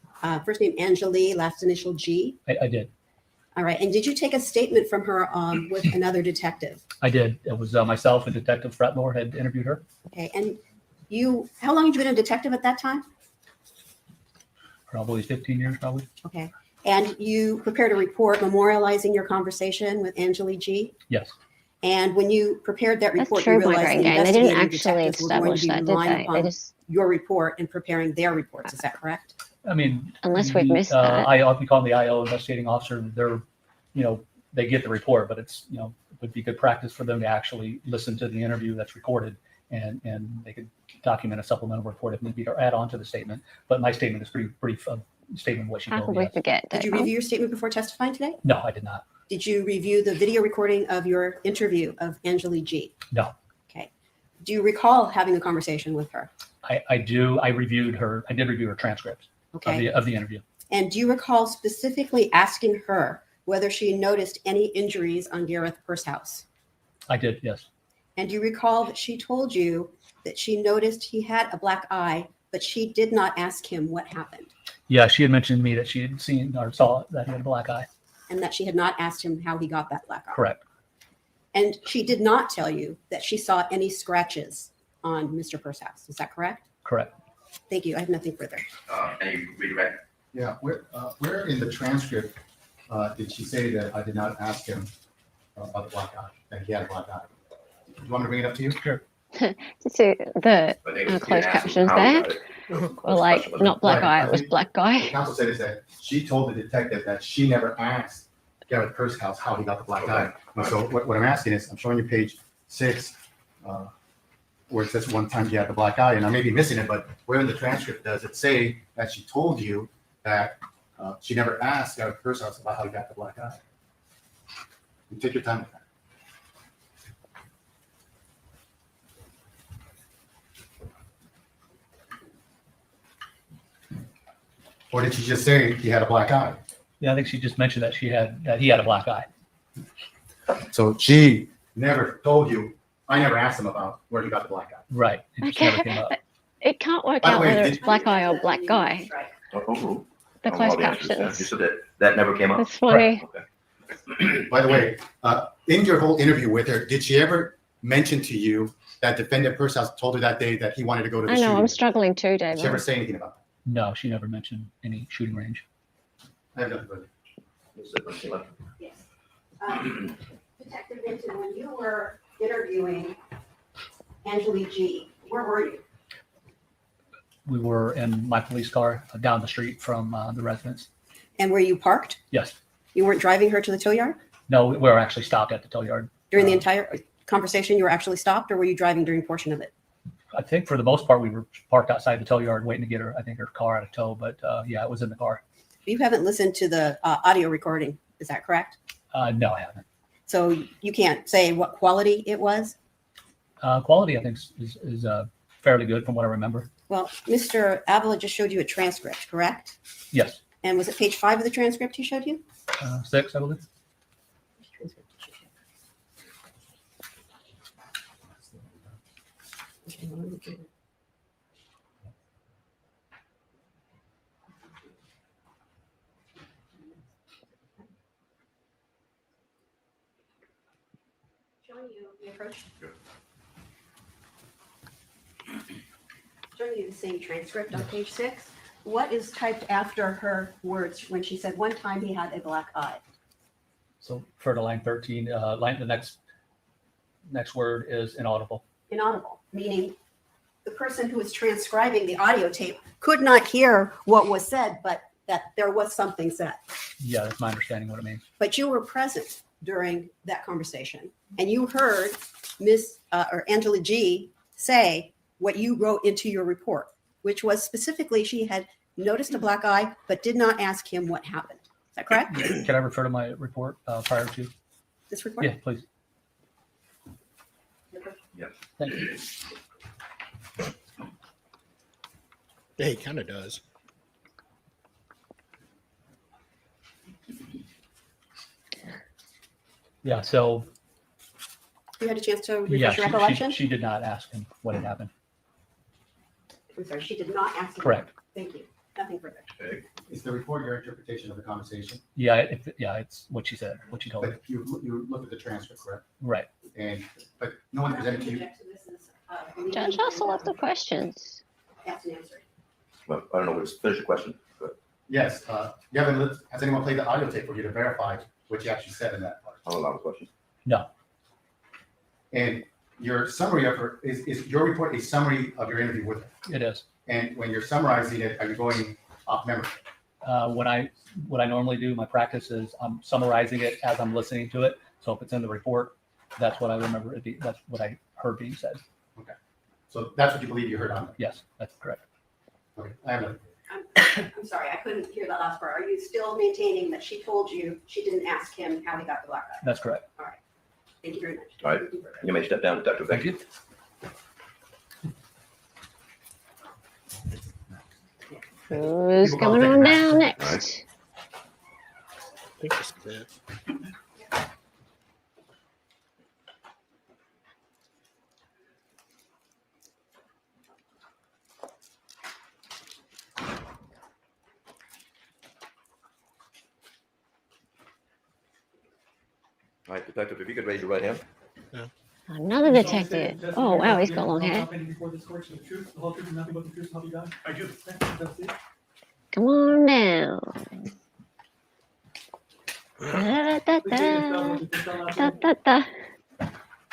First name Angeli, last initial G. I did. All right. And did you take a statement from her with another detective? I did. It was myself and Detective Fretlore had interviewed her. Okay. And how long had you been a detective at that time? Probably 15 years, probably. Okay. And you prepared a report memorializing your conversation with Angeli G. Yes. And when you prepared that That's report, true, you my realized great the game. They didn't investigating actually detectives were going to establish be that, did relying they? They upon just, your report and preparing their reports. Is that correct? I mean, unless we've missed the, that. we call them the IO investigating officer. They're, they get the report, but it's, it would be good practice for them to actually listen to the interview that's recorded, and they could document a supplemental report if need be, or add on to the statement. But my statement is pretty brief statement of what she How told could me. we forget? Did you Dave? review your statement before testifying today? No, I did not. Did you review the video recording of your interview of Angeli G? No. Do you recall having a conversation with her? I do. I did review her transcript Okay. of the interview. And do you recall specifically asking her whether she noticed any injuries on Gareth Pursehouse? I did, yes. And do you recall that she told you that she noticed he had a black eye, but she did not ask him what happened, Yeah, she had mentioned to me that she had seen or saw that he had a black eye. and that she had not asked him how he got that black eye? Correct. And she did not tell you that she saw any scratches on Mr. Pursehouse. Is that correct? Correct. Thank you. I have nothing further. Any redirect? Yeah, where in the transcript did she say that I did not ask him about the black eye, that he had a black eye? Do you want me to bring it up to you? Sure. So the closed captions there were like, not black eye, it was black The guy. counsel said is that she told the detective that she never asked Gareth Pursehouse how he got the black eye. And so what I'm asking is, I'm showing you page 6, where it says one time he had the black eye, and I may be missing it, but where in the transcript does it say that she told you that she never asked Gareth Pursehouse about how he got the black eye? You take your time with that. Or did she just say he had a black eye? Yeah, I think she just mentioned that he had a black eye. So she never told you, I never asked him about where he got the black eye. Right. It just never came up. It can't work By the out way, whether did- it's black eye or black guy. The closed You captions. said that never came up? That's funny. Okay. By the way, in your whole interview with her, did she ever mention to you that defendant Pursehouse told her that day that he wanted to go to the I know, shooting? I'm struggling too, Did she ever David. say anything about that? No, she never mentioned any shooting range. I have nothing further. Yes. Detective Vinton, when you were interviewing Angelique G, where were you? We were in my police car down the street from the residence. And were you parked? Yes. You weren't driving her to the tow yard? No, we were actually stopped at the tow yard. During the entire conversation, you were actually stopped, or were you driving during a portion of it? I think for the most part, we were parked outside the tow yard waiting to get her, I think her car out of tow, but yeah, it was in the car. You haven't listened to the audio recording, is that correct? No, I haven't. So you can't say what quality it was? Quality, I think, is fairly good from what I remember. Well, Mr. Avila just showed you a transcript, correct? Yes. And was it page 5 of the transcript he showed you? 6, I believe. Showing you the approach. Showing you the same transcript on page 6. What is typed after her words when she said one time he had a black eye? So for the line 13, the next word is inaudible. Inaudible, meaning the person who was transcribing the audio tape could not hear what was said, but that there was something said. Yeah, that's my understanding what it means. But you were present during that conversation, and you heard Miss or Angela G say what you wrote into your report, which was specifically she had noticed a black eye, but did not ask him what happened. Is that correct? Can I refer to my report prior to? This report? Yeah, please. Yep. Thank you. Yeah, he kind of does. Yeah, so You had a chance to refresh yeah, your recollection? she did not ask him what had happened. I'm sorry, she did not ask him. Correct. Thank you. Nothing further. Is the report your interpretation of the conversation? Yeah, it's what she said, what she told me. But you looked at the transcript, correct? Right. But no one presented to you. Judge asked a lot of questions. Asked and answered. Well, I don't know, finish your question. Yes. Has anyone played the audio tape for you to verify what you actually said in that part? I'll allow the question. No. And your summary of her, is your report a summary of your interview with her? It is. And when you're summarizing it, are you going off memory? What I normally do, my practice is I'm summarizing it as I'm listening to it. So if it's in the report, that's what I remember it be. That's what I heard being said. Okay. So that's what you believe you heard on it? Yes, that's correct. Okay. I have another. I'm sorry, I couldn't hear that last part. Are you still maintaining that she told you she didn't ask him how he got the black eye? That's correct. All right. Thank you very much. All right. You may step down, Detective. Thank you. Who's People call coming it on taking down action. next? I think this is it. All right, detective, if you could raise your right hand. Another detective. Oh, wow, he's got long hair. Before this court, the truth, the whole truth, and nothing but the truth, so help you God? I do. That's it. Come on down. Da, da, da, da, da, da.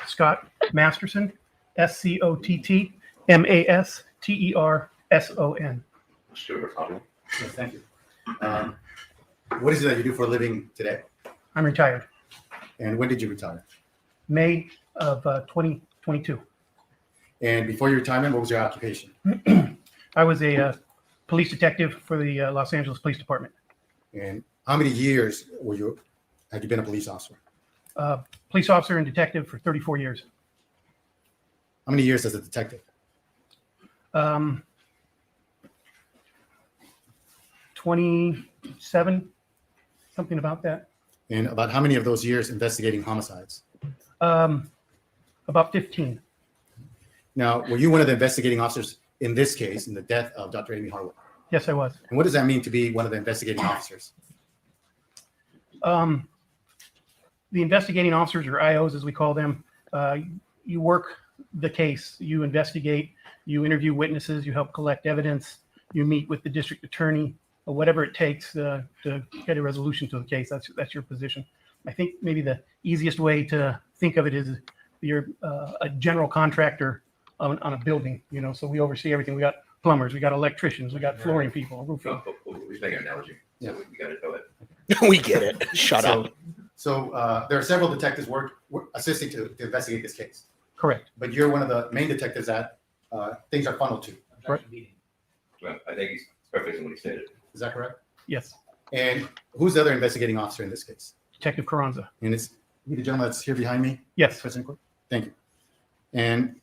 Scott Masterson, SCOTT MASTERSON. Sure, problem. Yes, thank you. What is it that you do for a living today? I'm retired. And when did you retire? May of 2022. And before your retirement, what was your occupation? I was a police detective for the Los Angeles Police Department. And how many years had you been a police officer? Police officer and detective for 34 years. How many years as a detective? 27, something about that. And about how many of those years investigating homicides? About 15. Now, were you one of the investigating officers in this case, in the death of Dr. Amie Harwick? Yes, I was. And what does that mean to be one of the investigating officers? The investigating officers, or IOs as we call them, you work the case, you investigate, you interview witnesses, you help collect evidence, you meet with the district attorney, or whatever it takes to get a resolution to the case. That's your position. I think maybe the easiest way to think of it is you're a general contractor on a building, so we oversee everything. We got plumbers, we got electricians, we got flooring people, roofing. He's making an analogy. Yeah. So we got to go ahead. We get it. Shut up. So there are several detectives assisting to investigate this case. Correct. But you're one of the main detectives that things are funneled to. Well, I think he's perfect in what he stated. Is that correct? Yes. And who's the other investigating officer in this case? Detective Carranza. And it's the gentleman that's here behind me? Yes. President Court? Thank you. And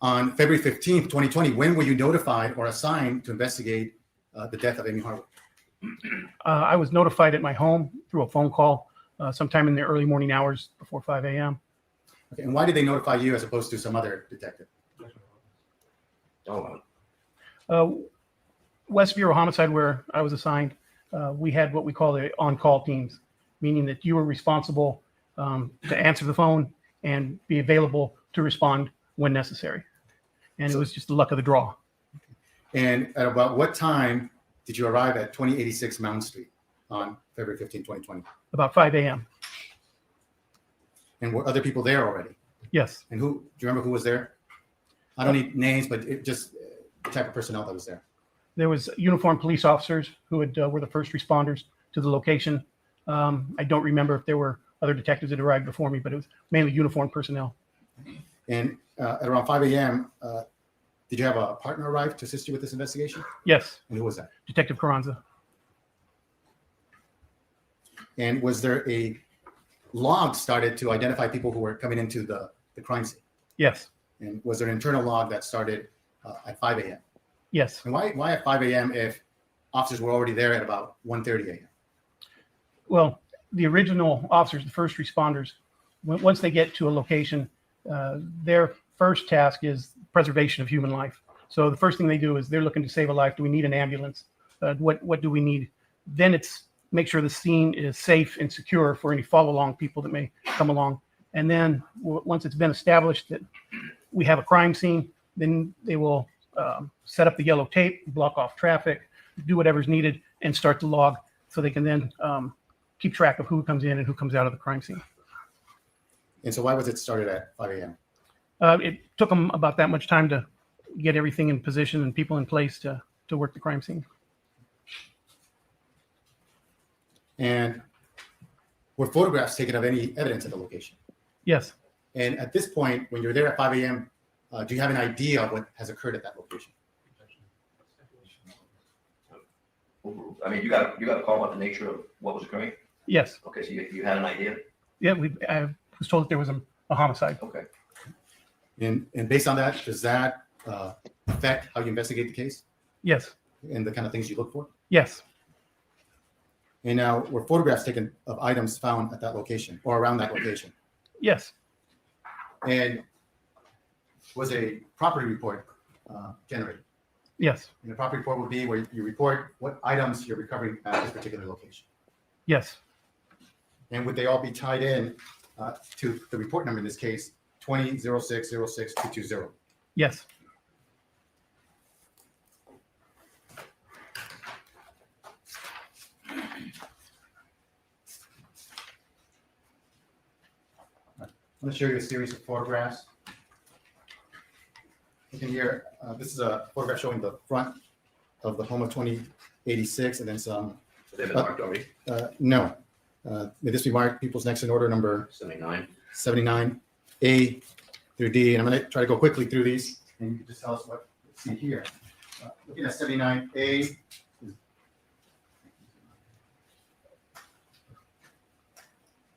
on February 15th, 2020, when were you notified or assigned to investigate the death of Amie Harwick? I was notified at my home through a phone call sometime in the early morning hours before 5 a.m. Okay, and why did they notify you as opposed to some other detective? West Bureau Homicide, where I was assigned, we had what we call the on-call teams, meaning that you were responsible to answer the phone and be available to respond when necessary. And it was just the luck of the draw. And at about what time did you arrive at 2086 Mountain Street on February 15, 2020? About 5 a.m. And were other people there already? Yes. And do you remember who was there? I don't need names, but just the type of personnel that was there. There was uniformed police officers who were the first responders to the location. I don't remember if there were other detectives that arrived before me, but it was mainly uniformed personnel. And at around 5 a.m., did you have a partner arrive to assist you with this investigation? Yes. And who was that? Detective Carranza. And was there a log started to identify people who were coming into the crime scene? Yes. And was there an internal log that started at 5 a.m.? Yes. And why at 5 a.m. if officers were already there at about 1:30 a.m.? Well, the original officers, the first responders, once they get to a location, their first task is preservation of human life. So the first thing they do is they're looking to save a life. Do we need an ambulance? What do we need? Then it's make sure the scene is safe and secure for any follow-along people that may come along. And then once it's been established that we have a crime scene, then they will set up the yellow tape, block off traffic, do whatever's needed, and start the log so they can then keep track of who comes in and who comes out of the crime scene. And so why was it started at 5 a.m.? It took them about that much time to get everything in position and people in place to work the crime scene. And were photographs taken of any evidence at the location? Yes. And at this point, when you're there at 5 a.m., do you have an idea of what has occurred at that location? I mean, you got a call about the nature of what was occurring? Yes. Okay, so you had an idea? Yeah, I was told that there was a homicide. Okay. And based on that, does that affect how you investigate the case? Yes. And the kind of things you look for? Yes. And now, were photographs taken of items found at that location or around that location? Yes. And was a property report generated? Yes. And the property report would be where you report what items you're recovering at this particular location. Yes. And would they all be tied in to the report number in this case, 2006062220? Yes. I'm going to show you a series of photographs. Looking here, this is a photograph showing the front of the home of 2086, and then some. They've been marked already? No. May this be marked people's next in order number 79, A through D. And I'm going to try to go quickly through these, and you can just tell us what you see here. Looking at 79A.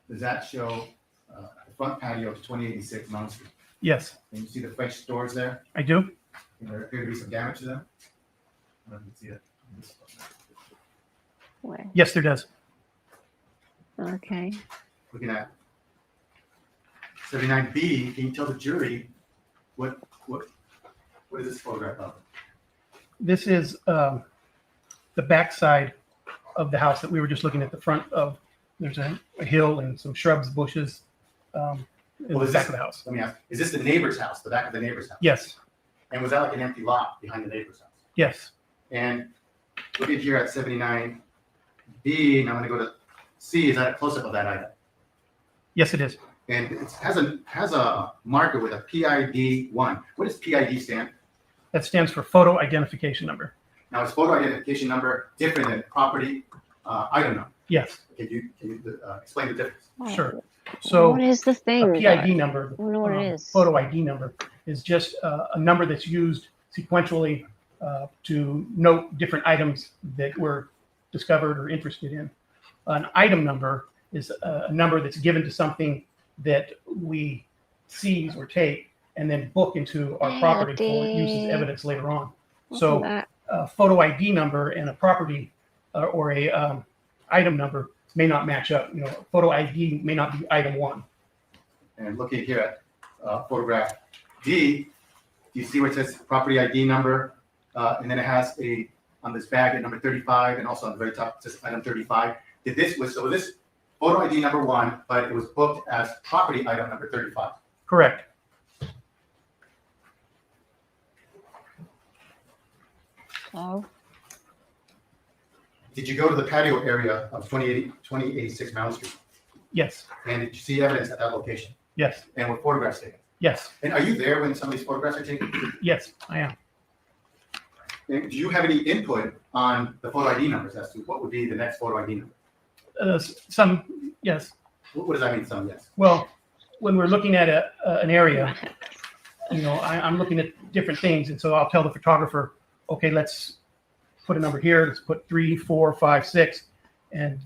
Does that show the front patio of 2086 Mount Street? Yes. And you see the French doors there? I do. And there appear to be some damage to them. I don't know if you can see it. Where? Yes, there does. Okay. Looking at 79B, can you tell the jury what is this photograph of? This is the back side of the house that we were just looking at the front of. There's a hill and some shrubs, bushes in the back of the house. Let me ask, is this the neighbor's house, the back of the neighbor's house? Yes. And was that like an empty lot behind the neighbor's house? Yes. And looking here at 79B, and I'm going to go to C, is that a close-up of that item? Yes, it is. And it has a marker with a PID 1. What does PID stand? That stands for photo identification number. Now, is photo identification number different than property item number? Yes. Can you explain the difference? Sure. So what is the thing? A PID number, I don't know what it is. photo ID number, is just a number that's used sequentially to note different items that were discovered or interested in. An item number is a number that's given to something that we seize or take and then book into our property for use as evidence later on. So a photo ID number and a property or a item number may not match up. You know, photo ID may not be item 1. And looking here at photograph D, do you see where it says property ID number? And then it has on this bag at number 35, and also on the very top it says item 35. So this photo ID number 1, but it was booked as property item number 35. Correct. Oh. Did you go to the patio area of 2086 Mount Street? Yes. And did you see evidence at that location? Yes. And were photographs taken? Yes. And are you there when some of these photographs are taken? Yes, I am. And do you have any input on the photo ID numbers as to what would be the next photo ID number? Some, yes. What does that mean, some, yes? Well, when we're looking at an area, you know, I'm looking at different things, and so I'll tell the photographer, okay, let's put a number here. Let's put 3, 4, 5, 6, and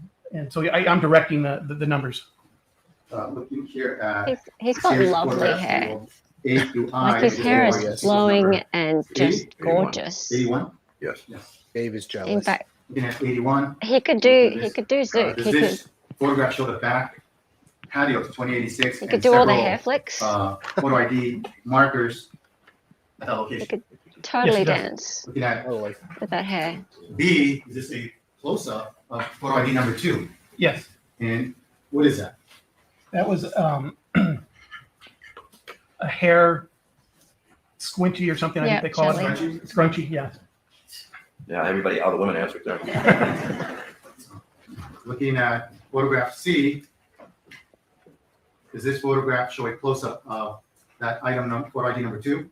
so I'm directing the numbers. Looking here at he's got lovely hair. A through I. Like his hair is flowing and just gorgeous. 81. Yes. Yes. Dave is jealous. In fact, looking at 81. he could do Zook. Does He could this photograph show the back patio to 2086? he could do all the hair flicks. Photo ID markers at that location. He could totally Yes, dance Looking at with that hair. B, is this a close-up of photo ID number 2? Yes. And what is that? That was a hair squinty or something. I Yeah, think they call jelly. it. Scrunchy, yeah. Yeah, everybody, all the women answered there. Looking at photograph C, does this photograph show a close-up of that item number, photo ID number 2?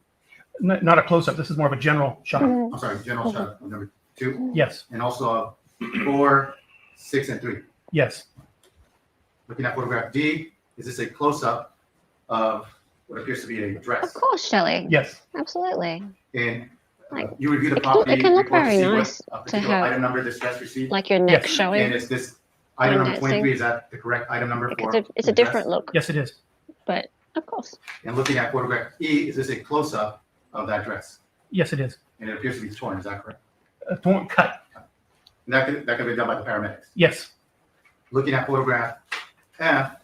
Not a close-up. This is more of a general shot. I'm sorry, general shot of number 2? Yes. And also 4, 6, and 3? Yes. Looking at photograph D, is this a close-up of what appears to be a dress? Of course, Shelley. Yes. Absolutely. And Like, you review the it property. can look report very see what nice a to particular have, item number this dress received. like your neck Yes. showing. And is this item number dancing. 23, is that the correct item number Like, for? it's a the different dress? look, Yes, it is. but of course. And looking at photograph E, is this a close-up of that dress? Yes, it is. And it appears to be torn, is that correct? A torn cut. And that could be done by the paramedics. Yes. Looking at photograph F,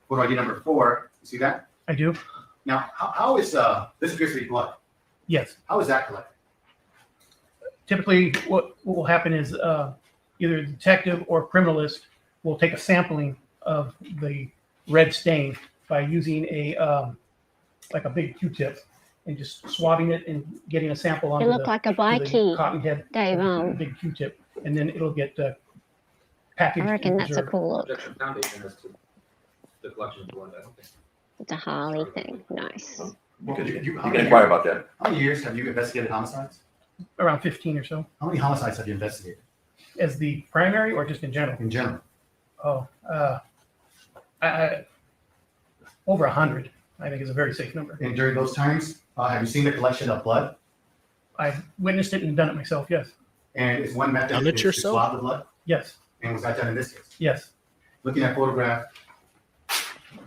photo ID number 4, you see that? I do. Now, how is, this appears to be blood. Yes. How is that collected? Typically, what will happen is either a detective or criminalist will take a sampling of the red stain by using a like a big Q-tip and just swabbing it and getting a sample You onto look like a bikie, cotton head, Dave. big Q-tip, and then it'll get packaged. I reckon and that's a preserved. cool look. Objection foundation as to the collection of blood. I don't think. It's a Harley thing. Nice. Because you can inquire about that. How many years have you investigated homicides? Around 15 or so. How many homicides have you investigated As the primary or just in general? in general? Oh, over 100, I think is a very safe number. And during those times, have you seen the collection of blood? I've witnessed it and done it myself, yes. And is one method Done it is to yourself? swab the blood? Yes, And was that done in this case? yes. Looking at photograph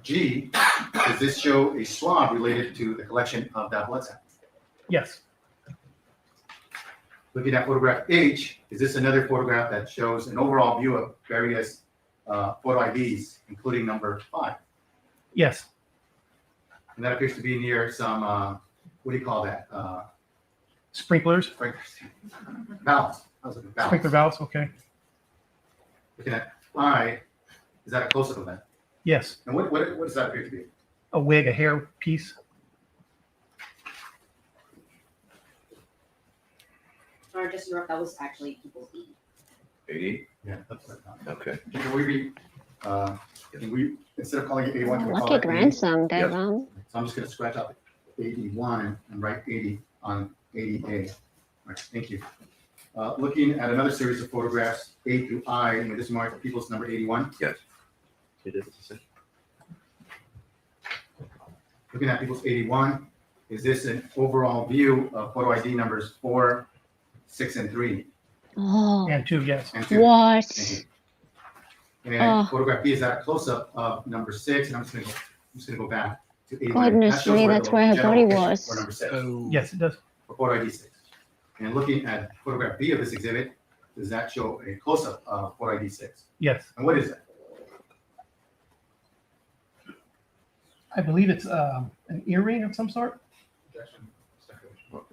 G, does this show a swab related to the collection of that blood sample? Yes, Looking at photograph H, is this another photograph that shows an overall view of various photo IDs, including number 5? yes. And that appears to be near some, what do you call that? Sprinklers, Valves. I was looking at valves. sprinkler valves, okay. Looking at I, is that a close-up of that? Yes, And what does that appear to be? a wig, a hair piece. Sorry, just interrupt, that was actually people's E. 80? Yeah, that's what I thought. Okay. Can we, instead of calling it 81, can we call Lucky it 80? grandson, Dave. So I'm just gonna scratch out 81 and write 80 on 80A. All right, thank you. Looking at another series of photographs, A through I, and this is marked people's number 81. Yes. It is. Looking at people's 81, is this an overall view of photo ID numbers 4, 6, and 3? Oh, And 2, yes. And 2? what? Thank you. And then Oh. photograph B is that a close-up of number 6, and I'm just gonna go back to 81. Goodness That shows me, the that's where her general body location was. for number 6. Oh. Yes, it does. For photo ID 6. And looking at photograph B of this exhibit, does that show a close-up of photo ID 6? Yes. And what is that? I believe it's an earring of some sort. Well,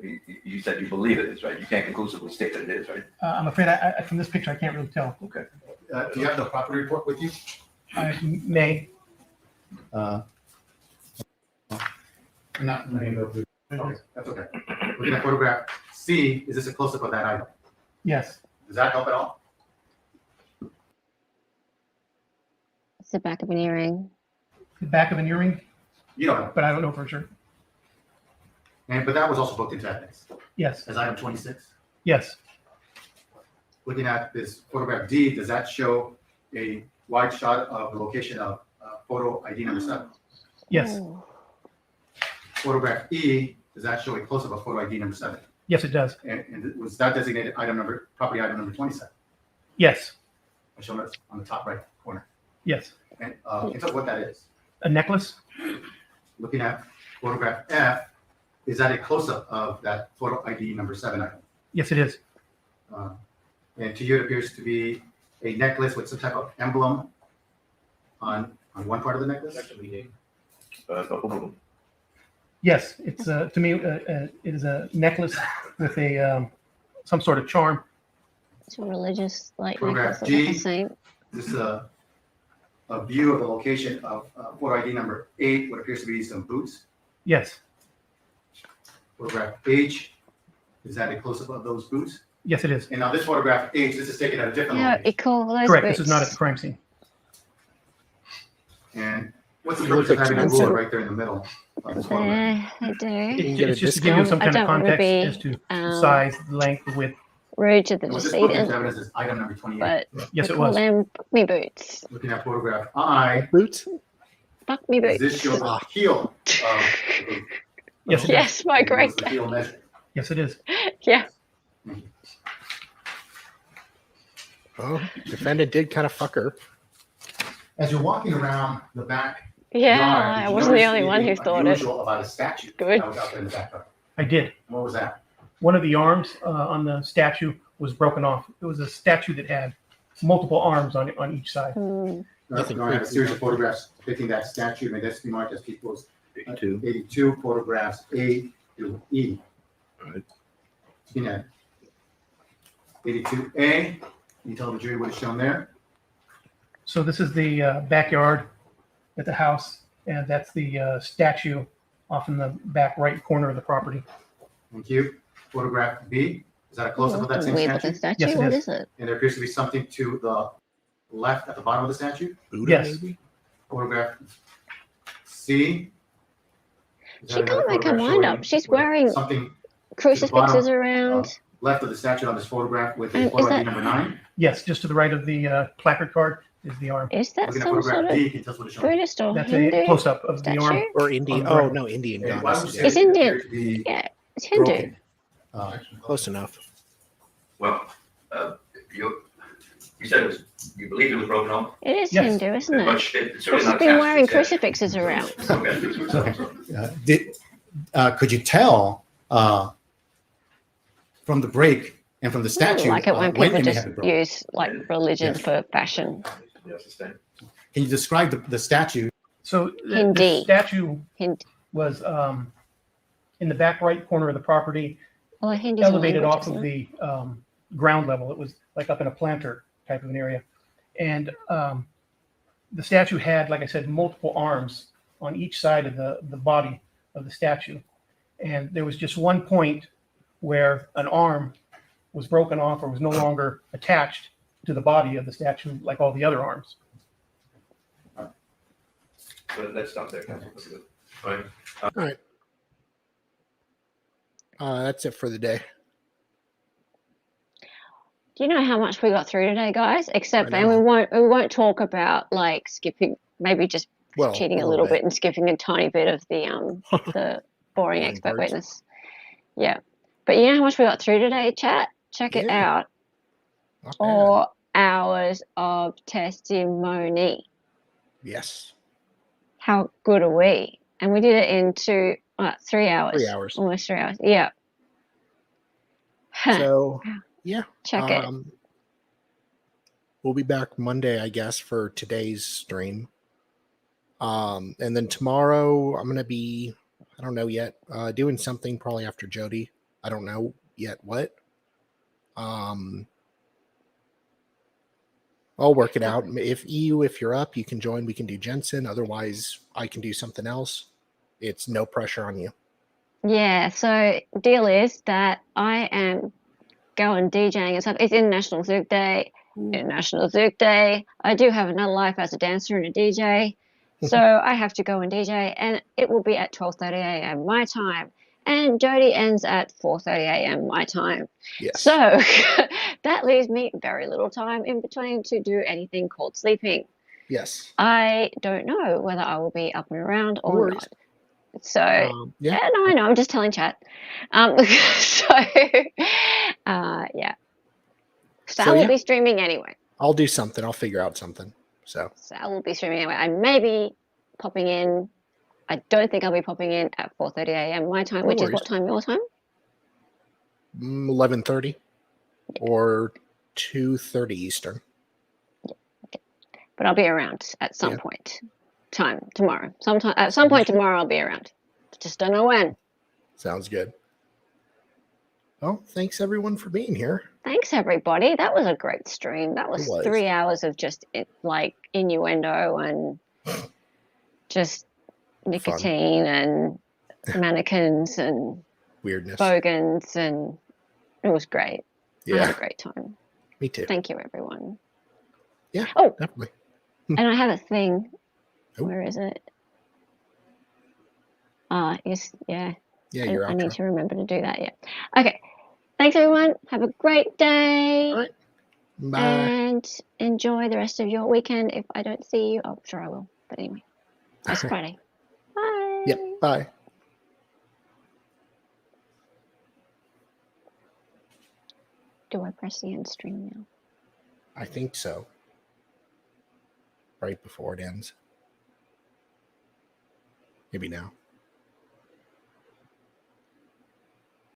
you said you believe it is, right? You can't conclusively state that it is, right? I'm afraid from this picture, I can't really tell. Okay. Do you have the property report with you? I may. I'm not going to go through. Okay, that's okay. Looking at photograph C, is this a close-up of that item? Yes. Does that help at all? It's the back of an earring. The back of an earring, You don't know. but I don't know for sure. But that was also booked into evidence Yes, as item 26. yes, Looking at this photograph D, does that show a wide shot of the location of photo ID number 7? yes, Oh. Photograph E, does that show a close-up of photo ID number 7? yes, it does. And was that designated property item number 27? Yes, I show it on the top right corner. yes. And can you tell what that is? A necklace? Looking at photograph F, is that a close-up of that photo ID number 7 item? Yes, it is. And to you, it appears to be a necklace with some type of emblem on one part of the necklace? Yes, it's to me, it is a necklace with a some sort of charm. It's a religious like Photograph necklace like a G. saint. This is a view of the location of photo ID number 8, what appears to be some boots. Yes, Photograph H, is that a close-up of those boots? yes, it is. And now this photograph H, this is taken at a different Yeah, location. cool. Those Correct. boots. This is not at the crime scene. And what's the It purpose looks of having a expensive. ruler right there in the middle of this photograph? I do. It's just to give you some I kind of don't wanna context be, as to the size, the length, the width. Rude to the And what's this book into decedent, evidence is item number 28. but Yes, I it call was. them me boots. Looking at photograph I, Boots? Fuck me does boots. this show the heel of the boot? Yes, it is. Yes, my And great. what's the heel measure? Yes, it is. Yeah. Oh, defendant did kind of fuck her. As you're walking around the back Yeah, yard, did I you wasn't the notice only one who anything thought it. unusual about a statue Good. that was out there in the backyard? I did. What was that? One of the arms on the statue was broken off. It was a statue that had multiple arms on each side. Nothing I have a creepy series of about photographs depicting that statue. May this be marked as people's 82. 82 photographs A through E. Right. You know, 82A. Can you tell the jury what is shown there? So this is the backyard at the house, and that's the statue off in the back right corner of the property. Thank you. Photograph B. Is that a close-up of that same Weird statue? looking statue. Yes, it What is. is it? And there appears to be something to the left at the bottom of the statue. Buddha, Yes. maybe? Photograph C. Is She that another can't make her photograph mind showing up. She's wearing something crucifixes bottom, around. left of the statue on this photograph with And a is photo ID that- number 9? Yes, just to the right of the placard card is the arm. Is that Looking at some photograph sort of D, can you tell us what it's showing? Buddhist or That's Hindu a close-up of the arm. statue? Or Indian. On the Oh, right. no, Indian And why would goddess. you say It's it Indian. appears to be Yeah, it's Hindu. broken? Close enough. Well, you said it was, you believed it was broken off? It is Yes. Hindu, isn't But it? it's She's certainly not been attached wearing to the statue. crucifixes around. Could you tell from the break and from the I statue don't like it when it people may just have been broken? use like religion Yes. for fashion. Can you describe the statue? So the Hindi. statue Hindi. was in the back right corner of the property, Well, Hindi's a elevated language, off of isn't it? the ground level. It was like up in a planter type of an area. And the statue had, like I said, multiple arms on each side of the body of the statue. And there was just one point where an arm was broken off or was no longer attached to the body of the statue like all the other arms. So let's stop there. All right. All right. That's it for the day. Do you know how much we got through today, guys? Except, I and know. we won't talk about like skipping, maybe just Well, cheating a little bit and skipping a tiny bit of the boring expert parts. witness. Yeah, but you know how much we got through today, chat? Check it Yeah. out. Not bad. 4 hours of testimony. Yes. How good are we? And we did it in 3 hours. 3 hours. Almost 3 hours. Yeah. So, yeah. Check it. We'll be back Monday, I guess, for today's stream. And then tomorrow I'm going to be, I don't know yet, doing something probably after Jody. I don't know yet what. I'll work it out. If you're up, you can join. We can do Jensen. Otherwise, I can do something else. It's no pressure on you. Yeah, so deal is that I am going DJing and stuff. It's International Zouk Day. International Zouk Day. I do have another life as a dancer and a DJ. So I have to go and DJ, and it will be at 12:30 a.m. my time. And Jody ends at 4:30 a.m. my time. Yes. So that leaves me very little time in between to do anything called sleeping. Yes. I don't know whether I will be up and around No or worries. not. So yeah. no, I know. I'm just telling chat. Yeah. Sal will yeah. be streaming anyway. I'll do something. I'll figure out something. So Sal will be streaming anyway. I may be popping in. I don't think I'll be popping in at 4:30 a.m. my time, No which is worries. what time your time? 11:30 or 2:30 Eastern. But I'll be around at some Yeah. point. Tomorrow. Sometime at some point tomorrow I'll be around. Just don't know when. Sounds good. Well, thanks everyone for being here. Thanks everybody. That was a great stream. That was, It was. 3 hours of just like innuendo and just nicotine and mannequins and Weirdness. bogans, and it was great. I Yeah. had a great time. Me too. Thank you everyone. Yeah. Oh, Definitely. and I have a thing. Oh. Where is it? Yes, yeah. Yeah, I your need outro. to remember to do that. Yeah. Okay. Thanks, everyone. Have a great day. All right. Bye. And enjoy the rest of your weekend. If I don't see you, I'm sure I will. But anyway, it's Friday. Bye. Yep. Bye. Do I press the end stream now? I think so. Right before it ends. Maybe now.